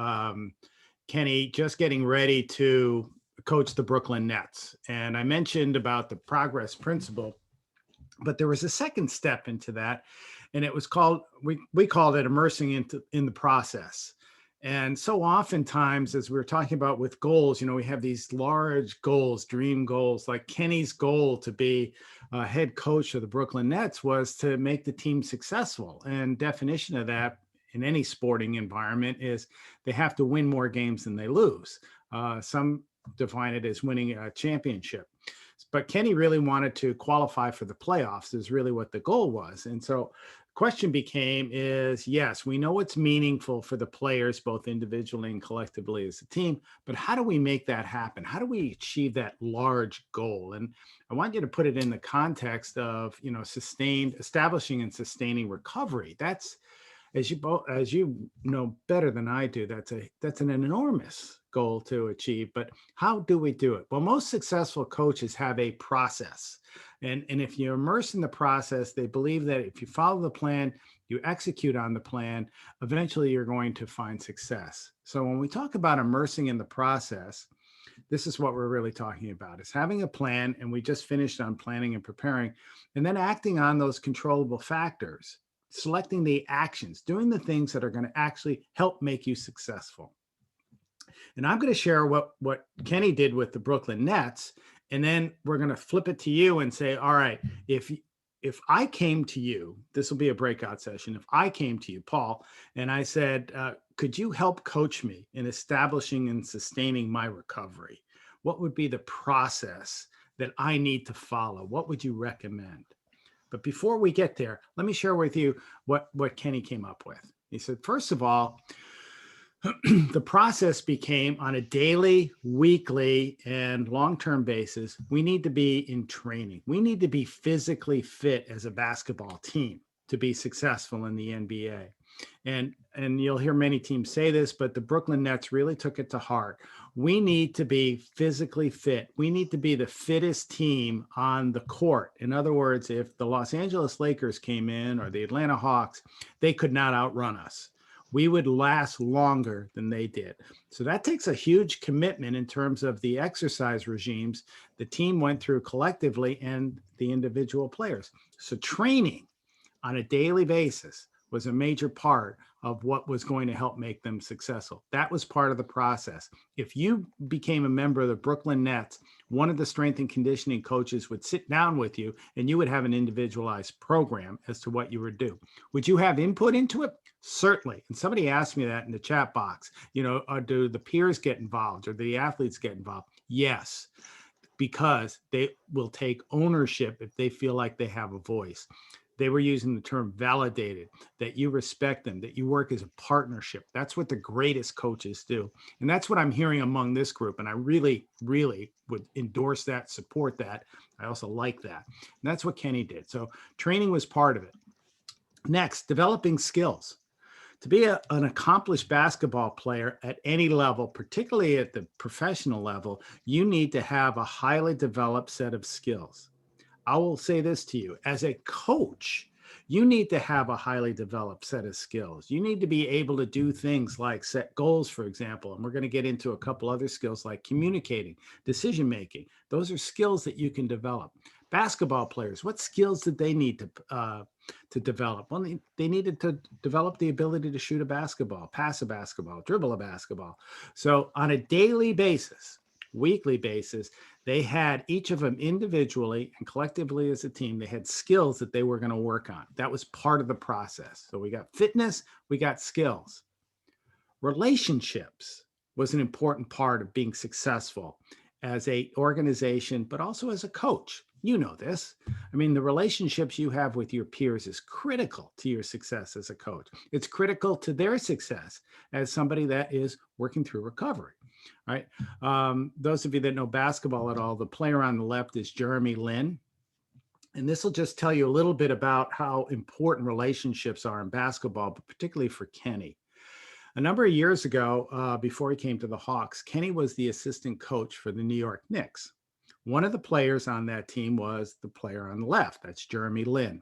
Kenny just getting ready to coach the Brooklyn Nets. And I mentioned about the progress principle, but there was a second step into that. And it was called, we called it immersing in the process. And so oftentimes, as we were talking about with goals, you know, we have these large goals, dream goals, like Kenny's goal to be a head coach of the Brooklyn Nets was to make the team successful. And definition of that in any sporting environment is they have to win more games than they lose. Some define it as winning a championship. But Kenny really wanted to qualify for the playoffs is really what the goal was. And so question became is, yes, we know it's meaningful for the players, both individually and collectively as a team, but how do we make that happen? How do we achieve that large goal? And I want you to put it in the context of, you know, establishing and sustaining recovery. That's, as you know better than I do, that's an enormous goal to achieve. But how do we do it? Well, most successful coaches have a process. And if you immerse in the process, they believe that if you follow the plan, you execute on the plan, eventually you're going to find success. So when we talk about immersing in the process, this is what we're really talking about, is having a plan, and we just finished on planning and preparing, and then acting on those controllable factors, selecting the actions, doing the things that are going to actually help make you successful. And I'm going to share what Kenny did with the Brooklyn Nets, and then we're going to flip it to you and say, all right, if I came to you, this will be a breakout session. If I came to you, Paul, and I said, could you help coach me in establishing and sustaining my recovery? What would be the process that I need to follow? What would you recommend? But before we get there, let me share with you what Kenny came up with. He said, first of all, the process became on a daily, weekly, and long-term basis, we need to be in training. We need to be physically fit as a basketball team to be successful in the NBA. And you'll hear many teams say this, but the Brooklyn Nets really took it to heart. We need to be physically fit. We need to be the fittest team on the court. In other words, if the Los Angeles Lakers came in or the Atlanta Hawks, they could not outrun us. We would last longer than they did. So that takes a huge commitment in terms of the exercise regimes the team went through collectively and the individual players. So training on a daily basis was a major part of what was going to help make them successful. That was part of the process. If you became a member of the Brooklyn Nets, one of the strength and conditioning coaches would sit down with you and you would have an individualized program as to what you would do. Would you have input into it? Certainly. And somebody asked me that in the chat box, you know, do the peers get involved or do the athletes get involved? Yes, because they will take ownership if they feel like they have a voice. They were using the term validated, that you respect them, that you work as a partnership. That's what the greatest coaches do. And that's what I'm hearing among this group. And I really, really would endorse that, support that. I also like that. And that's what Kenny did. So training was part of it. Next, developing skills. To be an accomplished basketball player at any level, particularly at the professional level, you need to have a highly developed set of skills. I will say this to you, as a coach, you need to have a highly developed set of skills. You need to be able to do things like set goals, for example, and we're going to get into a couple other skills like communicating, decision-making. Those are skills that you can develop. Basketball players, what skills did they need to develop? Well, they needed to develop the ability to shoot a basketball, pass a basketball, dribble a basketball. So on a daily basis, weekly basis, they had each of them individually and collectively as a team, they had skills that they were going to work on. That was part of the process. So we got fitness, we got skills. Relationships was an important part of being successful as an organization, but also as a coach. You know this. I mean, the relationships you have with your peers is critical to your success as a coach. It's critical to their success as somebody that is working through recovery, right? Those of you that know basketball at all, the player on the left is Jeremy Lin. And this will just tell you a little bit about how important relationships are in basketball, but particularly for Kenny. A number of years ago, before he came to the Hawks, Kenny was the assistant coach for the New York Knicks. One of the players on that team was the player on the left. That's Jeremy Lin.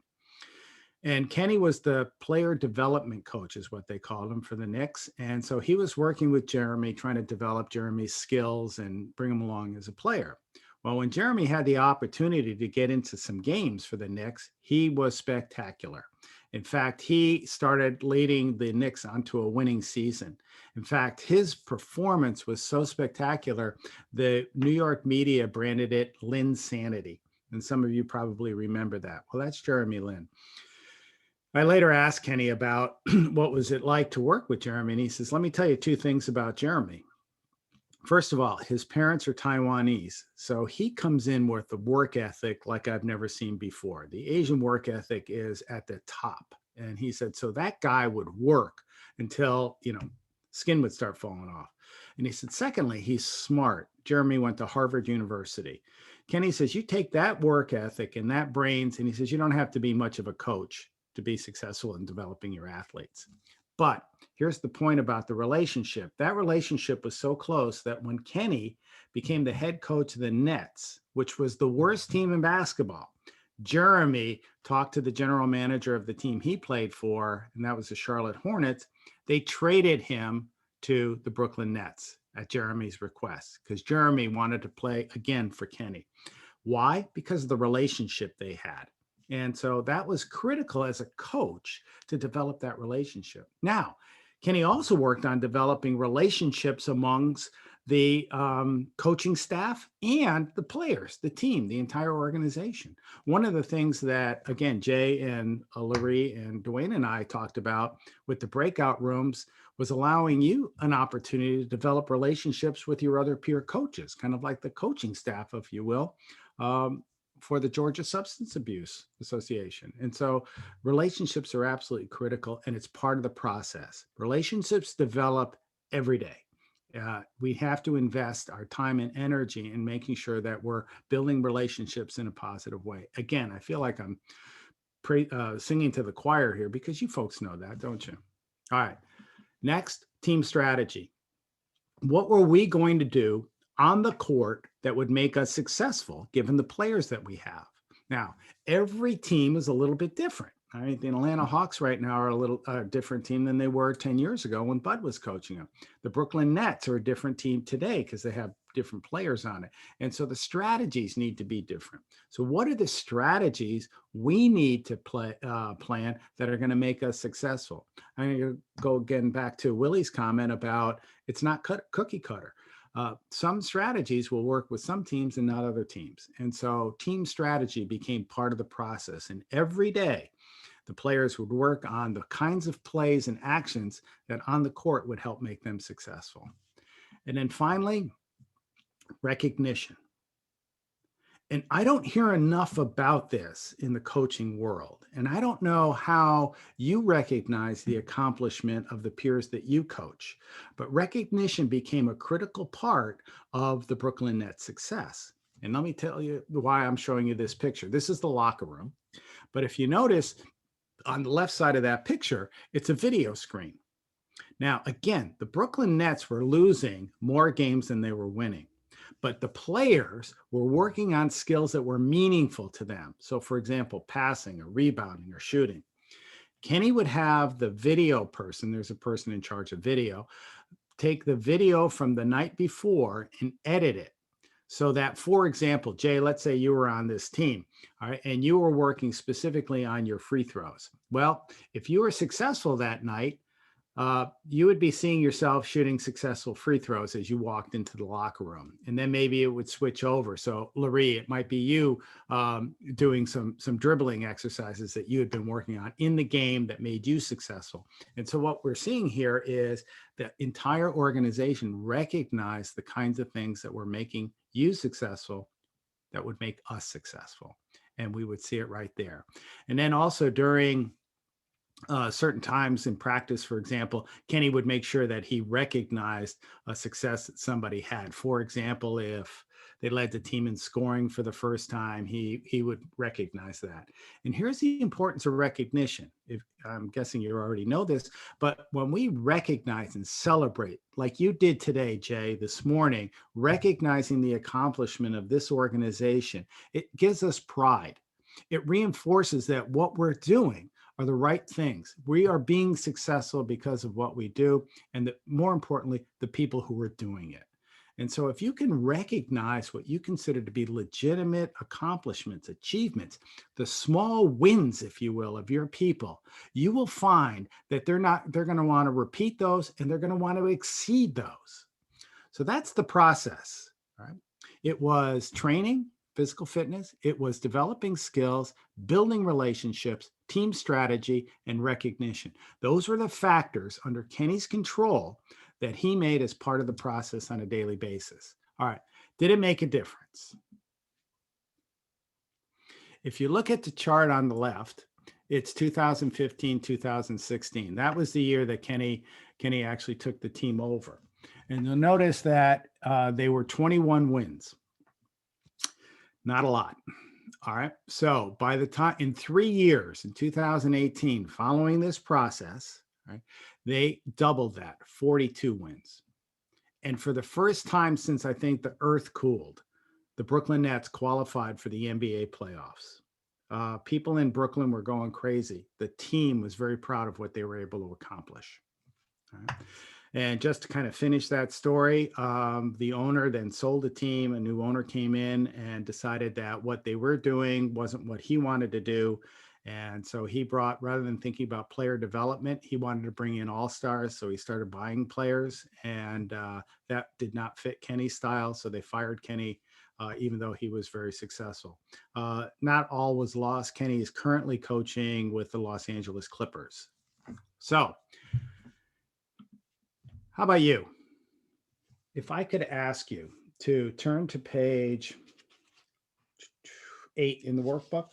And Kenny was the player development coach, is what they called him, for the Knicks. And so he was working with Jeremy, trying to develop Jeremy's skills and bring him along as a player. Well, when Jeremy had the opportunity to get into some games for the Knicks, he was spectacular. In fact, he started leading the Knicks onto a winning season. In fact, his performance was so spectacular, the New York media branded it Linsanity. And some of you probably remember that. Well, that's Jeremy Lin. I later asked Kenny about what was it like to work with Jeremy, and he says, let me tell you two things about Jeremy. First of all, his parents are Taiwanese, so he comes in with a work ethic like I've never seen before. The Asian work ethic is at the top. And he said, so that guy would work until, skin would start falling off. And he said, secondly, he's smart. Jeremy went to Harvard University. Kenny says, you take that work ethic and that brains, and he says, you don't have to be much of a coach to be successful in developing your athletes. But here's the point about the relationship. That relationship was so close that when Kenny became the head coach of the Nets, which was the worst team in basketball, Jeremy talked to the general manager of the team he played for, and that was the Charlotte Hornets. They traded him to the Brooklyn Nets at Jeremy's request because Jeremy wanted to play again for Kenny. Why? Because of the relationship they had. And so that was critical as a coach to develop that relationship. Now, Kenny also worked on developing relationships amongst the coaching staff and the players, the team, the entire organization. One of the things that, again, Jay and Larry and Dwayne and I talked about with the breakout rooms was allowing you an opportunity to develop relationships with your other peer coaches, kind of like the coaching staff, if you will, for the Georgia Substance Abuse Association. And so relationships are absolutely critical, and it's part of the process. Relationships develop every day. We have to invest our time and energy in making sure that we're building relationships in a positive way. Again, I feel like I'm singing to the choir here because you folks know that, don't you? All right. Next, team strategy. What were we going to do on the court that would make us successful given the players that we have? Now, every team is a little bit different. I mean, the Atlanta Hawks right now are a little different team than they were 10 years ago when Bud was coaching them. The Brooklyn Nets are a different team today because they have different players on it. And so the strategies need to be different. So what are the strategies we need to plan that are going to make us successful? I'm going to go again back to Willie's comment about it's not cookie cutter. Some strategies will work with some teams and not other teams. And so team strategy became part of the process. And every day, the players would work on the kinds of plays and actions that on the court would help make them successful. And then finally, recognition. And I don't hear enough about this in the coaching world. And I don't know how you recognize the accomplishment of the peers that you coach, but recognition became a critical part of the Brooklyn Nets success. And let me tell you why I'm showing you this picture. This is the locker room. But if you notice on the left side of that picture, it's a video screen. Now, again, the Brooklyn Nets were losing more games than they were winning, but the players were working on skills that were meaningful to them. So, for example, passing or rebounding or shooting. Kenny would have the video person, there's a person in charge of video, take the video from the night before and edit it. So that, for example, Jay, let's say you were on this team, all right, and you were working specifically on your free throws. Well, if you were successful that night, you would be seeing yourself shooting successful free throws as you walked into the locker room. And then maybe it would switch over. So Larry, it might be you doing some dribbling exercises that you had been working on in the game that made you successful. And so what we're seeing here is the entire organization recognized the kinds of things that were making you successful that would make us successful. And we would see it right there. And then also during certain times in practice, for example, Kenny would make sure that he recognized a success that somebody had. For example, if they led the team in scoring for the first time, he would recognize that. And here's the importance of recognition. I'm guessing you already know this, but when we recognize and celebrate, like you did today, Jay, this morning, recognizing the accomplishment of this organization, it gives us pride. It reinforces that what we're doing are the right things. We are being successful because of what we do, and more importantly, the people who are doing it. And so if you can recognize what you consider to be legitimate accomplishments, achievements, the small wins, if you will, of your people, you will find that they're going to want to repeat those, and they're going to want to exceed those. So that's the process, right? It was training, physical fitness. It was developing skills, building relationships, team strategy, and recognition. Those were the factors under Kenny's control that he made as part of the process on a daily basis. All right. Did it make a difference? If you look at the chart on the left, it's 2015, 2016. That was the year that Kenny actually took the team over. And you'll notice that they were 21 wins. Not a lot. All right. So by the time in 3 years, in 2018, following this process, right, they doubled that, 42 wins. And for the first time since I think the earth cooled, the Brooklyn Nets qualified for the NBA playoffs. People in Brooklyn were going crazy. The team was very proud of what they were able to accomplish. All right. And just to kind of finish that story, the owner then sold the team. A new owner came in and decided that what they were doing wasn't what he wanted to do. And so he brought, rather than thinking about player development, he wanted to bring in all-stars. So he started buying players, and that did not fit Kenny's style. So they fired Kenny, even though he was very successful. Not all was lost. Kenny is currently coaching with the Los Angeles Clippers. So how about you? If I could ask you to turn to page 8 in the workbook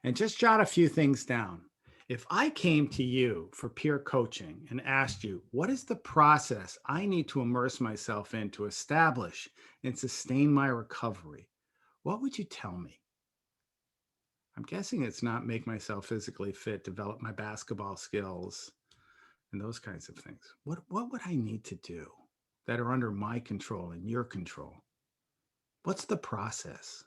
and just jot a few things down. If I came to you for peer coaching and asked you, what is the process I need to immerse myself in to establish and sustain my recovery? What would you tell me? I'm guessing it's not make myself physically fit, develop my basketball skills, and those kinds of things. What would I need to do that are under my control and your control? What's the process?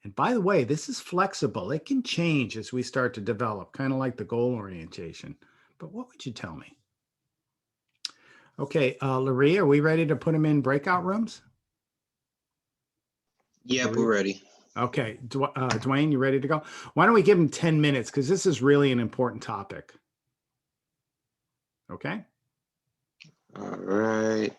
And by the way, this is flexible. It can change as we start to develop, kind of like the goal orientation. But what would you tell me? Okay, Larry, are we ready to put them in breakout rooms? Yep, we're ready. Okay, Dwayne, you ready to go? Why don't we give him 10 minutes, because this is really an important topic. Okay? All right.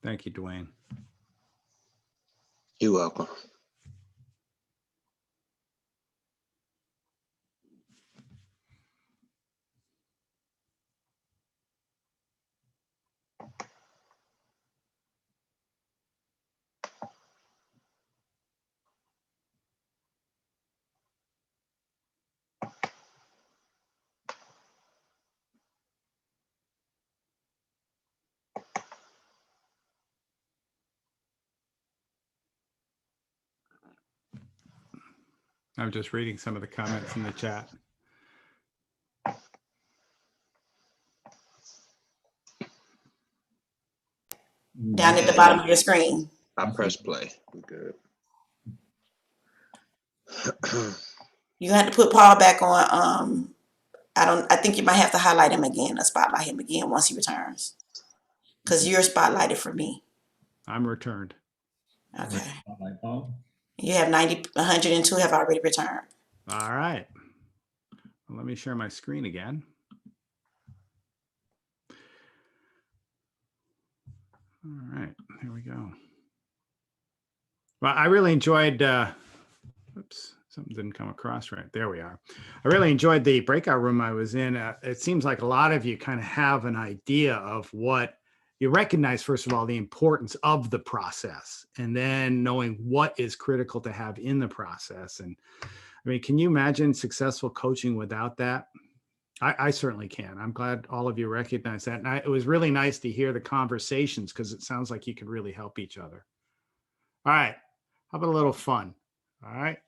Thank you, Dwayne. You're welcome. I'm just reading some of the comments in the chat. Down at the bottom of your screen. I press play. We're good. You had to put Paul back on. I think you might have to highlight him again, or spotlight him again once he returns. Because you're spotlighted for me. I'm returned. Okay. Spotlight Paul. You have 102 have already returned. All right. Well, let me share my screen again. All right, here we go. Well, I really enjoyed, oops, something didn't come across right. There we are. I really enjoyed the breakout room I was in. It seems like a lot of you kind of have an idea of what you recognize, first of all, the importance of the process, and then knowing what is critical to have in the process. And I mean, can you imagine successful coaching without that? I certainly can. I'm glad all of you recognize that. And it was really nice to hear the conversations, because it sounds like you could really help each other. All right. How about a little fun? All right.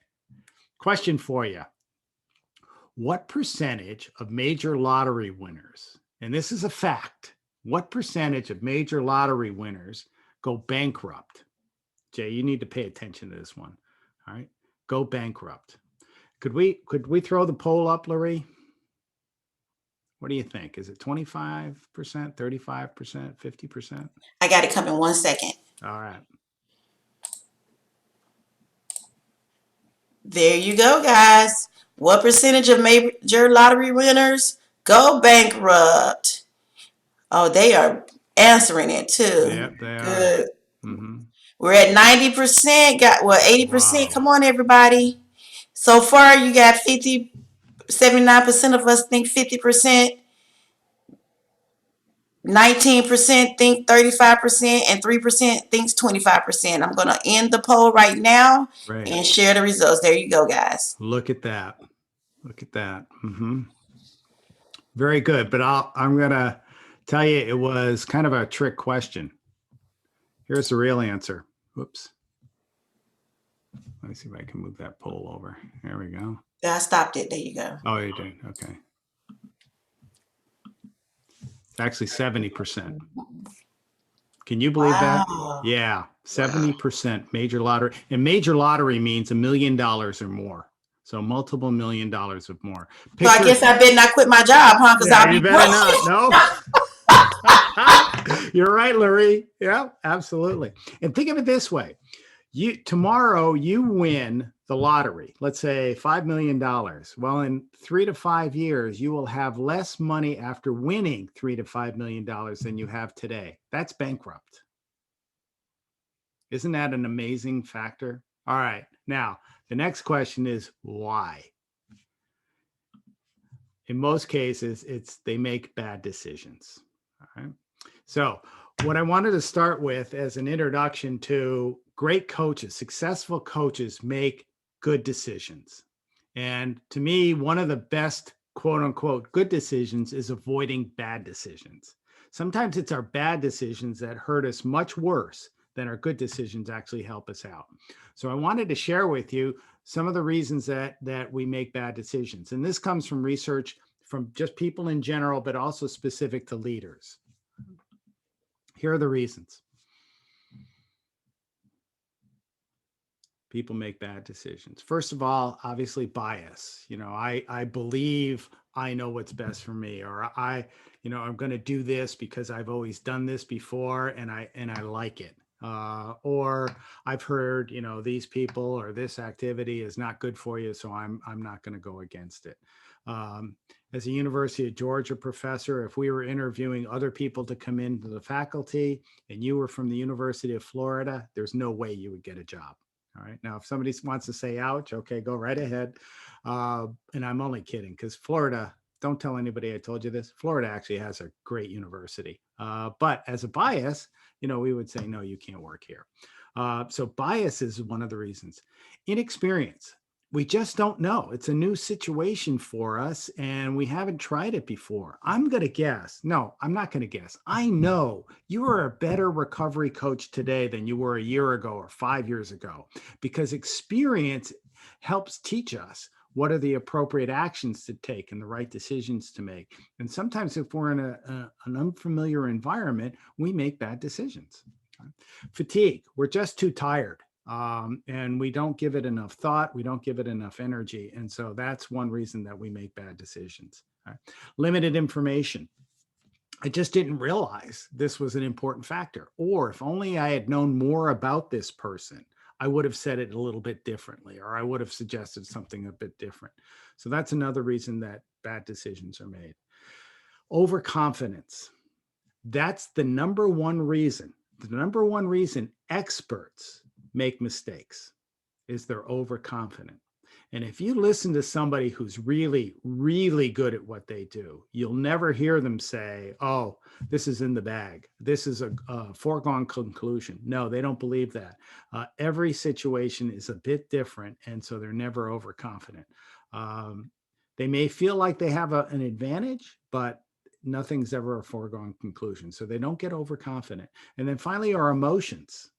Question for you. What percentage of major lottery winners, and this is a fact, what percentage of major lottery winners go bankrupt? Jay, you need to pay attention to this one. All right. Go bankrupt. Could we throw the poll up, Larry? What do you think? Is it 25%, 35%, 50%? I got it coming 1 second. All right. There you go, guys. What percentage of major lottery winners go bankrupt? Oh, they are answering it too. Yep, they Good. are. Mm-hmm. We're at 90%. Got what? 80%. Wow. Come on, everybody. So far, you got 79% of us think 50%. 19% think 35%, and 3% thinks 25%. I'm going to end the poll right now and share the results. There you go, guys. Look at that. Look at that. Mm-hmm. Very good. But I'm going to tell you, it was kind of a trick question. Here's the real answer. Whoops. Let me see if I can move that poll over. There we go. I stopped it. There you go. Oh, you did. Okay. It's actually 70%. Can you believe that? Yeah. 70% major lottery. And major lottery means $1 million or more. So multiple $1 million or more. So I guess I better not quit my job, huh? Because I'll be you better not. No. You're right, Larry. Yeah, absolutely. And think of it this way. Tomorrow you win the lottery, let's say $5 million. Well, in 3 to 5 years, you will have less money after winning $3 to $5 million than you have today. That's bankrupt. Isn't that an amazing factor? All right. Now, the next question is why? In most cases, they make bad decisions. All right. So what I wanted to start with as an introduction to great coaches, successful coaches make good decisions. And to me, one of the best, quote unquote, good decisions is avoiding bad decisions. Sometimes it's our bad decisions that hurt us much worse than our good decisions actually help us out. So I wanted to share with you some of the reasons that we make bad decisions. And this comes from research from just people in general, but also specific to leaders. Here are the reasons. People make bad decisions. First of all, obviously bias. I believe I know what's best for me, or I'm going to do this because I've always done this before and I like it. Or I've heard, you know, these people or this activity is not good for you, so I'm not going to go against it. As a University of Georgia professor, if we were interviewing other people to come into the faculty and you were from the University of Florida, there's no way you would get a job. All right. Now, if somebody wants to say ouch, okay, go right ahead. And I'm only kidding, because Florida, don't tell anybody I told you this, Florida actually has a great university. But as a bias, you know, we would say, no, you can't work here. So bias is one of the reasons. Inexperience. We just don't know. It's a new situation for us and we haven't tried it before. I'm going to guess. No, I'm not going to guess. I know you are a better recovery coach today than you were a year ago or 5 years ago, because experience helps teach us what are the appropriate actions to take and the right decisions to make. And sometimes if we're in an unfamiliar environment, we make bad decisions. Fatigue. We're just too tired. And we don't give it enough thought. We don't give it enough energy. And so that's one reason that we make bad decisions. Right? Limited information. I just didn't realize this was an important factor. Or if only I had known more about this person, I would have said it a little bit differently, or I would have suggested something a bit different. So that's another reason that bad decisions are made. Overconfidence. That's the number one reason. The number one reason experts make mistakes is they're overconfident. And if you listen to somebody who's really, really good at what they do, you'll never hear them say, oh, this is in the bag. This is a foregone conclusion. No, they don't believe that. Every situation is a bit different. And so they're never overconfident. They may feel like they have an advantage, but nothing's ever a foregone conclusion. So they don't get overconfident. And then finally, our emotions.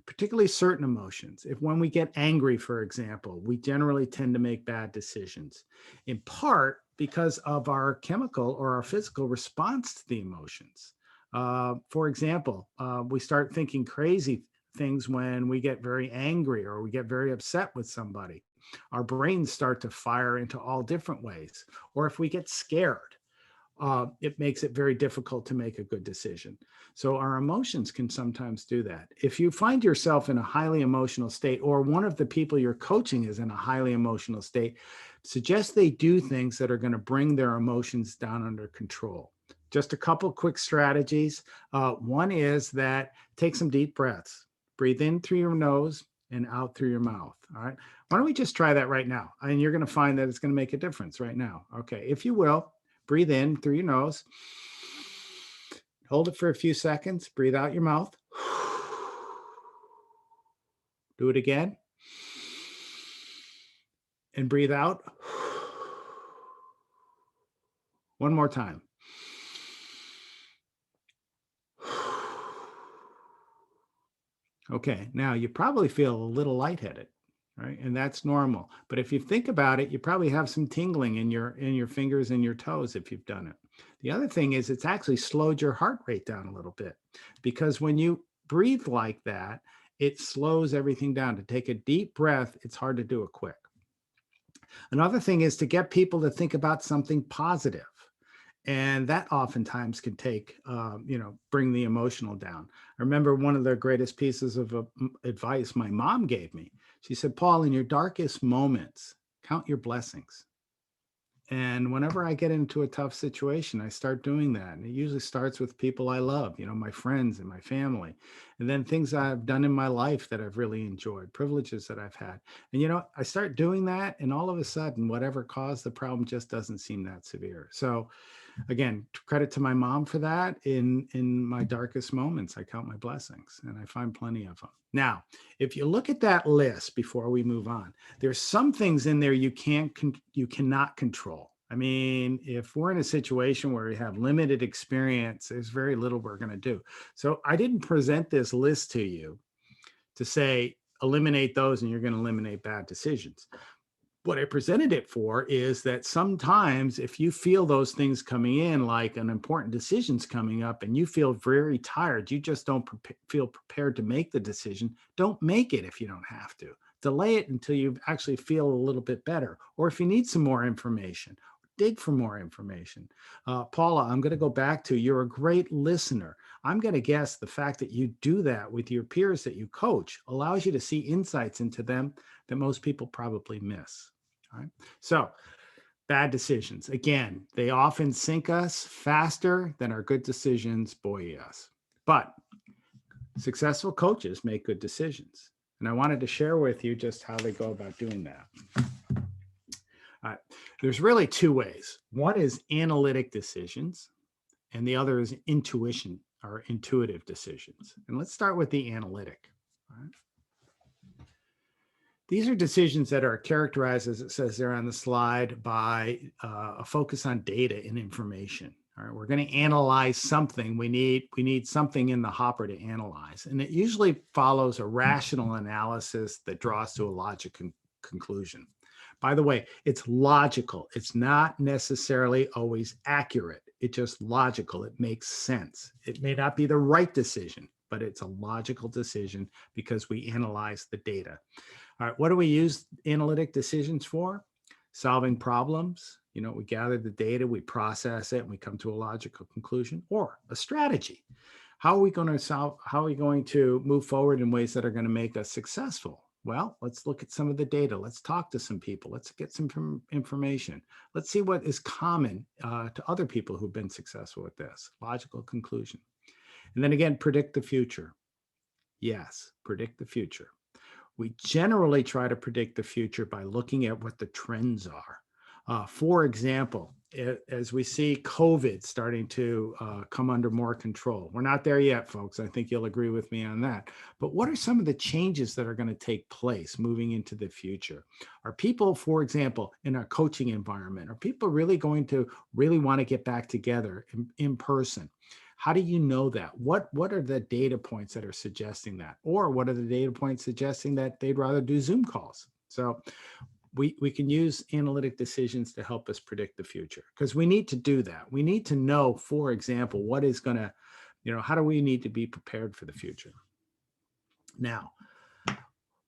Particularly certain emotions. If when we get angry, for example, we generally tend to make bad decisions, in part because of our chemical or our physical response to the emotions. For example, we start thinking crazy things when we get very angry or we get very upset with somebody. Our brains start to fire into all different ways. Or if we get scared, it makes it very difficult to make a good decision. So our emotions can sometimes do that. If you find yourself in a highly emotional state, or one of the people you're coaching is in a highly emotional state, suggest they do things that are going to bring their emotions down under control. Just a couple quick strategies. One is that take some deep breaths. Breathe in through your nose and out through your mouth. All right. Why don't we just try that right now? And you're going to find that it's going to make a difference right now. Okay. If you will, breathe in through your nose. Hold it for a few seconds. Breathe out your mouth. Do it again. And breathe out. One more time. Okay, now you probably feel a little lightheaded, right? And that's normal. But if you think about it, you probably have some tingling in your fingers and your toes if you've done it. The other thing is it's actually slowed your heart rate down a little bit, because when you breathe like that, it slows everything down. To take a deep breath, it's hard to do it quick. Another thing is to get people to think about something positive. And that oftentimes can take, bring the emotional down. I remember one of the greatest pieces of advice my mom gave me. She said, Paul, in your darkest moments, count your blessings. And whenever I get into a tough situation, I start doing that. And it usually starts with people I love, my friends and my family. And then things I've done in my life that I've really enjoyed, privileges that I've had. And, I start doing that. And all of a sudden, whatever caused the problem just doesn't seem that severe. So again, credit to my mom for that. In my darkest moments, I count my blessings, and I find plenty of them. Now, if you look at that list before we move on, there's some things in there you cannot control. I mean, if we're in a situation where we have limited experience, there's very little we're going to do. So I didn't present this list to you to say, eliminate those and you're going to eliminate bad decisions. What I presented it for is that sometimes if you feel those things coming in, like an important decision's coming up and you feel very tired, you just don't feel prepared to make the decision, don't make it if you don't have to. Delay it until you actually feel a little bit better. Or if you need some more information, dig for more information. Paula, I'm going to go back to, you're a great listener. I'm going to guess the fact that you do that with your peers that you coach allows you to see insights into them that most people probably miss. All right. So bad decisions, again, they often sink us faster than our good decisions buoy us. But successful coaches make good decisions. And I wanted to share with you just how they go about doing that. There's really two ways. One is analytic decisions, and the other is intuition or intuitive decisions. And let's start with the analytic. All right. These are decisions that are characterized, as it says there on the slide, by a focus on data and information. All right, we're going to analyze something. We need something in the hopper to analyze, and it usually follows a rational analysis that draws to a logical conclusion. By the way, it's logical. It's not necessarily always accurate. It's just logical. It makes sense. It may not be the right decision, but it's a logical decision because we analyze the data. All right, what do we use analytic decisions for? Solving problems. You know, we gather the data, we process it, and we come to a logical conclusion, or a strategy. How are we going to move forward in ways that are going to make us successful? Well, let's look at some of the data. Let's talk to some people. Let's get some information. Let's see what is common to other people who've been successful with this. Logical conclusion. And then again, predict the future. Yes, predict the future. We generally try to predict the future by looking at what the trends are. For example, as we see COVID starting to come under more control, we're not there yet, folks. I think you'll agree with me on that. But what are some of the changes that are going to take place moving into the future? Are people, for example, in our coaching environment, are people really going to want to get back together in person? How do you know that? What are the data points that are suggesting that? Or what are the data points suggesting that they'd rather do Zoom calls? So we can use analytic decisions to help us predict the future, because we need to do that. We need to know, for example, what is going to, how do we need to be prepared for the future? Now,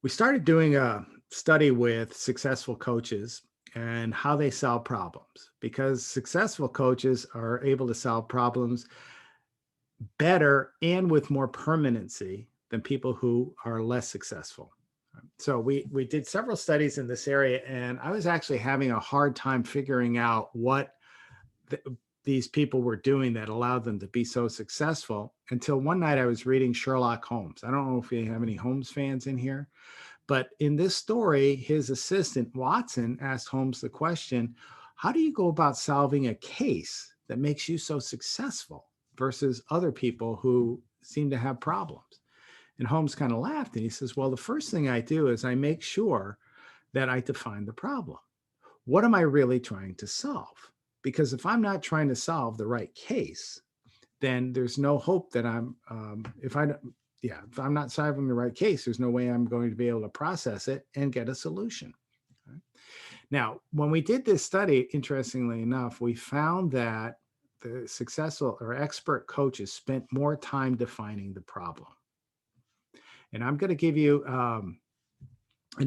we started doing a study with successful coaches and how they solve problems, because successful coaches are able to solve problems better and with more permanency than people who are less successful. So we did several studies in this area, and I was actually having a hard time figuring out what these people were doing that allowed them to be so successful, until one night I was reading Sherlock Holmes. I don't know if you have any Holmes fans in here, but in this story, his assistant Watson asked Holmes the question, how do you go about solving a case that makes you so successful versus other people who seem to have problems? And Holmes kind of laughed, and he says, well, the first thing I do is I make sure that I define the problem. What am I really trying to solve? Because if I'm not trying to solve the right case, then there's no hope that if I'm not solving the right case, there's no way I'm going to be able to process it and get a solution. Right? Now, when we did this study, interestingly enough, we found that the successful or expert coaches spent more time defining the problem. And I'm going to give you an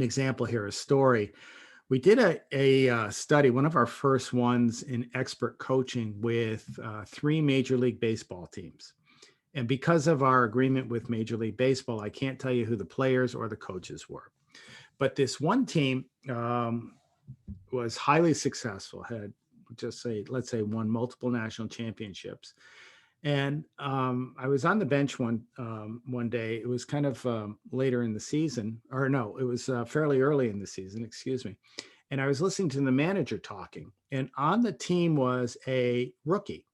example here, a story. We did a study, one of our first ones in expert coaching, with 3 Major League Baseball teams. And because of our agreement with Major League Baseball, I can't tell you who the players or the coaches were. But this one team was highly successful, had let's say won multiple national championships. And I was on the bench one day. It was kind of later in the season, or no, it was fairly early in the season, excuse me. And I was listening to the manager talking, and on the team was a rookie.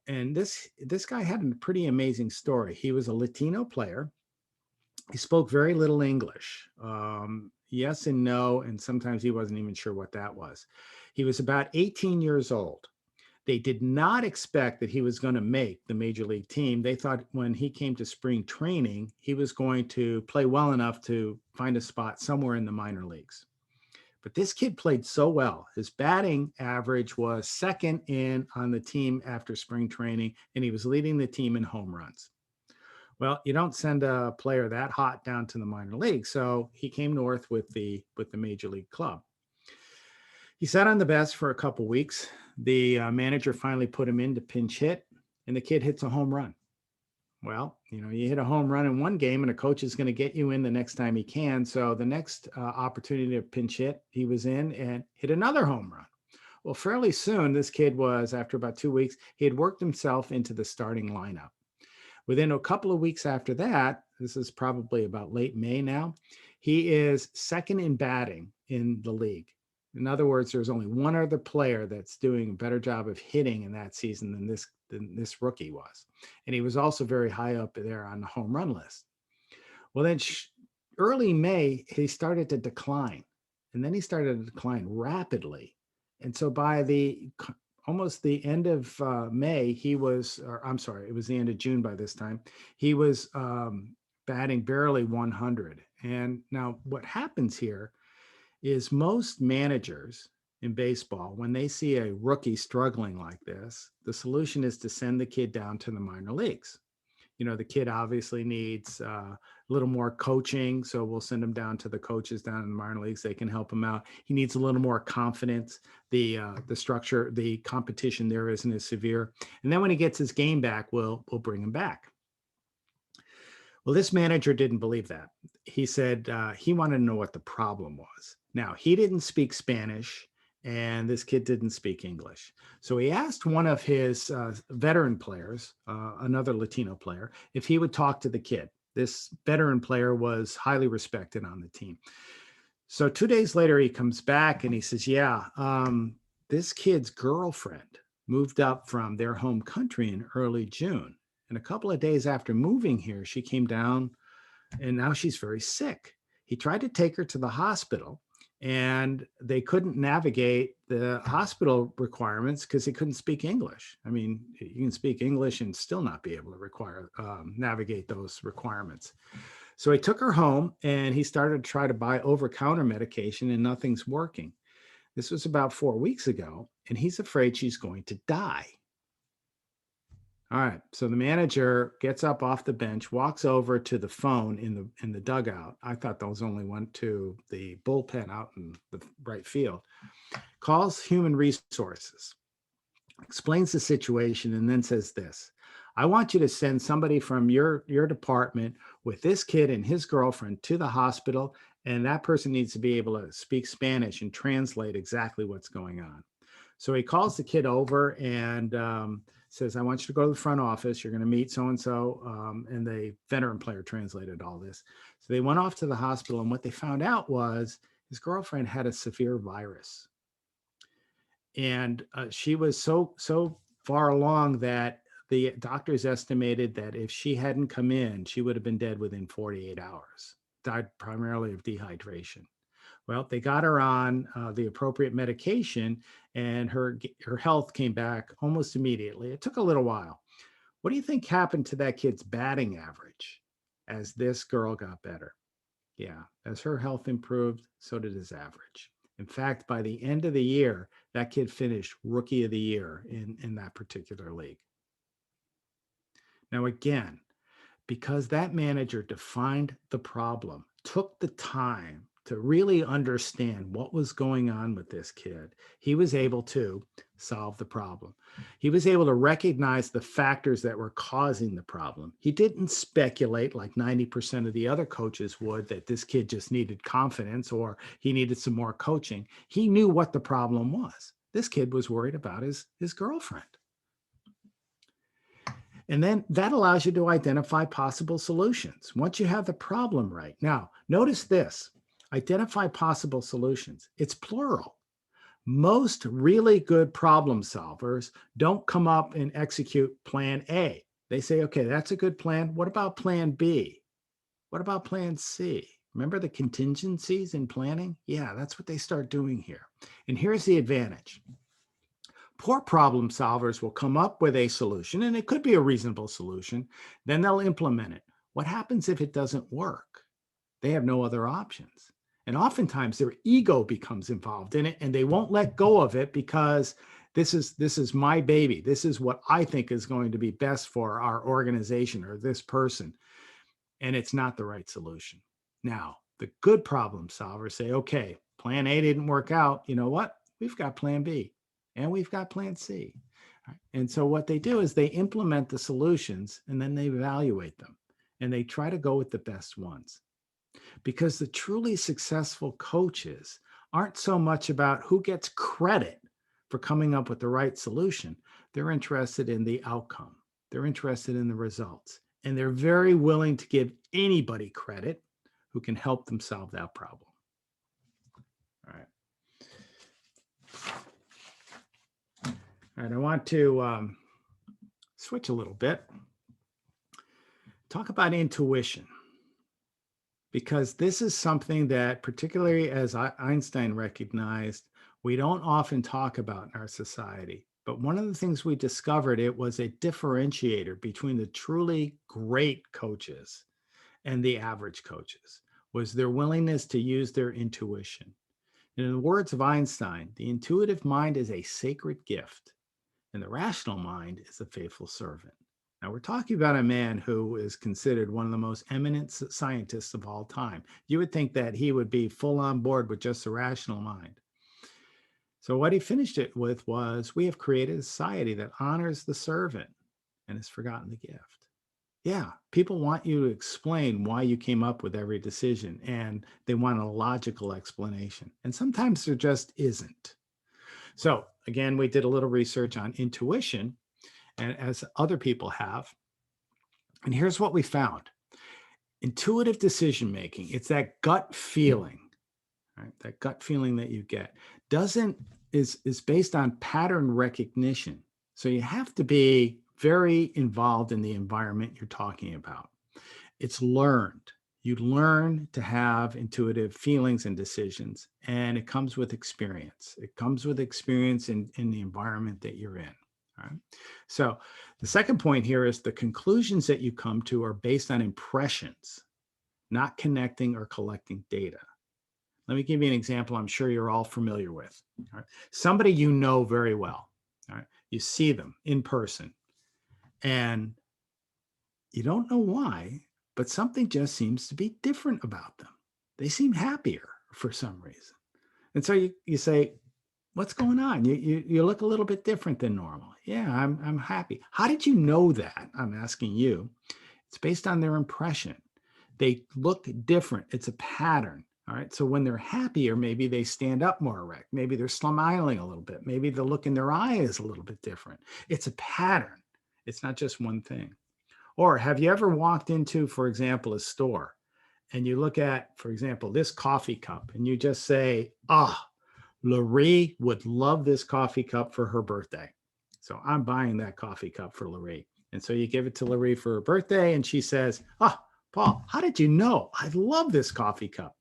And this guy had a pretty amazing story. He was a Latino player. He spoke very little English. Yes and no, and sometimes he wasn't even sure what that was. He was about 18 years old. They did not expect that he was going to make the major league team. They thought when he came to spring training, he was going to play well enough to find a spot somewhere in the minor leagues. But this kid played so well. His batting average was second on the team after spring training, and he was leading the team in home runs. Well, you don't send a player that hot down to the minor league, so he came north with the major league club. He sat on the bench for a couple weeks. The manager finally put him in to pinch hit, and the kid hits a home run. Well, you hit a home run in one game and a coach is going to get you in the next time he can. So the next opportunity to pinch hit, he was in and hit another home run. Well, fairly soon, this kid was, after about 2 weeks, he had worked himself into the starting lineup. Within a couple of weeks after that, this is probably about late May now, he is second in batting in the league. In other words, there's only one other player that's doing a better job of hitting in that season than this rookie was. And he was also very high up there on the home run list. Well, then early May, he started to decline. And then he started to decline rapidly. And so by almost the end of May, it was the end of June by this time, he was batting barely 100. And now what happens here is most managers in baseball, when they see a rookie struggling like this, the solution is to send the kid down to the minor leagues. The kid obviously needs a little more coaching, so we'll send him down to the coaches down in the minor leagues. They can help him out. He needs a little more confidence. The structure, the competition there isn't as severe. And then when he gets his game back, we'll bring him back. Well, this manager didn't believe that. He said he wanted to know what the problem was. Now, he didn't speak Spanish, and this kid didn't speak English. So he asked one of his veteran players, another Latino player, if he would talk to the kid. This veteran player was highly respected on the team. So 2 days later, he comes back and he says, this kid's girlfriend moved up from their home country in early June. And a couple of days after moving here, she came down and now she's very sick. He tried to take her to the hospital, and they couldn't navigate the hospital requirements because he couldn't speak English. I mean, you can speak English and still not be able to navigate those requirements. So he took her home and he started to try to buy over-counter medication, and nothing's working. This was about 4 weeks ago, and he's afraid she's going to die. All right, so the manager gets up off the bench, walks over to the phone in the dugout. I thought those only went to the bullpen out in the right field. Calls human resources, explains the situation, and then says this: I want you to send somebody from your department with this kid and his girlfriend to the hospital, and that person needs to be able to speak Spanish and translate exactly what's going on. So he calls the kid over and says, I want you to go to the front office. You're going to meet so-and-so. And the veteran player translated all this. So they went off to the hospital, and what they found out was his girlfriend had a severe virus. And she was so far along that the doctors estimated that if she hadn't come in, she would have been dead within 48 hours, died primarily of dehydration. Well, they got her on the appropriate medication, and her health came back almost immediately. It took a little while. What do you think happened to that kid's batting average as this girl got better? Yeah, as her health improved, so did his average. In fact, by the end of the year, that kid finished Rookie of the Year in that particular league. Now, again, because that manager defined the problem, took the time to really understand what was going on with this kid, he was able to solve the problem. He was able to recognize the factors that were causing the problem. He didn't speculate like 90% of the other coaches would that this kid just needed confidence or he needed some more coaching. He knew what the problem was. This kid was worried about his girlfriend. And then that allows you to identify possible solutions once you have the problem right. Now, notice this. Identify possible solutions. It's plural. Most really good problem solvers don't come up and execute plan A. They say, okay, that's a good plan. What about plan B? What about plan C? Remember the contingencies in planning? Yeah, that's what they start doing here. And here's the advantage. Poor problem solvers will come up with a solution, and it could be a reasonable solution. Then they'll implement it. What happens if it doesn't work? They have no other options. And oftentimes their ego becomes involved in it, and they won't let go of it because this is my baby. This is what I think is going to be best for our organization or this person. And it's not the right solution. Now, the good problem solvers say, okay, plan A didn't work out. You know what? We've got plan B and we've got plan C. And so what they do is they implement the solutions and then they evaluate them and they try to go with the best ones. Because the truly successful coaches aren't so much about who gets credit for coming up with the right solution. They're interested in the outcome. They're interested in the results. And they're very willing to give anybody credit who can help them solve that problem. All right. All right, I want to switch a little bit. Talk about intuition. Because this is something that, particularly as Einstein recognized, we don't often talk about in our society. But one of the things we discovered, it was a differentiator between the truly great coaches and the average coaches, was their willingness to use their intuition. And in the words of Einstein, the intuitive mind is a sacred gift, and the rational mind is a faithful servant. Now, we're talking about a man who is considered one of the most eminent scientists of all time. You would think that he would be full on board with just a rational mind. So what he finished it with was, we have created a society that honors the servant and has forgotten the gift. Yeah, people want you to explain why you came up with every decision, and they want a logical explanation. And sometimes there just isn't. So again, we did a little research on intuition, and as other people have. And here's what we found. Intuitive decision-making, it's that gut feeling, right? That gut feeling that you get is based on pattern recognition. So you have to be very involved in the environment you're talking about. It's learned. You learn to have intuitive feelings and decisions, and it comes with experience. It comes with experience in the environment that you're in. All right. So the second point here is the conclusions that you come to are based on impressions, not connecting or collecting data. Let me give you an example I'm sure you're all familiar with. All right. Somebody you know very well. All right. You see them in person and you don't know why, but something just seems to be different about them. They seem happier for some reason. And so you say, what's going on? You look a little bit different than normal. Yeah, I'm happy. How did you know that? I'm asking you. It's based on their impression. They look different. It's a pattern. All right. So when they're happier, maybe they stand up more erect. Maybe they're smiling a little bit. Maybe the look in their eye is a little bit different. It's a pattern. It's not just one thing. Or have you ever walked into, for example, a store and you look at, for example, this coffee cup and you just say, Loree would love this coffee cup for her birthday. So I'm buying that coffee cup for Loree. And so you give it to Loree for her birthday and she says, Paul, how did you know? I love this coffee cup.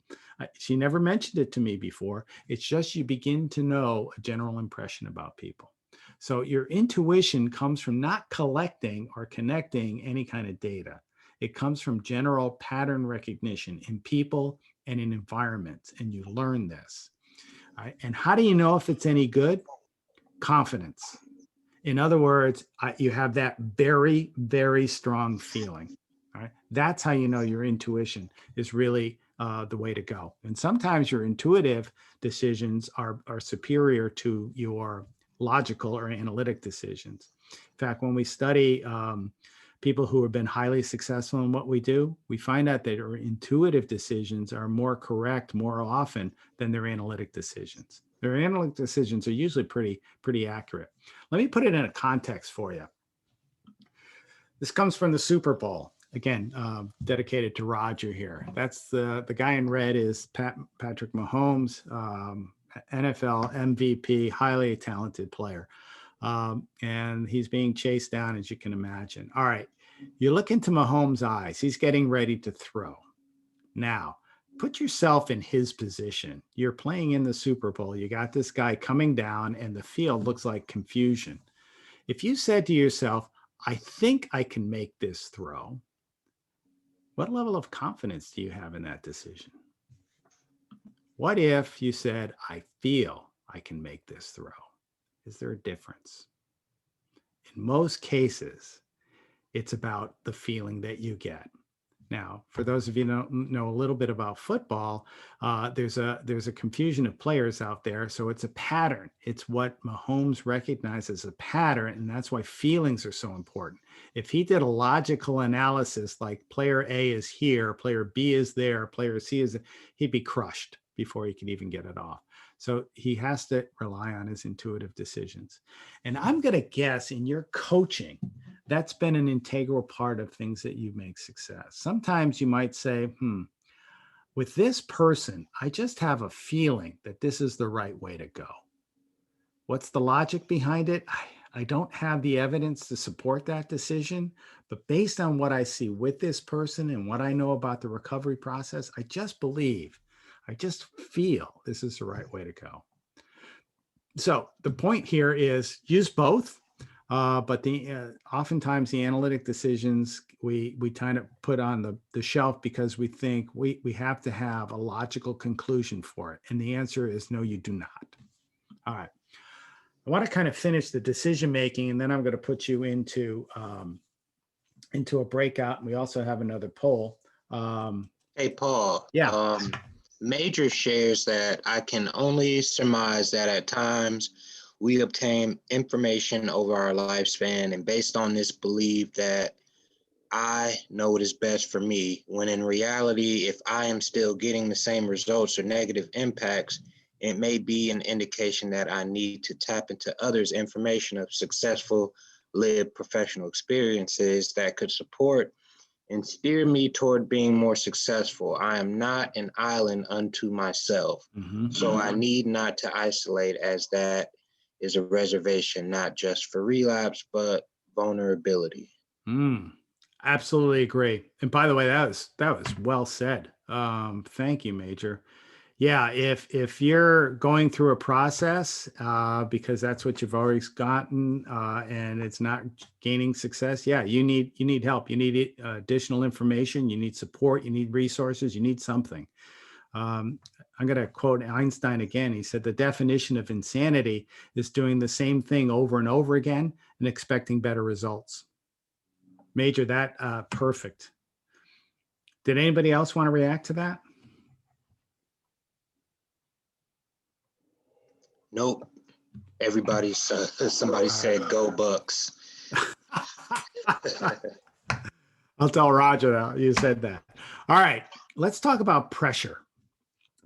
She never mentioned it to me before. It's just you begin to know a general impression about people. So your intuition comes from not collecting or connecting any kind of data. It comes from general pattern recognition in people and in environments, and you learn this. All right. And how do you know if it's any good? Confidence. In other words, you have that very, very strong feeling. All right. That's how you know your intuition is really the way to go. And sometimes your intuitive decisions are superior to your logical or analytic decisions. In fact, when we study people who have been highly successful in what we do, we find out that their intuitive decisions are more correct more often than their analytic decisions. Their analytic decisions are usually pretty accurate. Let me put it in a context for you. This comes from the Super Bowl. Again, dedicated to Roger here. That's the guy in red is Patrick Mahomes, NFL MVP, highly talented player. And he's being chased down, as you can imagine. All right, you look into Mahomes' eyes. He's getting ready to throw. Now, put yourself in his position. You're playing in the Super Bowl. You got this guy coming down, and the field looks like confusion. If you said to yourself, I think I can make this throw, what level of confidence do you have in that decision? What if you said, I feel I can make this throw? Is there a difference? In most cases, it's about the feeling that you get. Now, for those of you who don't know a little bit about football, there's a confusion of players out there. So it's a pattern. It's what Mahomes recognized as a pattern, and that's why feelings are so important. If he did a logical analysis like player A is here, player B is there, player C is there, he'd be crushed before he could even get it off. So he has to rely on his intuitive decisions. And I'm going to guess in your coaching, that's been an integral part of things that you make success. Sometimes you might say, with this person, I just have a feeling that this is the right way to go. What's the logic behind it? I don't have the evidence to support that decision, but based on what I see with this person and what I know about the recovery process, I just feel this is the right way to go. So the point here is use both. But oftentimes the analytic decisions we kind of put on the shelf because we think we have to have a logical conclusion for it. And the answer is no, you do not. All right. I want to kind of finish the decision making, and then I'm going to put you into a breakout. And we also have another poll. Hey, Paul. Yeah. Major shares that I can only surmise that at times we obtain information over our lifespan, and based on this believe that I know what is best for me, when in reality, if I am still getting the same results or negative impacts, it may be an indication that I need to tap into others' information of successful lived professional experiences that could support and steer me toward being more successful. I am not an island unto myself. So I need not to isolate, as that is a reservation, not just for relapse, but vulnerability. Absolutely agree. And by the way, that was well said. Thank you, Major. Yeah, if you're going through a process because that's what you've always gotten and it's not gaining success, yeah, you need help. You need additional information. You need support. You need resources. You need something. I'm going to quote Einstein again. He said, the definition of insanity is doing the same thing over and over again and expecting better results. Major, that perfect. Did anybody else want to react to that? Nope. Somebody said go Bucks. I'll tell Roger that you said that. All right, let's talk about pressure,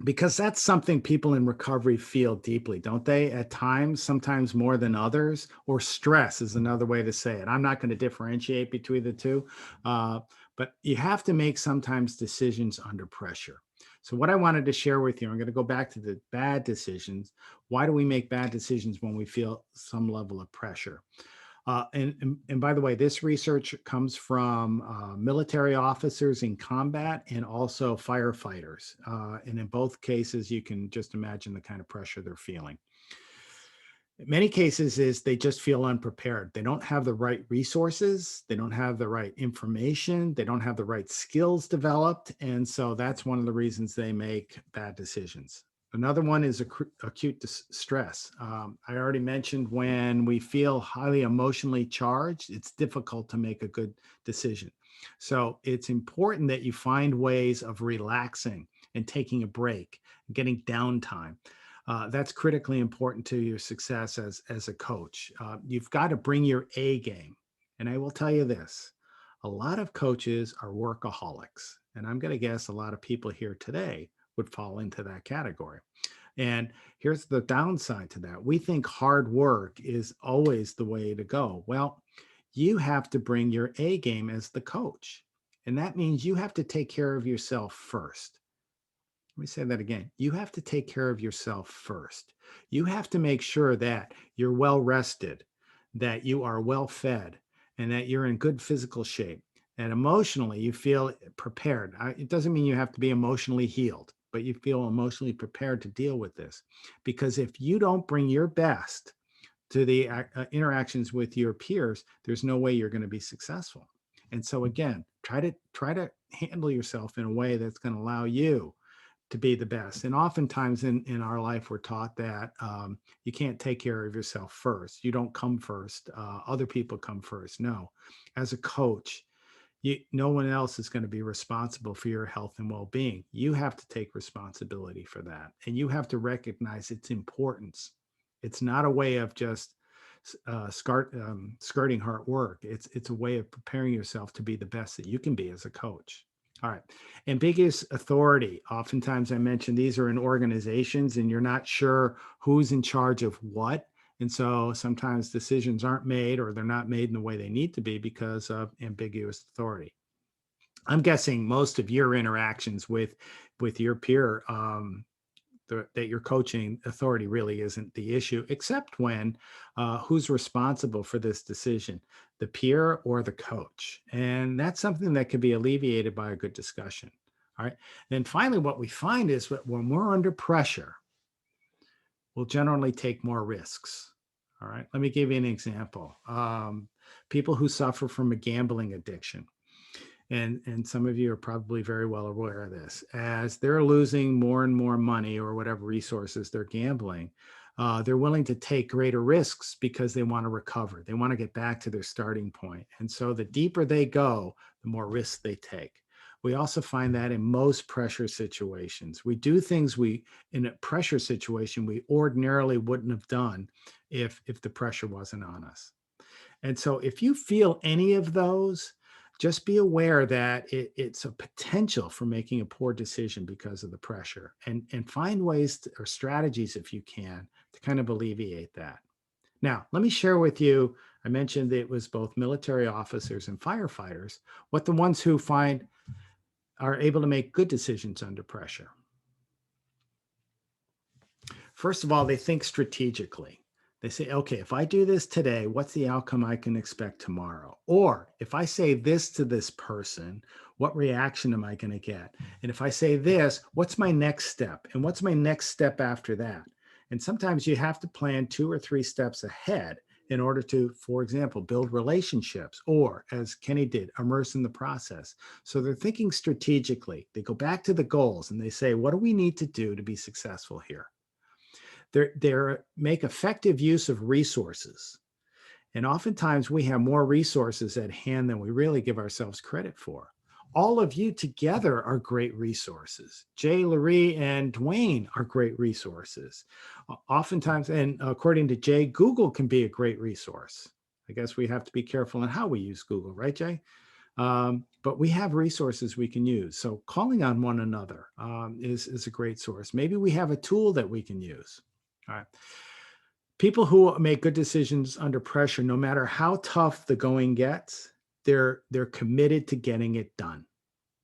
because that's something people in recovery feel deeply, don't they? At times, sometimes more than others, or stress is another way to say it. I'm not going to differentiate between the two, but you have to make sometimes decisions under pressure. So what I wanted to share with you, I'm going to go back to the bad decisions. Why do we make bad decisions when we feel some level of pressure? And by the way, this research comes from military officers in combat and also firefighters. And in both cases, you can just imagine the kind of pressure they're feeling. In many cases is they just feel unprepared. They don't have the right resources. They don't have the right information. They don't have the right skills developed. And so that's one of the reasons they make bad decisions. Another one is acute stress. I already mentioned when we feel highly emotionally charged, it's difficult to make a good decision. So it's important that you find ways of relaxing and taking a break, getting downtime. That's critically important to your success as a coach. You've got to bring your A game. And I will tell you this, a lot of coaches are workaholics. And I'm going to guess a lot of people here today would fall into that category. And here's the downside to that. We think hard work is always the way to go. Well, you have to bring your A game as the coach. And that means you have to take care of yourself first. Let me say that again. You have to take care of yourself first. You have to make sure that you're well rested, that you are well fed, and that you're in good physical shape. And emotionally, you feel prepared. It doesn't mean you have to be emotionally healed, but you feel emotionally prepared to deal with this. Because if you don't bring your best to the interactions with your peers, there's no way you're going to be successful. And so again, try to handle yourself in a way that's going to allow you to be the best. And oftentimes in our life, we're taught that you can't take care of yourself first. You don't come first. Other people come first. No, as a coach, no one else is going to be responsible for your health and well-being. You have to take responsibility for that, and you have to recognize its importance. It's not a way of just skirting hard work. It's a way of preparing yourself to be the best that you can be as a coach. All right. Ambiguous authority. Oftentimes I mention these are in organizations and you're not sure who's in charge of what. And so sometimes decisions aren't made, or they're not made in the way they need to be because of ambiguous authority. I'm guessing most of your interactions with your peer that you're coaching, authority really isn't the issue, except when who's responsible for this decision, the peer or the coach. And that's something that could be alleviated by a good discussion. All right. Then finally, what we find is that when we're under pressure, we'll generally take more risks. All right. Let me give you an example. People who suffer from a gambling addiction. And some of you are probably very well aware of this. As they're losing more and more money or whatever resources they're gambling, they're willing to take greater risks because they want to recover. They want to get back to their starting point. And so the deeper they go, the more risks they take. We also find that in most pressure situations. We do things in a pressure situation we ordinarily wouldn't have done if the pressure wasn't on us. And so if you feel any of those, just be aware that it's a potential for making a poor decision because of the pressure, and find ways or strategies, if you can, to kind of alleviate that. Now, let me share with you, I mentioned that it was both military officers and firefighters, what the ones who are able to make good decisions under pressure. First of all, they think strategically. They say, okay, if I do this today, what's the outcome I can expect tomorrow? Or if I say this to this person, what reaction am I going to get? And if I say this, what's my next step? And what's my next step after that? And sometimes you have to plan 2 or 3 steps ahead in order to, for example, build relationships, or as Kenny did, immerse in the process. So they're thinking strategically. They go back to the goals and they say, what do we need to do to be successful here? They make effective use of resources. And oftentimes we have more resources at hand than we really give ourselves credit for. All of you together are great resources. Jay, Larry, and Dwayne are great resources. Oftentimes, and according to Jay, Google can be a great resource. I guess we have to be careful in how we use Google, right, Jay? But we have resources we can use. So calling on one another is a great source. Maybe we have a tool that we can use. All right. People who make good decisions under pressure, no matter how tough the going gets, they're committed to getting it done.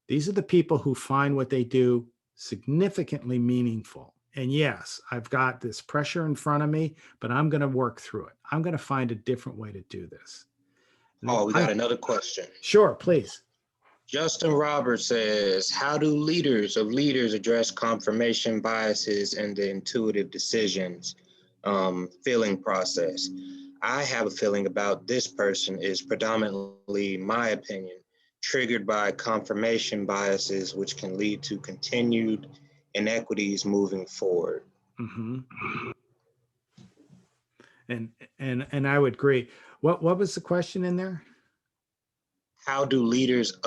These are the people who find what they do significantly meaningful. And yes, I've got this pressure in front of me, but I'm going to work through it. I'm going to find a different way to do this. Oh, we got another question. Sure, please. Justin Roberts says, how do leaders address confirmation biases and the intuitive decisions feeling process? I have a feeling about this person is predominantly, my opinion, triggered by confirmation biases, which can lead to continued inequities moving forward. Mm-hmm. And I would agree. What was the question in there? How do leaders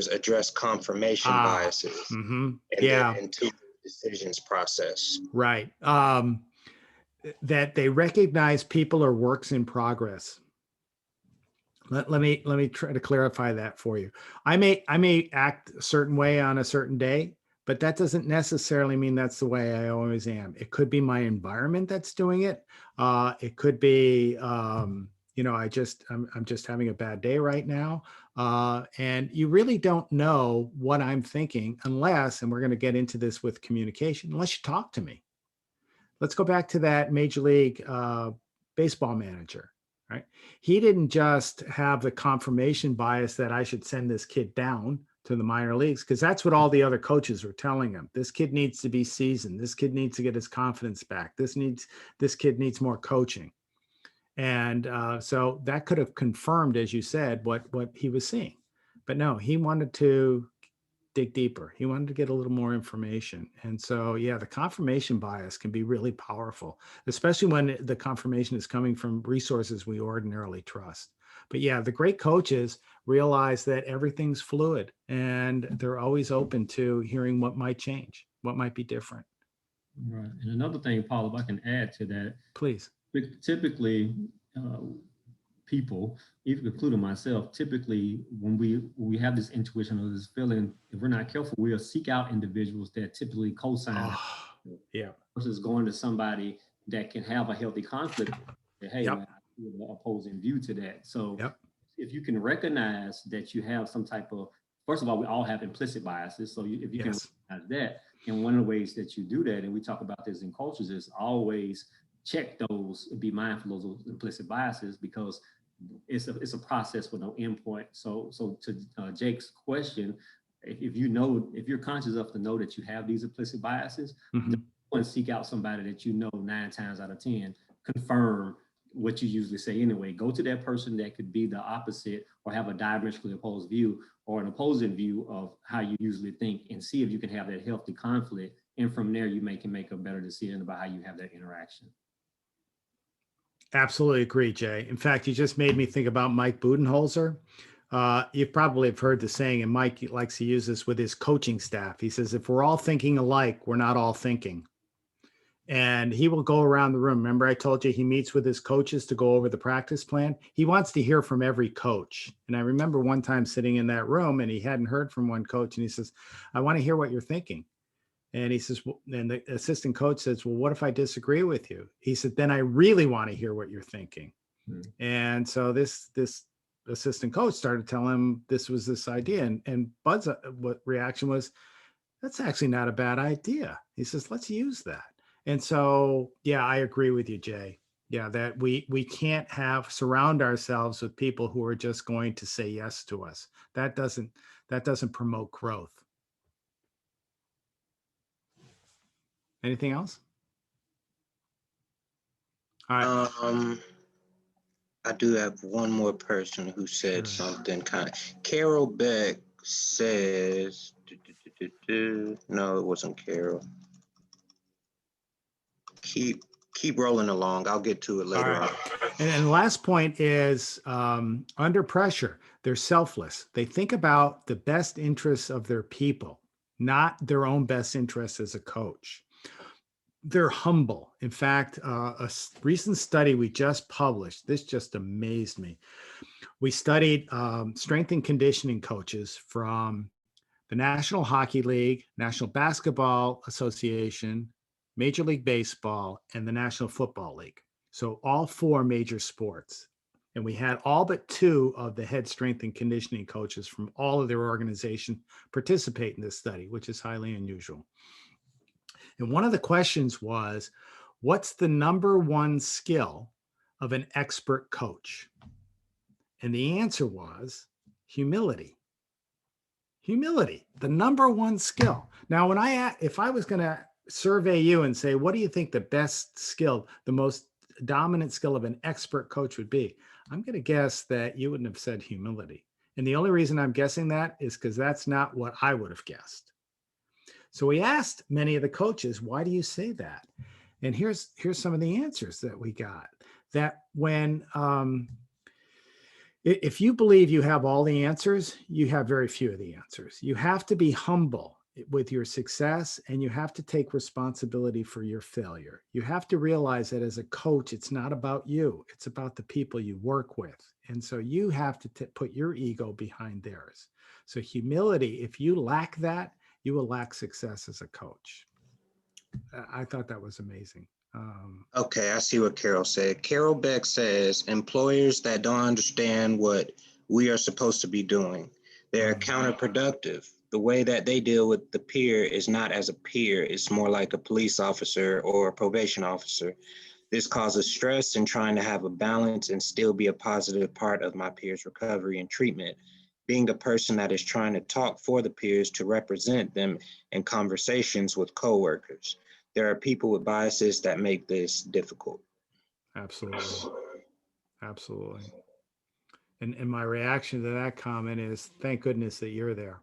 address confirmation biases mm-hmm. in the intuitive decisions process? Right. That they recognize people are works in progress. Let me try to clarify that for you. I may act a certain way on a certain day, but that doesn't necessarily mean that's the way I always am. It could be my environment that's doing it. It could be, I'm just having a bad day right now. And you really don't know what I'm thinking unless, and we're going to get into this with communication, unless you talk to me. Let's go back to that Major League Baseball manager, right? He didn't just have the confirmation bias that I should send this kid down to the minor leagues, because that's what all the other coaches were telling him. This kid needs to be seasoned. This kid needs to get his confidence back. This kid needs more coaching. And so that could have confirmed, as you said, what he was seeing. But no, he wanted to dig deeper. He wanted to get a little more information. And so, yeah, the confirmation bias can be really powerful, especially when the confirmation is coming from resources we ordinarily trust. But yeah, the great coaches realize that everything's fluid and they're always open to hearing what might change, what might be different. Right. And another thing, Paul, if I can add to that, Please. typically people, even including myself, typically when we have this intuition or this feeling, if we're not careful, we'll seek out individuals that typically co-sign Yeah. versus going to somebody that can have a healthy conflict. Hey, Yep. man, I see an opposing view to that. So Yep. if you can recognize that you have some type of, first of all, we all have implicit biases. So if you Yes. can recognize that, and one of the ways that you do that, and we talk about this in cultures, is always check those, be mindful of those implicit biases, because it's a process with no endpoint. So to Jake's question, if you're conscious enough to know that you have these implicit biases, Mhm. go and seek out somebody that 9 times out of 10 confirm what you usually say anyway. Go to that person that could be the opposite or have a diametrically opposed view or an opposing view of how you usually think, and see if you can have that healthy conflict. And from there, you can make a better decision about how you have that interaction. Absolutely agree, Jay. In fact, you just made me think about Mike Budenholzer. You probably have heard the saying, and Mike likes to use this with his coaching staff. He says, if we're all thinking alike, we're not all thinking. And he will go around the room. Remember, I told you he meets with his coaches to go over the practice plan. He wants to hear from every coach. And I remember one time sitting in that room and he hadn't heard from one coach. And he says, I want to hear what you're thinking. And he says, well, and the assistant coach says, well, what if I disagree with you? He said, then I really want to hear what you're thinking. And so this assistant coach started telling him this idea. And Bud's reaction was, that's actually not a bad idea. He says, let's use that. And so, yeah, I agree with you, Jay. Yeah, that we can't surround ourselves with people who are just going to say yes to us. That doesn't promote growth. Anything else? All right. I do have one more person who said something kind of. Carol Beck says, no, it wasn't Carol. Keep rolling along. I'll get to it later on. And the last point is under pressure, they're selfless. They think about the best interests of their people, not their own best interests as a coach. They're humble. In fact, a recent study we just published, this just amazed me. We studied strength and conditioning coaches from the National Hockey League, National Basketball Association, Major League Baseball, and the National Football League. So all 4 major sports. And we had all but 2 of the head strength and conditioning coaches from all of their organization participate in this study, which is highly unusual. And one of the questions was, what's the number 1 skill of an expert coach? And the answer was humility. Humility, the number 1 skill. Now, if I was going to survey you and say, what do you think the best skill, the most dominant skill of an expert coach would be? I'm going to guess that you wouldn't have said humility. And the only reason I'm guessing that is because that's not what I would have guessed. So we asked many of the coaches, why do you say that? And here's some of the answers that we got. That when, if you believe you have all the answers, you have very few of the answers. You have to be humble with your success, and you have to take responsibility for your failure. You have to realize that as a coach, it's not about you. It's about the people you work with. And so you have to put your ego behind theirs. So humility, if you lack that, you will lack success as a coach. I thought that was amazing. Okay, I see what Carol said. Carol Beck says, employers that don't understand what we are supposed to be doing, they're counterproductive. The way that they deal with the peer is not as a peer, it's more like a police officer or a probation officer. This causes stress in trying to have a balance and still be a positive part of my peers' recovery and treatment. Being a person that is trying to talk for the peers to represent them in conversations with coworkers. There are people with biases that make this difficult. Absolutely. Absolutely. And my reaction to that comment is, thank goodness that you're there.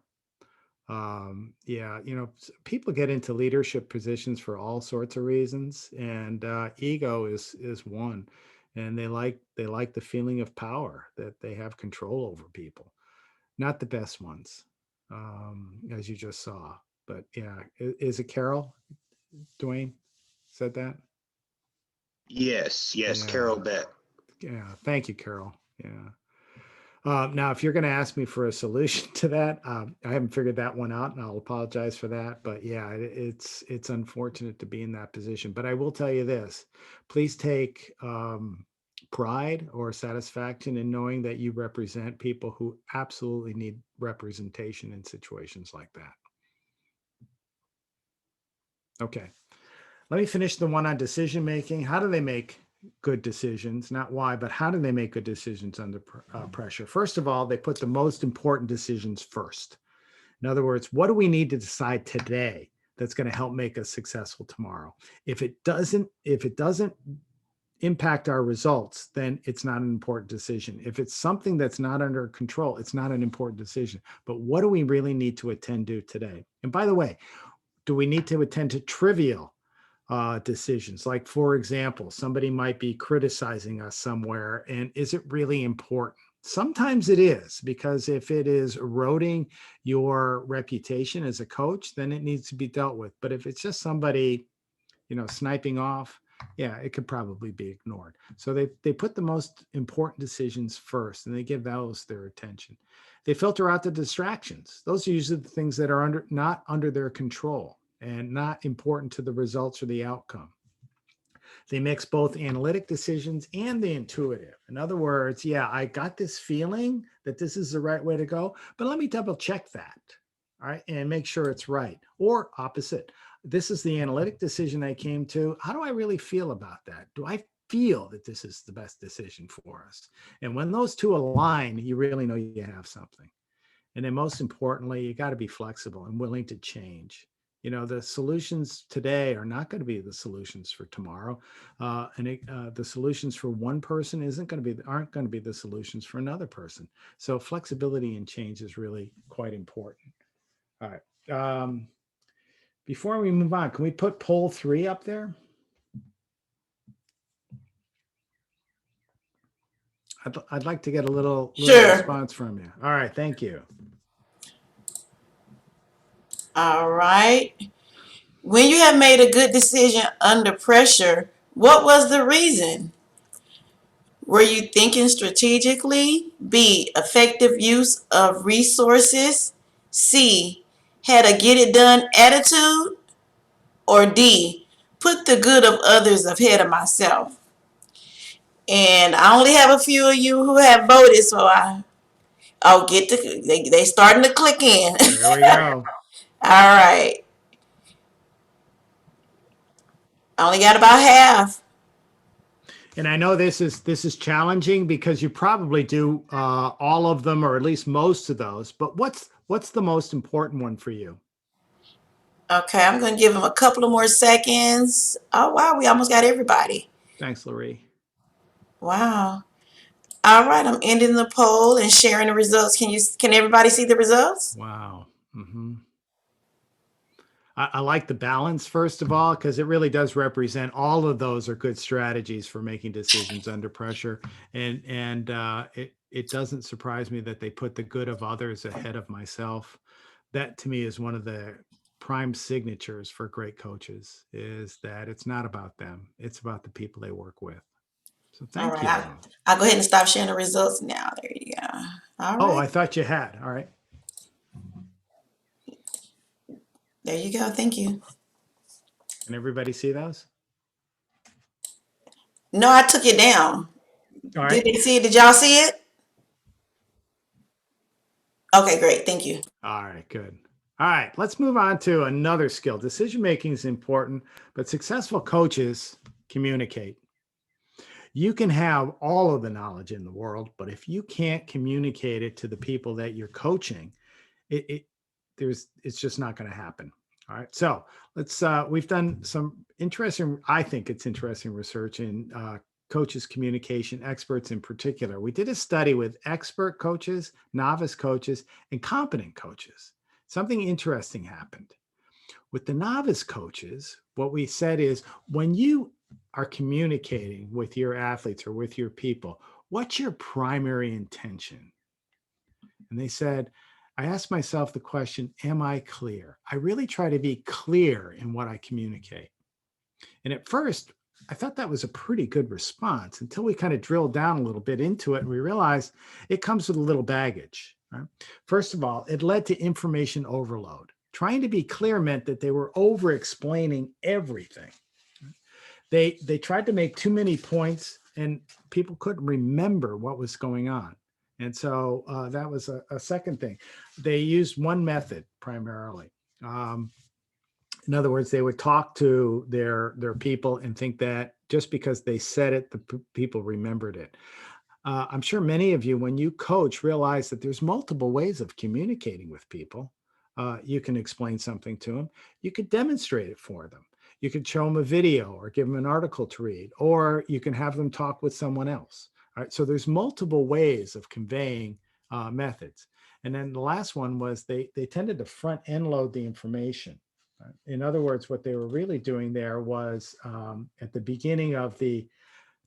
Yeah, people get into leadership positions for all sorts of reasons, and ego is one. And they like the feeling of power, that they have control over people. Not the best ones, as you just saw. But yeah, is it Carol? Dwayne said that? Yes, Yeah. Carol Beck. Yeah, thank you, Carol. Yeah. Now, if you're going to ask me for a solution to that, I haven't figured that one out, and I'll apologize for that. But yeah, it's unfortunate to be in that position. But I will tell you this: please take pride or satisfaction in knowing that you represent people who absolutely need representation in situations like that. Okay, let me finish the one on decision making. How do they make good decisions? Not why, but how do they make good decisions under pressure? First of all, they put the most important decisions first. In other words, what do we need to decide today that's going to help make us successful tomorrow? If it doesn't impact our results, then it's not an important decision. If it's something that's not under control, it's not an important decision. But what do we really need to attend to today? And by the way, do we need to attend to trivial decisions? Like, for example, somebody might be criticizing us somewhere, and is it really important? Sometimes it is, because if it is eroding your reputation as a coach, then it needs to be dealt with. But if it's just somebody, sniping off, yeah, it could probably be ignored. So they put the most important decisions first, and they give those their attention. They filter out the distractions. Those are usually the things that are not under their control and not important to the results or the outcome. They mix both analytic decisions and the intuitive. In other words, yeah, I got this feeling that this is the right way to go, but let me double check that, all right, and make sure it's right. Or opposite, this is the analytic decision I came to. How do I really feel about that? Do I feel that this is the best decision for us? And when those two align, you really know you have something. And then most importantly, you got to be flexible and willing to change. The solutions today are not going to be the solutions for tomorrow. The solutions for one person aren't going to be the solutions for another person. So flexibility and change is really quite important. All right. Before we move on, can we put poll 3 up there? I'd like to get a little response from you. All right. Thank you. All right. When you have made a good decision under pressure, what was the reason? Were you thinking strategically? B, effective use of resources? C, had a get it done attitude? Or D, put the good of others ahead of myself? And I only have a few of you who have voted, so I'll get to, they starting to click in. There we go. All right. I only got about half. And I know this is challenging because you probably do all of them, or at least most of those. But what's the most important one for you? Okay, I'm going to give them a couple of more seconds. Oh, wow, we almost got everybody. Thanks, Laurie. Wow. All right, I'm ending the poll and sharing the results. Can everybody see the results? Wow. Mm-hmm. I like the balance, first of all, because it really does represent all of those are good strategies for making decisions under pressure. And it doesn't surprise me that they put the good of others ahead of myself. That to me is one of the prime signatures for great coaches, is that it's not about them. It's about the people they work with. So thank you. I'll go ahead and stop sharing the results now. There you go. All right. Oh, I thought you had. All right. There you go. Thank you. Can everybody see those? No, I took it down. All right. Did they see it? Did y'all see it? Okay, great. Thank you. All right, good. All right, let's move on to another skill. Decision-making is important, but successful coaches communicate. You can have all of the knowledge in the world, but if you can't communicate it to the people that you're coaching, it's just not going to happen. All right. So let's, we've done some I think it's interesting research in coaches communication, experts in particular. We did a study with expert coaches, novice coaches, and competent coaches. something interesting happened. With the novice coaches, what we said is when you are communicating with your athletes or with your people, what's your primary intention? And they said, I asked myself the question, am I clear? I really try to be clear in what I communicate. And at first, I thought that was a pretty good response until we kind of drilled down a little bit into it and we realized it comes with a little baggage. Right? First of all, it led to information overload. Trying to be clear meant that they were over explaining everything. They tried to make too many points and people couldn't remember what was going on. And so that was a second thing. They used one method primarily. In other words, they would talk to their people and think that just because they said it, the people remembered it. I'm sure many of you, when you coach, realize that there's multiple ways of communicating with people. You can explain something to them. You could demonstrate it for them. You could show them a video or give them an article to read, or you can have them talk with someone else. All right, so there's multiple ways of conveying methods. And then the last one was they tended to front end load the information. Right? In other words, what they were really doing there was at the beginning of the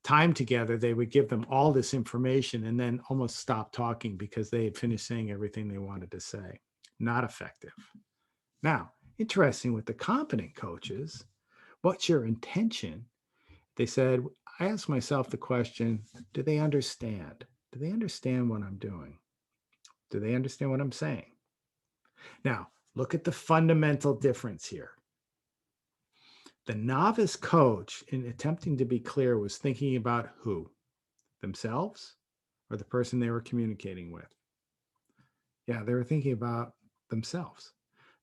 time together, they would give them all this information and then almost stop talking because they had finished saying everything they wanted to say. Not effective. Now, interesting with the competent coaches, what's your intention? They said, I asked myself the question, do they understand? Do they understand what I'm doing? Do they understand what I'm saying? Now, look at the fundamental difference here. The novice coach, in attempting to be clear, was thinking about who? Themselves or the person they were communicating with? Yeah, they were thinking about themselves.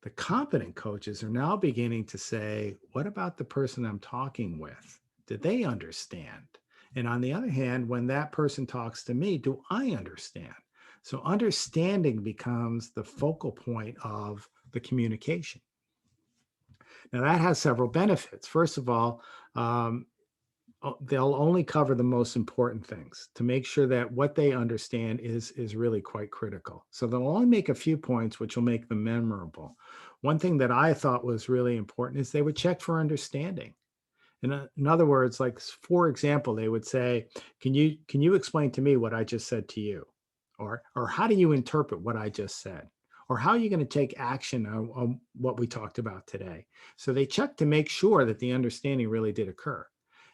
The competent coaches are now beginning to say, what about the person I'm talking with? Do they understand? And on the other hand, when that person talks to me, do I understand? So understanding becomes the focal point of the communication. Now that has several benefits. First of all, they'll only cover the most important things to make sure that what they understand is really quite critical. So they'll only make a few points, which will make them memorable. One thing that I thought was really important is they would check for understanding. In other words, like, for example, they would say, can you explain to me what I just said to you? Or how do you interpret what I just said? Or how are you going to take action on what we talked about today? So they check to make sure that the understanding really did occur.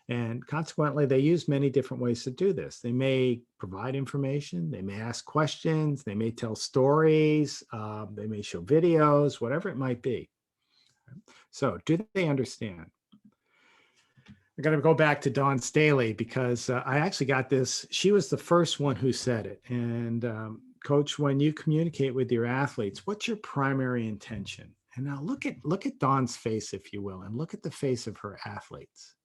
And consequently, they use many different ways to do this. They may provide information, they may ask questions, they may tell stories, they may show videos, whatever it might be. So do they understand? I got to go back to Dawn Staley because I actually got this. She was the first one who said it. And Coach, when you communicate with your athletes, what's your primary intention? And now look at Dawn's face, if you will, and look at the face of her athletes.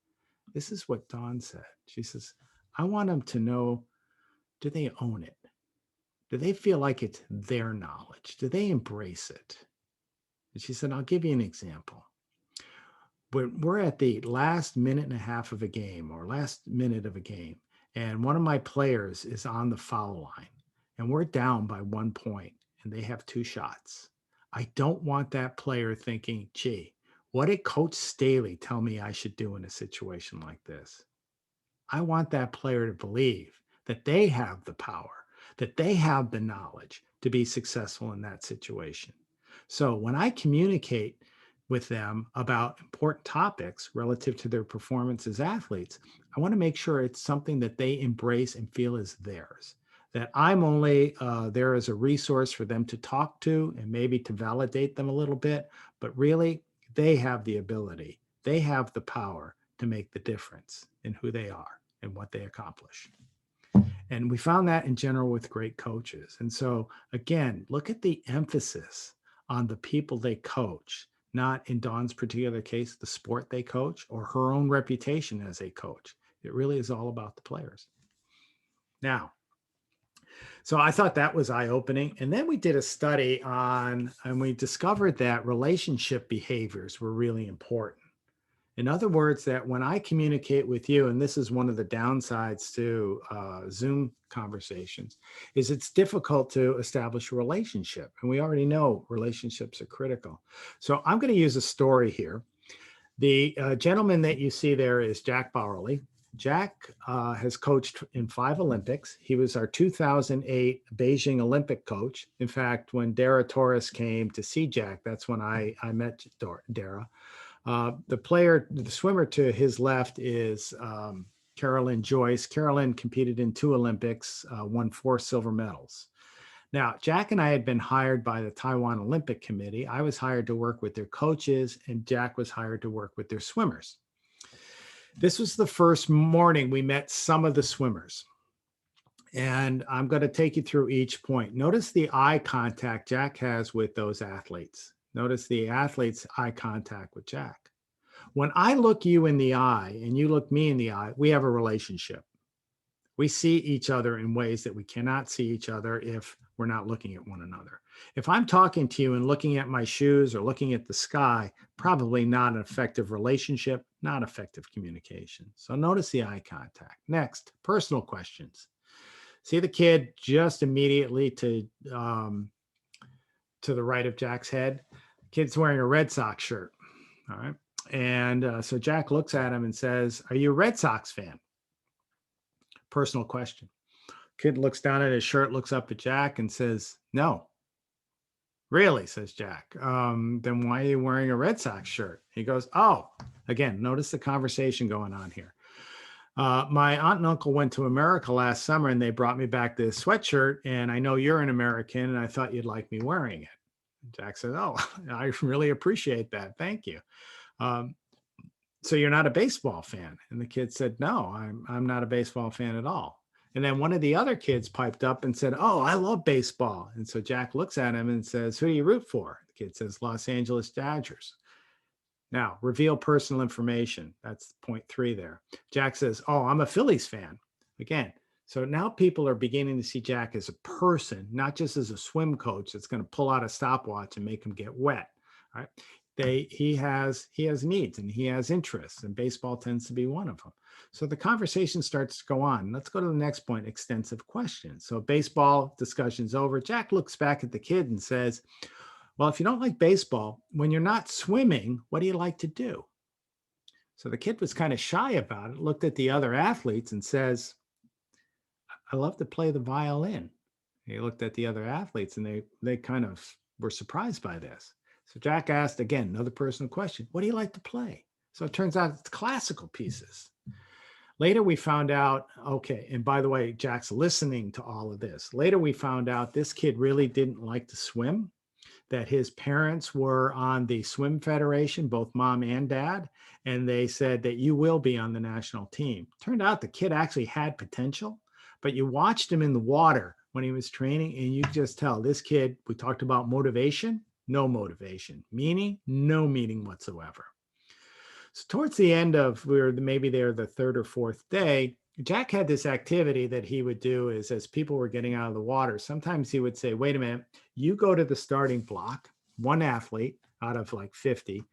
This is what Dawn said. She says, I want them to know, do they own it? Do they feel like it's their knowledge? Do they embrace it? And she said, I'll give you an example. We're at the last minute and a half of a game or last minute of a game, and one of my players is on the foul line, and we're down by 1 point, and they have 2 shots. I don't want that player thinking, gee, what did Coach Staley tell me I should do in a situation like this? I want that player to believe that they have the power, that they have the knowledge to be successful in that situation. So when I communicate with them about important topics relative to their performance as athletes, I want to make sure it's something that they embrace and feel is theirs, that I'm only there as a resource for them to talk to and maybe to validate them a little bit, but really they have the ability, they have the power to make the difference in who they are and what they accomplish. And we found that in general with great coaches. And so again, look at the emphasis on the people they coach, not in Dawn's particular case, the sport they coach or her own reputation as a coach. It really is all about the players. Now, so I thought that was eye-opening. And then we did a study on, and we discovered that relationship behaviors were really important. In other words, that when I communicate with you, and this is one of the downsides to Zoom conversations, is it's difficult to establish a relationship. And we already know relationships are critical. So I'm going to use a story here. The gentleman that you see there is Jack Bowerly. Jack has coached in 5 Olympics. He was our 2008 Beijing Olympic coach. In fact, when Dara Torres came to see Jack, that's when I met Dara. The swimmer to his left is Carolyn Joyce. Carolyn competed in 2 Olympics, won 4 silver medals. Now, Jack and I had been hired by the Taiwan Olympic Committee. I was hired to work with their coaches, and Jack was hired to work with their swimmers. This was the first morning we met some of the swimmers. And I'm going to take you through each point. Notice the eye contact Jack has with those athletes. Notice the athlete's eye contact with Jack. When I look you in the eye and you look me in the eye, we have a relationship. We see each other in ways that we cannot see each other if we're not looking at one another. If I'm talking to you and looking at my shoes or looking at the sky, probably not an effective relationship, not effective communication. So notice the eye contact. Next, personal questions. See the kid just immediately to the right of Jack's head? Kid's wearing a Red Sox shirt. All right. And so Jack looks at him and says, "Are you a Red Sox fan?" Personal question. Kid looks down at his shirt, looks up at Jack and says, "No." "Really?" says Jack. "Then why are you wearing a Red Sox shirt?" He goes, "Oh," again, notice the conversation going on here. "My aunt and uncle went to America last summer and they brought me back this sweatshirt, and I know you're an American and I thought you'd like me wearing it." Jack says, "Oh, I really appreciate that. Thank you. So you're not a baseball fan?" And the kid said, "No, I'm not a baseball fan at all." And then one of the other kids piped up and said, "Oh, I love baseball." And so Jack looks at him and says, "Who do you root for?" The kid says, "Los Angeles Dodgers." Now, reveal personal information. That's point 3 there. Jack says, "Oh, I'm a Phillies fan." Again, so now people are beginning to see Jack as a person, not just as a swim coach that's going to pull out a stopwatch and make him get wet. All right. He has needs and he has interests, and baseball tends to be one of them. So the conversation starts to go on. Let's go to the next point, extensive questions. So baseball discussion's over. Jack looks back at the kid and says, "Well, if you don't like baseball, when you're not swimming, what do you like to do?" So the kid was kind of shy about it, looked at the other athletes and says, "I love to play the violin." He looked at the other athletes and they kind of were surprised by this. So Jack asked again, another personal question, "What do you like to play?" So it turns out it's classical pieces. Later we found out, okay, and by the way, Jack's listening to all of this. Later we found out this kid really didn't like to swim, that his parents were on the swim federation, both mom and dad, and they said that you will be on the national team. Turned out the kid actually had potential, but you watched him in the water when he was training and you just tell this kid, we talked about motivation, no motivation, meaning, no meaning whatsoever. So towards the end of, we were maybe there the 3rd or 4th day, Jack had this activity that he would do is as people were getting out of the water, sometimes he would say, "Wait a minute, you go to the starting block, one athlete out of like 50,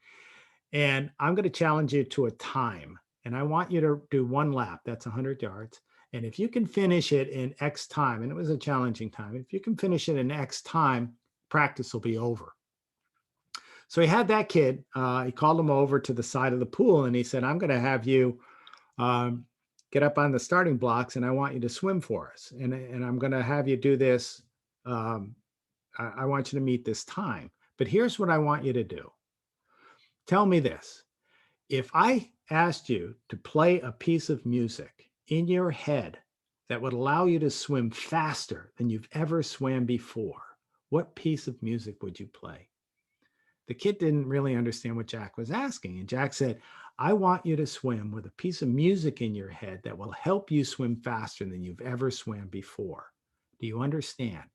and I'm going to challenge you to a time. And I want you to do 1 lap, that's 100 yards. And if you can finish it in X time," and it was a challenging time, "if you can finish it in X time, practice will be over." So he had that kid, he called him over to the side of the pool and he said, "I'm going to have you get up on the starting blocks and I want you to swim for us. And I'm going to have you do this. I want you to meet this time. But here's what I want you to do. Tell me this. If I asked you to play a piece of music in your head that would allow you to swim faster than you've ever swam before, what piece of music would you play?" The kid didn't really understand what Jack was asking. And Jack said, "I want you to swim with a piece of music in your head that will help you swim faster than you've ever swam before. Do you understand?"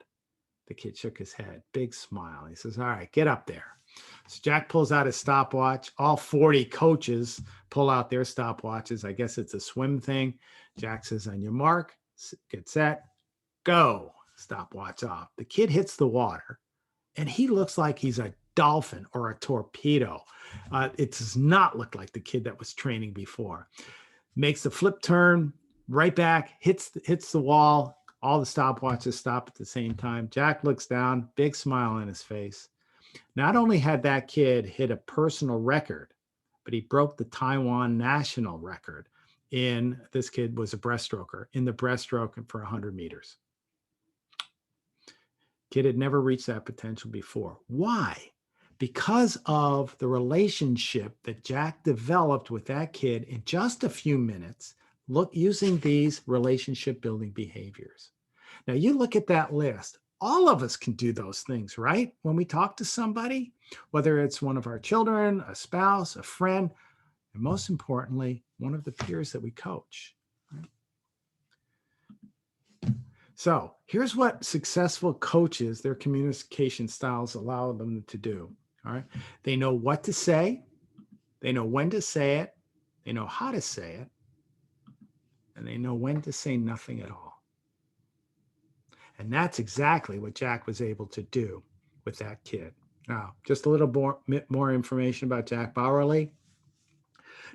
The kid shook his head, big smile. He says, "All right, get up there." So Jack pulls out his stopwatch. All 40 coaches pull out their stopwatches. I guess it's a swim thing. Jack says, "On your mark, get set, go." Stopwatch off. The kid hits the water and he looks like he's a dolphin or a torpedo. It does not look like the kid that was training before. Makes the flip turn, right back, hits the wall. All the stopwatches stop at the same time. Jack looks down, big smile on his face. Not only had that kid hit a personal record, but he broke the Taiwan national record this kid was a breaststroker, in the breaststroke for 100 meters. Kid had never reached that potential before. Why? Because of the relationship that Jack developed with that kid in just a few minutes, using these relationship building behaviors. Now you look at that list, all of us can do those things, right? When we talk to somebody, whether it's one of our children, a spouse, a friend, and most importantly, one of the peers that we coach. Right? So here's what successful coaches, their communication styles allow them to do. All right. They know what to say. They know when to say it. They know how to say it. And they know when to say nothing at all. And that's exactly what Jack was able to do with that kid. Now, just a little more information about Jack Bauerle.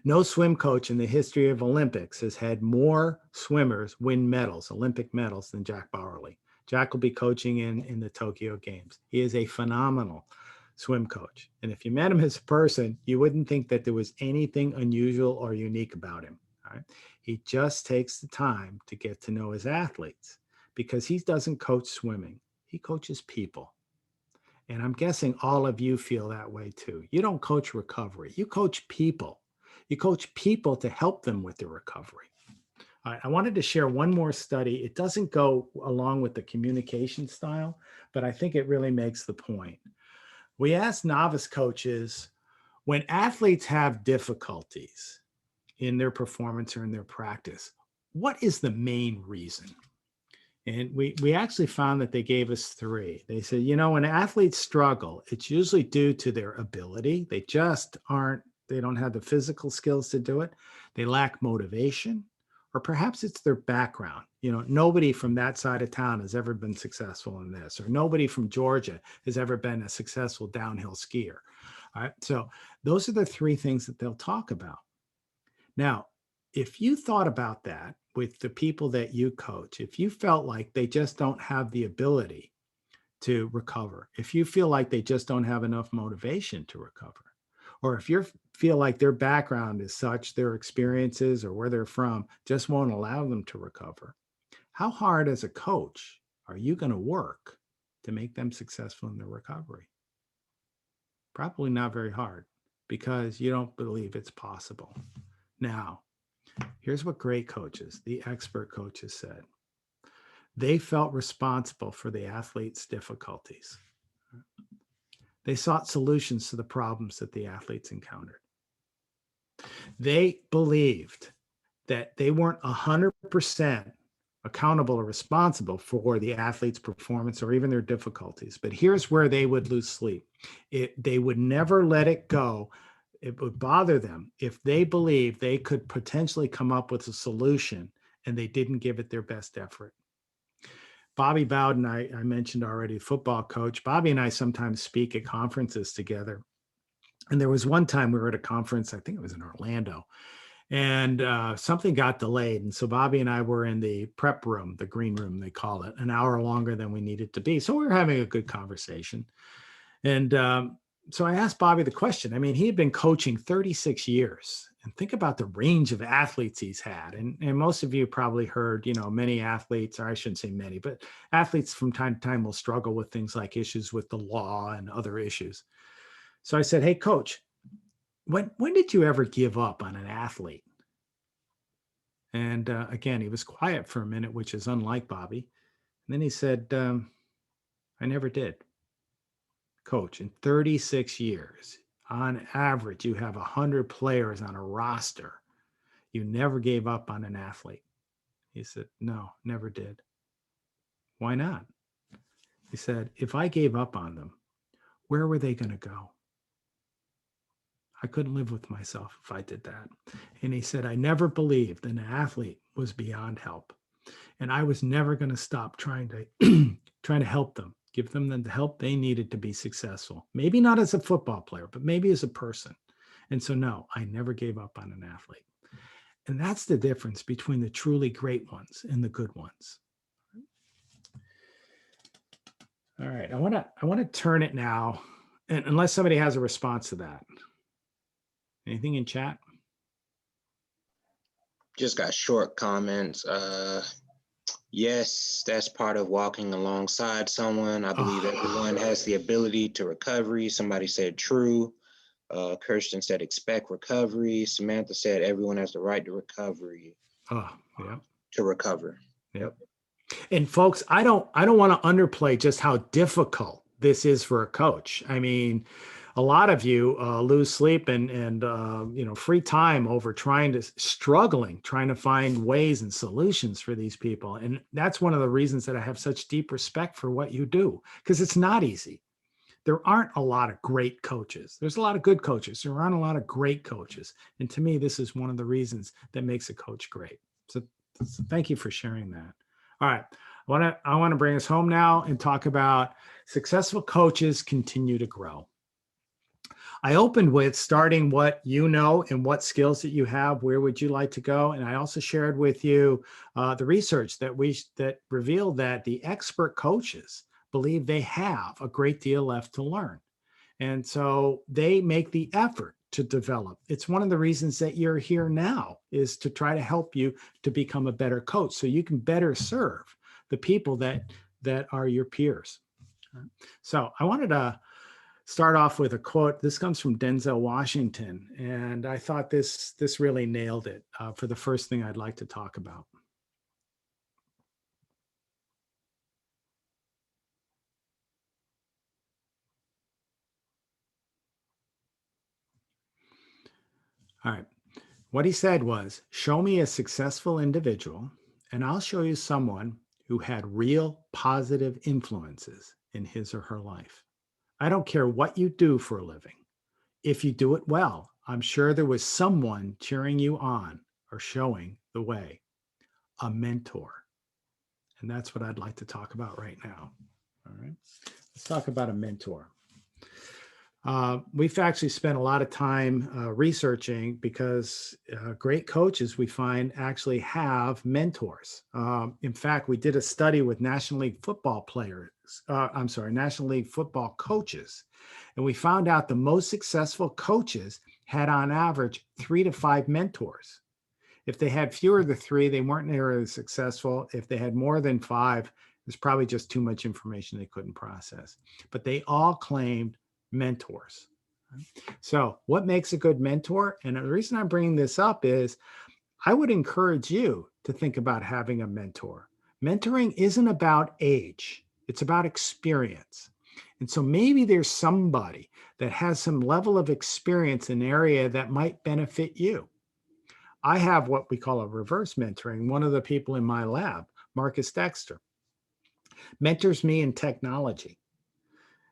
No swim coach in the history of Olympics has had more swimmers win medals, Olympic medals, than Jack Bauerle. Jack will be coaching in the Tokyo Games. He is a phenomenal swim coach. And if you met him as a person, you wouldn't think that there was anything unusual or unique about him. All right? He just takes the time to get to know his athletes because he doesn't coach swimming. He coaches people. And I'm guessing all of you feel that way too. You don't coach recovery. You coach people. You coach people to help them with their recovery. All right, I wanted to share one more study. It doesn't go along with the communication style, but I think it really makes the point. We asked novice coaches, when athletes have difficulties in their performance or in their practice, what is the main reason? And we actually found that they gave us 3. They said, when athletes struggle, it's usually due to their ability. They don't have the physical skills to do it. They lack motivation, or perhaps it's their background. Nobody from that side of town has ever been successful in this, or nobody from Georgia has ever been a successful downhill skier. All right. So those are the 3 things that they'll talk about. Now, if you thought about that with the people that you coach, if you felt like they just don't have the ability to recover, if you feel like they just don't have enough motivation to recover, or if you feel like their background is such, their experiences or where they're from just won't allow them to recover, how hard as a coach are you going to work to make them successful in their recovery? Probably not very hard, because you don't believe it's possible. Now, here's what great coaches, the expert coaches, said. They felt responsible for the athlete's difficulties. They sought solutions to the problems that the athletes encountered. They believed that they weren't 100% accountable or responsible for the athlete's performance or even their difficulties. But here's where they would lose sleep. They would never let it go. It would bother them if they believed they could potentially come up with a solution and they didn't give it their best effort. Bobby Bowden, I mentioned already, football coach. Bobby and I sometimes speak at conferences together. And there was one time we were at a conference, I think it was in Orlando, and something got delayed. And so Bobby and I were in the prep room, the green room, they call it, an hour longer than we needed to be. So we were having a good conversation. And so I asked Bobby the question. I mean, he had been coaching 36 years. And think about the range of athletes he's had. And most of you probably heard, many athletes, or I shouldn't say many, but athletes from time to time will struggle with things like issues with the law and other issues. So I said, hey, coach, when did you ever give up on an athlete? And again, he was quiet for a minute, which is unlike Bobby. And then he said, I never did. Coach, in 36 years, on average, you have 100 players on a roster. You never gave up on an athlete. He said, no, never did. Why not? He said, if I gave up on them, where were they going to go? I couldn't live with myself if I did that. And he said, I never believed an athlete was beyond help. And I was never going to stop trying to help them Give them the help they needed to be successful. Maybe not as a football player, but maybe as a person. And so, no, I never gave up on an athlete. And that's the difference between the truly great ones and the good ones. All right, I want to turn it now, and unless somebody has a response to that. Anything in chat? Just got short comments. Yes, that's part of walking alongside someone. I believe everyone has the ability to recovery. Somebody said true. Kirsten said expect recovery. Samantha said everyone has the right to recovery. Oh, yeah. To recover. Yep. And folks, I don't want to underplay just how difficult this is for a coach. I mean, a lot of you lose sleep and free time over trying to find ways and solutions for these people. And that's one of the reasons that I have such deep respect for what you do, because it's not easy. There aren't a lot of great coaches. There's a lot of good coaches. There aren't a lot of great coaches. And to me, this is one of the reasons that makes a coach great. So thank you for sharing that. All right. I want to bring us home now and talk about successful coaches continue to grow. I opened with starting what you know and what skills that you have, where would you like to go? And I also shared with you the research that revealed that the expert coaches believe they have a great deal left to learn. And so they make the effort to develop. It's one of the reasons that you're here now, is to try to help you to become a better coach so you can better serve the people that are your peers. So I wanted to start off with a quote. This comes from Denzel Washington, and I thought this really nailed it for the first thing I'd like to talk about. All right. What he said was, show me a successful individual and I'll show you someone who had real positive influences in his or her life. I don't care what you do for a living. If you do it well, I'm sure there was someone cheering you on or showing the way, a mentor. And that's what I'd like to talk about right now. All right. Let's talk about a mentor. We've actually spent a lot of time researching, because great coaches we find actually have mentors. In fact, we did a study with National League football coaches, and we found out the most successful coaches had on average 3 to 5 mentors. If they had fewer than 3, they weren't nearly as successful. If they had more than 5, there's probably just too much information they couldn't process. But they all claimed mentors. So what makes a good mentor? And the reason I'm bringing this up is I would encourage you to think about having a mentor. Mentoring isn't about age. It's about experience. And so maybe there's somebody that has some level of experience in an area that might benefit you. I have what we call a reverse mentoring. One of the people in my lab, Marcus Dexter, mentors me in technology.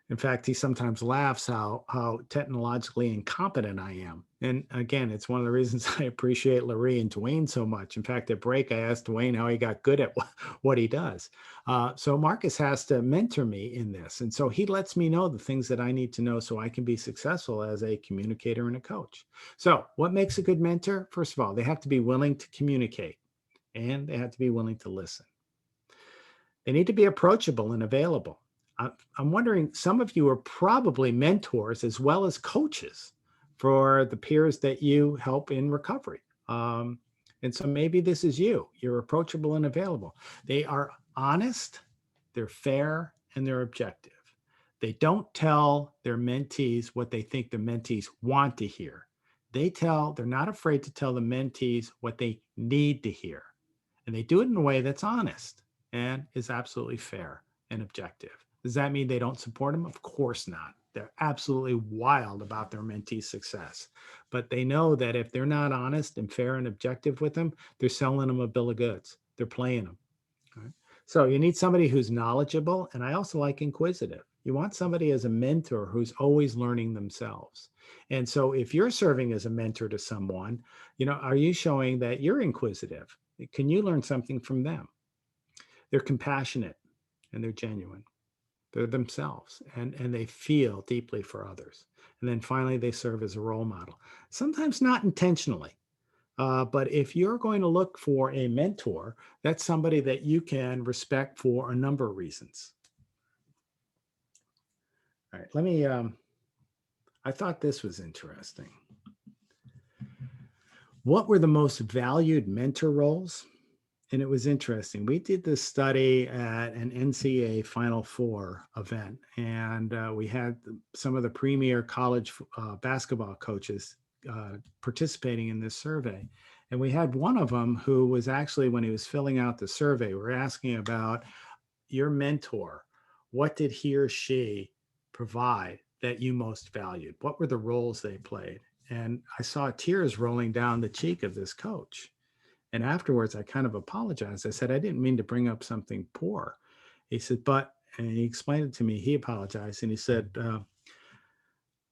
In fact, he sometimes laughs how technologically incompetent I am. And again, it's one of the reasons I appreciate Larry and Dwayne so much. In fact, at break, I asked Dwayne how he got good at what he does. So Marcus has to mentor me in this. And so he lets me know the things that I need to know so I can be successful as a communicator and a coach. So what makes a good mentor? First of all, they have to be willing to communicate, and they have to be willing to listen. They need to be approachable and available. I'm wondering, some of you are probably mentors as well as coaches for the peers that you help in recovery. And so maybe this is you. You're approachable and available. They are honest, they're fair, and they're objective. They don't tell their mentees what they think the mentees want to hear. They're not afraid to tell the mentees what they need to hear. And they do it in a way that's honest and is absolutely fair and objective. Does that mean they don't support them? Of course not. They're absolutely wild about their mentee's success. But they know that if they're not honest and fair and objective with them, they're selling them a bill of goods. They're playing them. All right? So you need somebody who's knowledgeable. And I also like inquisitive. You want somebody as a mentor who's always learning themselves. And so if you're serving as a mentor to someone, are you showing that you're inquisitive? Can you learn something from them? They're compassionate and they're genuine. They're themselves and they feel deeply for others. And then finally, they serve as a role model, sometimes not intentionally. But if you're going to look for a mentor, that's somebody that you can respect for a number of reasons. All right, let me, I thought this was interesting. What were the most valued mentor roles? And it was interesting. We did this study at an NCAA Final Four event, and we had some of the premier college basketball coaches participating in this survey. And we had one of them who was actually, when he was filling out the survey, we're asking about your mentor. What did he or she provide that you most valued? What were the roles they played? And I saw tears rolling down the cheek of this coach. And afterwards, I kind of apologized. I said, I didn't mean to bring up something poor. He said, and he explained it to me. He apologized. And he said,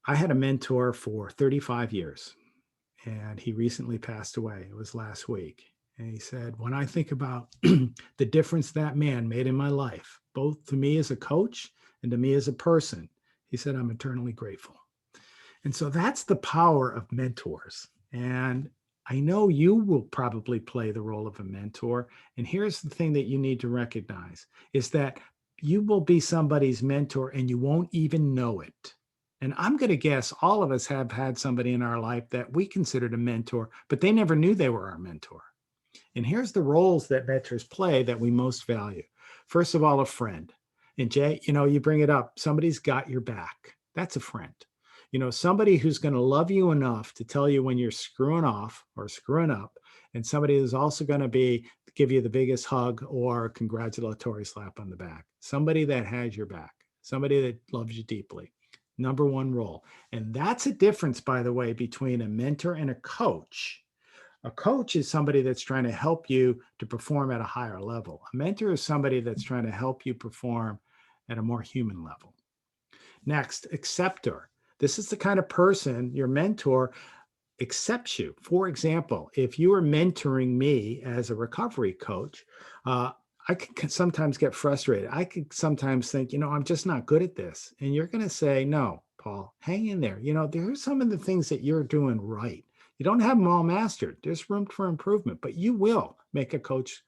I had a mentor for 35 years, and he recently passed away. It was last week. And he said, when I think about the difference that man made in my life, both to me as a coach and to me as a person, he said, I'm eternally grateful. And so that's the power of mentors. And I know you will probably play the role of a mentor. And here's the thing that you need to recognize is that you will be somebody's mentor and you won't even know it. And I'm going to guess all of us have had somebody in our life that we considered a mentor, but they never knew they were our mentor. And here's the roles that mentors play that we most value. First of all, a friend. And Jay, you bring it up. Somebody's got your back. That's a friend. Somebody who's going to love you enough to tell you when you're screwing off or screwing up, and somebody who's also going to give you the biggest hug or congratulatory slap on the back. Somebody that has your back, somebody that loves you deeply. Number one role. And that's a difference, by the way, between a mentor and a coach. A coach is somebody that's trying to help you to perform at a higher level. A mentor is somebody that's trying to help you perform at a more human level. Next, acceptor. This is the kind of person your mentor accepts you. For example, if you are mentoring me as a recovery coach, I could sometimes get frustrated. I could sometimes think, I'm just not good at this. And you're going to say, no, Paul, hang in there. There are some of the things that you're doing right. You don't have them all mastered. There's room for improvement, but you will make a coach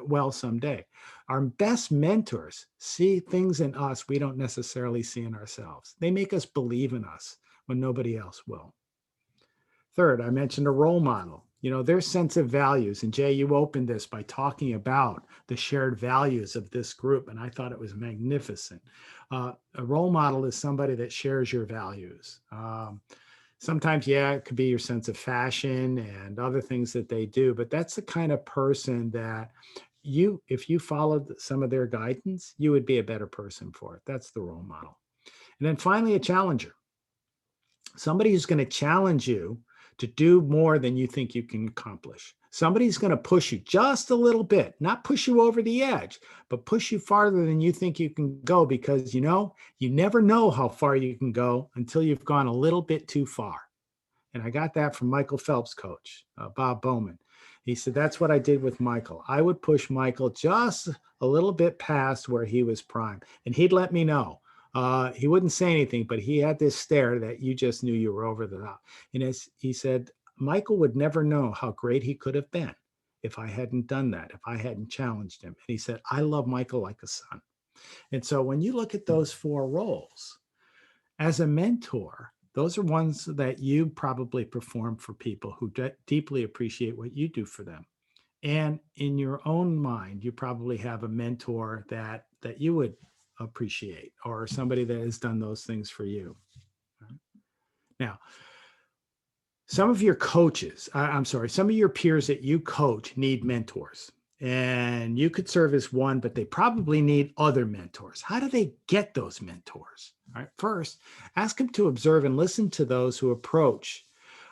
well someday. Our best mentors see things in us we don't necessarily see in ourselves. They make us believe in us when nobody else will. Third, I mentioned a role model. Their sense of values. And Jay, you opened this by talking about the shared values of this group. And I thought it was magnificent. A role model is somebody that shares your values. Sometimes, it could be your sense of fashion and other things that they do, but that's the kind of person that if you followed some of their guidance, you would be a better person for it. That's the role model. And then finally, a challenger. Somebody who's going to challenge you to do more than you think you can accomplish. Somebody's going to push you just a little bit, not push you over the edge, but push you farther than you think you can go, because you never know how far you can go until you've gone a little bit too far. And I got that from Michael Phelps' coach, Bob Bowman. He said, that's what I did with Michael. I would push Michael just a little bit past where he was prime, and he'd let me know. He wouldn't say anything, but he had this stare that you just knew you were over the top. And as he said, Michael would never know how great he could have been if I hadn't done that, if I hadn't challenged him. And he said, I love Michael like a son. And so when you look at those four roles, as a mentor, those are ones that you probably perform for people who deeply appreciate what you do for them. And in your own mind, you probably have a mentor that you would appreciate, or somebody that has done those things for you. Now, some of your peers that you coach need mentors, and you could serve as one, but they probably need other mentors. How do they get those mentors? All right. First, ask them to observe and listen to those whose approach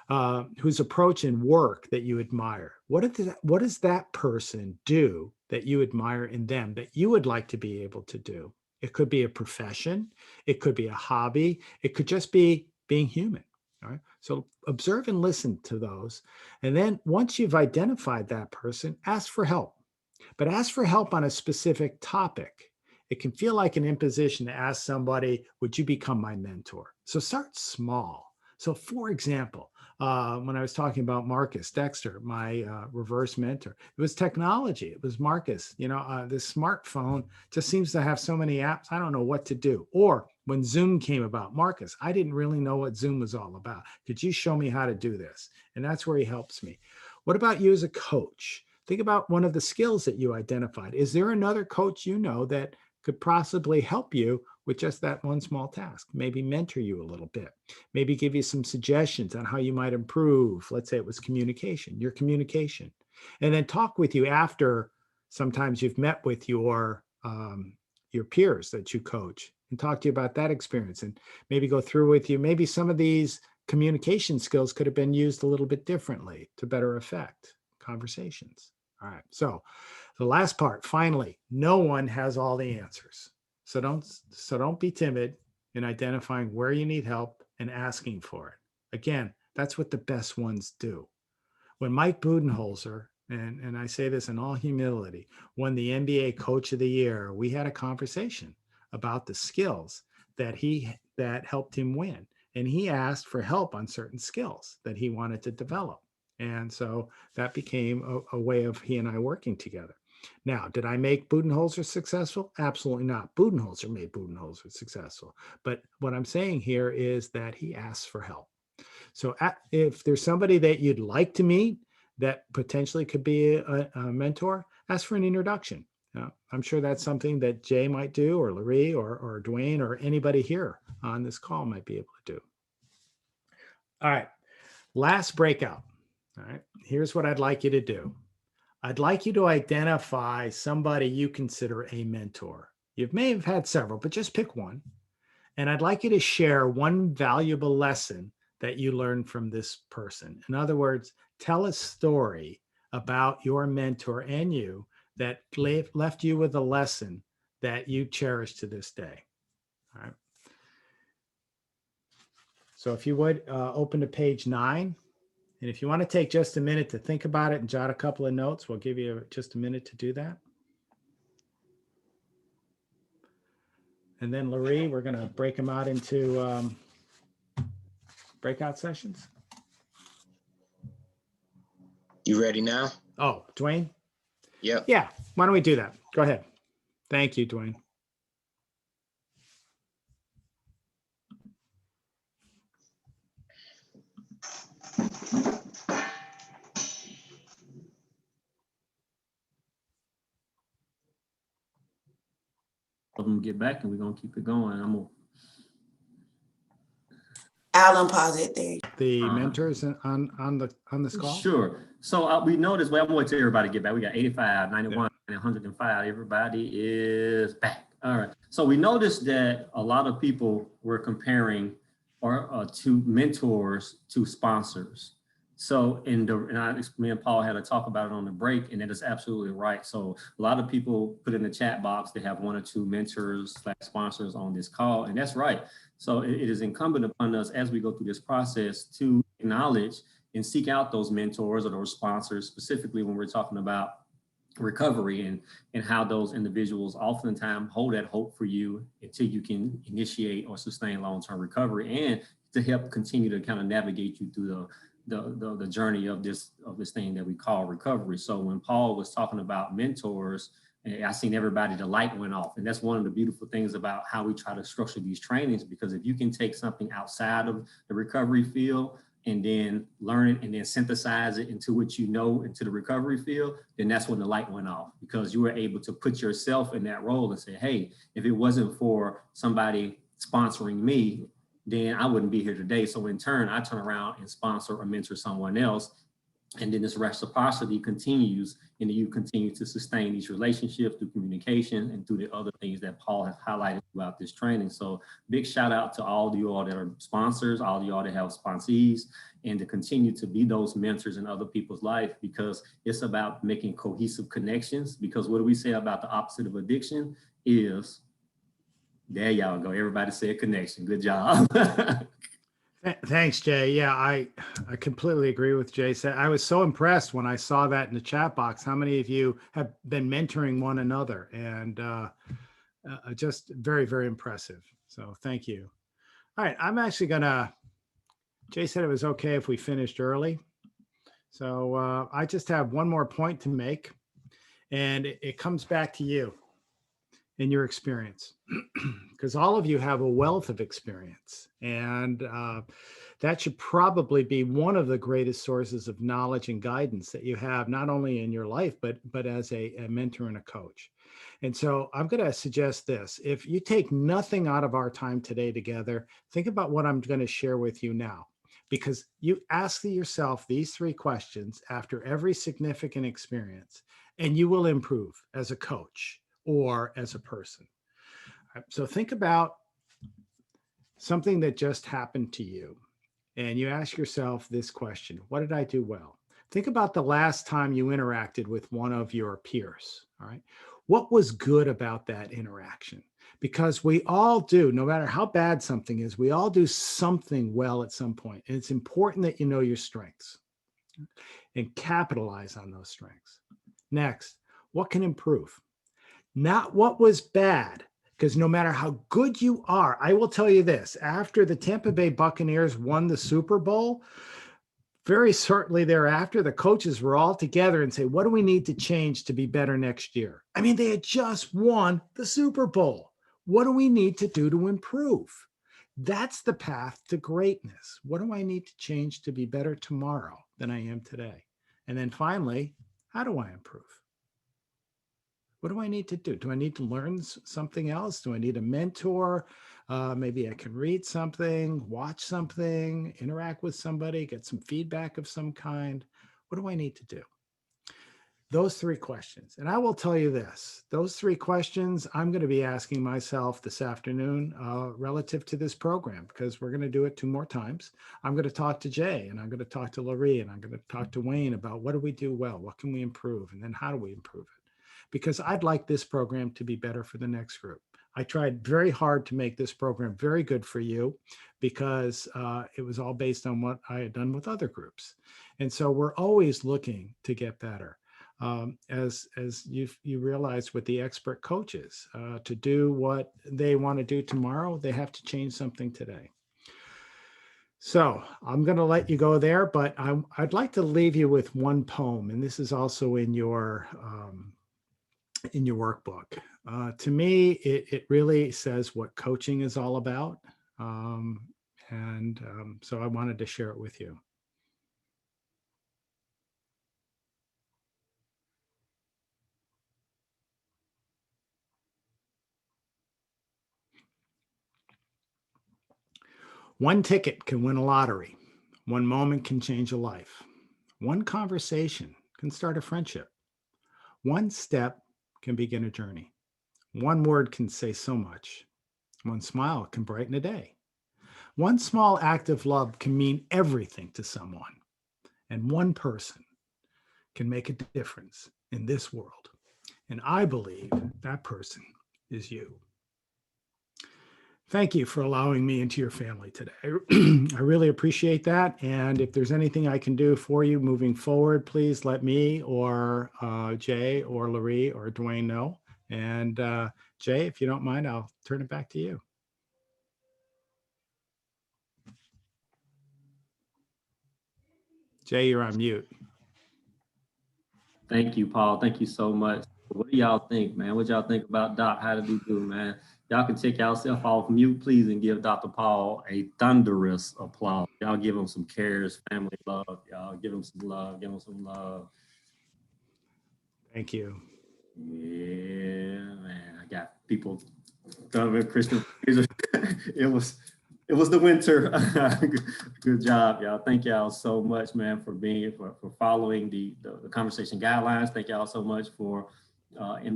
and work that you admire. What does that person do that you admire in them that you would like to be able to do? It could be a profession. It could be a hobby. It could just be being human. All right. So observe and listen to those. And then once you've identified that person, ask for help. But ask for help on a specific topic. it can feel like an imposition to ask somebody, would you become my mentor? So start small. So for example, when I was talking about Marcus Dexter, my reverse mentor, it was technology. It was Marcus, this smartphone just seems to have so many apps. I don't know what to do. Or when Zoom came about, Marcus, I didn't really know what Zoom was all about. Could you show me how to do this? And that's where he helps me. What about you as a coach? Think about one of the skills that you identified. Is there another coach you know that could possibly help you with just that one small task? Maybe mentor you a little bit, maybe give you some suggestions on how you might improve. Let's say it was your communication, and then talk with you after. Sometimes you've met with your peers that you coach and talk to you about that experience, and maybe go through with you. Maybe some of these communication skills could have been used a little bit differently to better affect conversations. All right. So the last part, finally, no one has all the answers. So don't be timid in identifying where you need help and asking for it. Again, that's what the best ones do. When Mike Budenholzer, and I say this in all humility, won the NBA Coach of the Year, we had a conversation about the skills that helped him win. And he asked for help on certain skills that he wanted to develop. And so that became a way of he and I working together. Now, did I make Budenholzer successful? Absolutely not. Budenholzer made Budenholzer successful. But what I'm saying here is that he asked for help. So if there's somebody that you'd like to meet that potentially could be a mentor, ask for an introduction. I'm sure that's something that Jay might do, or Larry, or Dwayne, or anybody here on this call might be able to do. All right, last breakout. All right, here's what I'd like you to do. I'd like you to identify somebody you consider a mentor. You may have had several, but just pick one. And I'd like you to share one valuable lesson that you learned from this person. In other words, tell a story about your mentor and you that left you with a lesson that you cherish to this day. All right. So if you would open to page 9. And if you want to take just a minute to think about it and jot a couple of notes, we'll give you just a minute to do that. And then Larry, we're going to break them out into breakout sessions. You ready now? Oh, Dwayne? Yep. Yeah. Why don't we do that? Go ahead. Thank you, Dwayne. Of them get back, and we're gonna keep it going. I'll unpause it there. The mentors on this call? Sure. So we noticed, well, I'm going to tell everybody to get back. We got 85, 91, and 105. Everybody is back. All right. So we noticed that a lot of people were comparing to mentors to sponsors. So me and Paul had a talk about it on the break, and that is absolutely right. So a lot of people put in the chat box, they have 1 or 2 mentors / sponsors on this call, and that's right. So it is incumbent upon us as we go through this process to acknowledge and seek out those mentors or those sponsors, specifically when we're talking about recovery and how those individuals oftentimes hold that hope for you until you can initiate or sustain long-term recovery, and to help continue to kind of navigate you through the journey of this thing that we call recovery. So when Paul was talking about mentors, I seen everybody, the light went off. And that's one of the beautiful things about how we try to structure these trainings, because if you can take something outside of the recovery field and then learn it and then synthesize it into what you know into the recovery field, then that's when the light went off, because you were able to put yourself in that role and say, hey, if it wasn't for somebody sponsoring me, then I wouldn't be here today. So in turn, I turn around and sponsor or mentor someone else. And then this reciprocity continues, and you continue to sustain these relationships through communication and through the other things that Paul has highlighted throughout this training. So big shout out to all of you all that are sponsors, all of you all that have sponsees, and to continue to be those mentors in other people's life, because it's about making cohesive connections. Because what do we say about the opposite of addiction is, there y'all go. Everybody said connection. Good job. Thanks, Jay. Yeah, I completely agree with Jay. I was so impressed when I saw that in the chat box. How many of you have been mentoring one another? And just very, very impressive. So thank you. All right, I'm actually gonna, Jay said it was okay if we finished early. So I just have one more point to make, and it comes back to you and your experience, because all of you have a wealth of experience, and that should probably be one of the greatest sources of knowledge and guidance that you have, not only in your life, but as a mentor and a coach. And so I'm going to suggest this. If you take nothing out of our time today together, think about what I'm going to share with you now, because you ask yourself these 3 questions after every significant experience, and you will improve as a coach or as a person. So think about something that just happened to you, and you ask yourself this question: what did I do well? Think about the last time you interacted with one of your peers, all right? What was good about that interaction? Because we all do, no matter how bad something is, we all do something well at some point. And it's important that you know your strengths and capitalize on those strengths. Next, what can improve? Not what was bad, because no matter how good you are, I will tell you this, after the Tampa Bay Buccaneers won the Super Bowl, very certainly thereafter, the coaches were all together and say, what do we need to change to be better next year? I mean, they had just won the Super Bowl. What do we need to do to improve? That's the path to greatness. What do I need to change to be better tomorrow than I am today? And then finally, how do I improve? What do I need to do? Do I need to learn something else? Do I need a mentor? Maybe I can read something, watch something, interact with somebody, get some feedback of some kind. What do I need to do? Those 3 questions. And I will tell you this, those 3 questions I'm going to be asking myself this afternoon relative to this program, because we're going to do it 2 more times. I'm going to talk to Jay, and I'm going to talk to Laurie, and I'm going to talk to Wayne about what do we do well? What can we improve? And then how do we improve it? Because I'd like this program to be better for the next group. I tried very hard to make this program very good for you, because it was all based on what I had done with other groups. And so we're always looking to get better. As you realize with the expert coaches, to do what they want to do tomorrow, they have to change something today. So I'm going to let you go there, but I'd like to leave you with one poem, and this is also in your workbook. To me, it really says what coaching is all about. So I wanted to share it with you. One ticket can win a lottery. One moment can change a life. One conversation can start a friendship. One step can begin a journey. One word can say so much. One smile can brighten a day. One small act of love can mean everything to someone. And one person can make a difference in this world. And I believe that person is you. Thank you for allowing me into your family today. I really appreciate that. And if there's anything I can do for you moving forward, please let me or Jay or Laurie or Dwayne know. And Jay, if you don't mind, I'll turn it back to you. Jay, you're on mute. Thank you, Paul. Thank you so much. What do y'all think, man? What y'all think about Doc? How did he do, man? Y'all can take yourself off mute, please, and give Dr. Paul a thunderous applause. Y'all give him some cares, family love. Y'all give him some love. Give him some love. Thank you. Yeah, man. I got people. Christian. It was the winter. Good job, y'all. Thank y'all so much, man, for being for following the conversation guidelines. Thank y'all so much for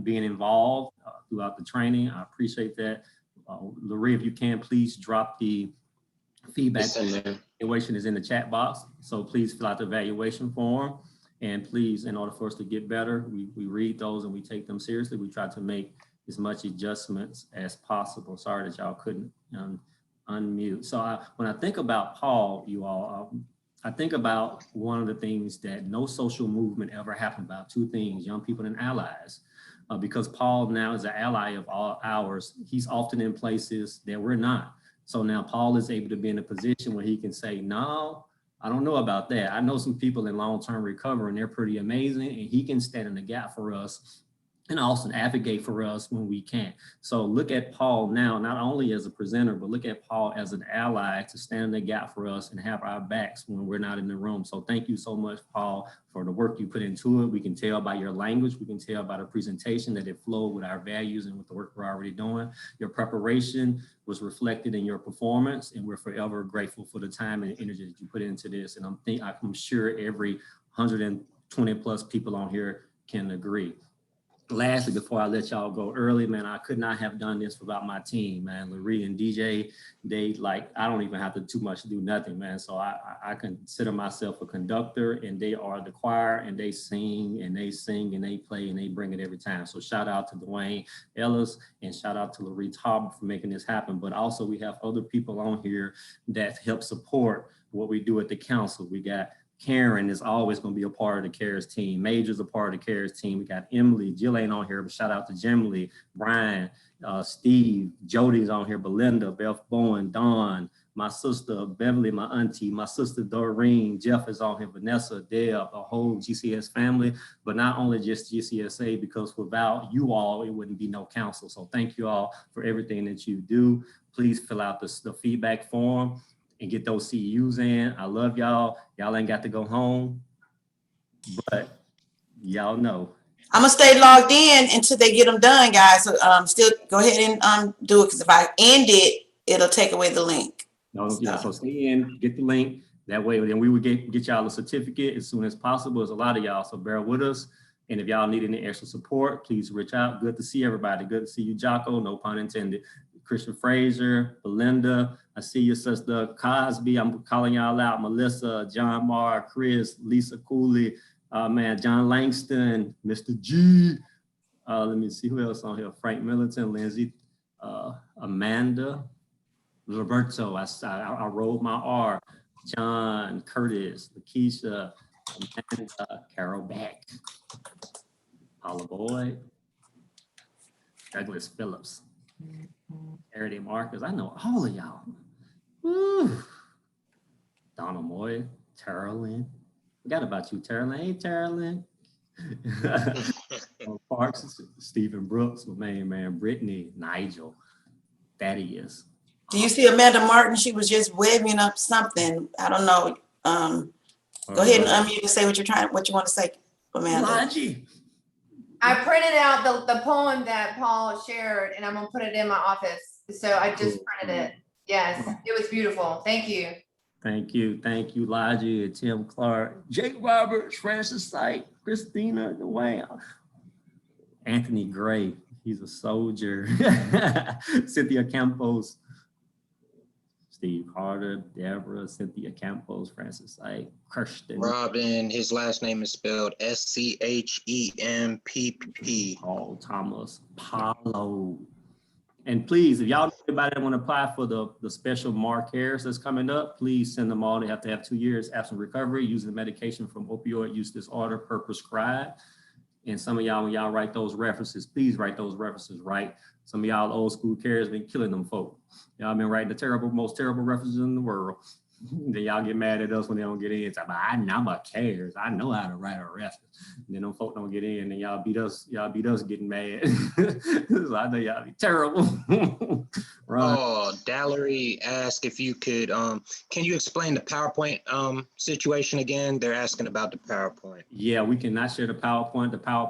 being involved throughout the training. I appreciate that. Laurie, if you can, please drop the feedback. The evaluation is in the chat box, so please fill out the evaluation form. And please, in order for us to get better, we read those and we take them seriously. We try to make as much adjustments as possible. Sorry that y'all couldn't unmute. So when I think about Paul, you all, I think about one of the things that no social movement ever happened about, 2 things, young people and allies. because Paul now is an ally of all ours. He's often in places that we're not. So now Paul is able to be in a position where he can say, no, I don't know about that. I know some people in long-term recovery and they're pretty amazing, and he can stand in the gap for us and also advocate for us when we can't. So look at Paul now, not only as a presenter, but look at Paul as an ally to stand in the gap for us and have our backs when we're not in the room. So thank you so much, Paul, for the work you put into it. We can tell by your language, we can tell by the presentation that it flowed with our values and with the work we're already doing. Your preparation was reflected in your performance, and we're forever grateful for the time and energy that you put into this. And I'm sure every 120 plus people on here can agree. Lastly, before I let y'all go early, man, I could not have done this without my team, man. Larry and DJ, they I don't even have to too much to do nothing, man. So I consider myself a conductor, and they are the choir, and they sing and they play and they bring it every time. So shout out to Dwayne Ellis and shout out to Larry Taub for making this happen. But also we have other people on here that help support what we do at the council. We got Karen is always going to be a part of the CARES team. Major's a part of the CARES team. We got Emily, Jill ain't on here, but shout out to Jimly, Brian, Steve, Jody's on here, Belinda, Beth Bowen, Dawn, my sister Beverly, my auntie, my sister Doreen, Jeff is on here, Vanessa, Deb, a whole GCS family, but not only just GCSA, because without you all, it wouldn't be no council. So thank you all for everything that you do. Please fill out the feedback form and get those CEUs in. I love y'all. Y'all ain't got to go home, but y'all know. I'm gonna stay logged in until they get them done, guys. So, still go ahead and do it, because if I end it, it'll take away the link. No, yeah, so stay in, get the link. That way, then we would get y'all a certificate as soon as possible. There's a lot of y'all, so bear with us. And if y'all need any extra support, please reach out. Good to see everybody. Good to see you, Jocko, no pun intended. Christian Fraser, Belinda, I see your sister Cosby. I'm calling y'all out. Melissa, John Marr, Chris, Lisa Cooley, man, John Langston, Mr. G. Let me see who else on here. Frank Middleton, Lindsay, Amanda, Roberto. I rolled my R. John, Curtis, Lakeisha, Amanda, Carol Beck, Paula Boyd, Douglas Phillips, Charity Marcus. I know all of y'all. Woo. Donna Moy, Terrell. Forgot about you, Terrell. Hey, Terrell. Parks, Stephen Brooks, my main man, Brittany, Nigel, Thaddeus. Do you see Amanda Martin? She was just webbing up something. I don't know. Go ahead and unmute and say what you want to say, Amanda. Laji. I printed out the poem that Paul shared, and I'm gonna put it in my office. So I just printed it. Yes, it was beautiful. Thank you. Thank you, Laji, Tim Clark, Jake Roberts, Francis Sight, Christina Dwayne, Anthony Gray. He's a soldier. Cynthia Campos, Steve Carter, Deborah, Cynthia Campos, Francis Sight, Kirsten. Robin, his last name is spelled Schempp. Paul Thomas, Paulo. And please, if y'all know anybody that want to apply for the special Mark Harris that's coming up, please send them all. They have to have 2 years absent recovery using medication from opioid use disorder per prescribed. And some of y'all, when y'all write those references, please write those references right. Some of y'all old school carers been killing them folk. Y'all been writing the most terrible references in the world. Then y'all get mad at us when they don't get in. It's like, I'm a cares. I know how to write a reference. And then them folk don't get in, and y'all beat us getting mad. So I know y'all be terrible. Right. Oh, Dallery asked if you could, can you explain the PowerPoint situation again? They're asking about the PowerPoint. Yeah, we cannot share the PowerPoint. The PowerPoint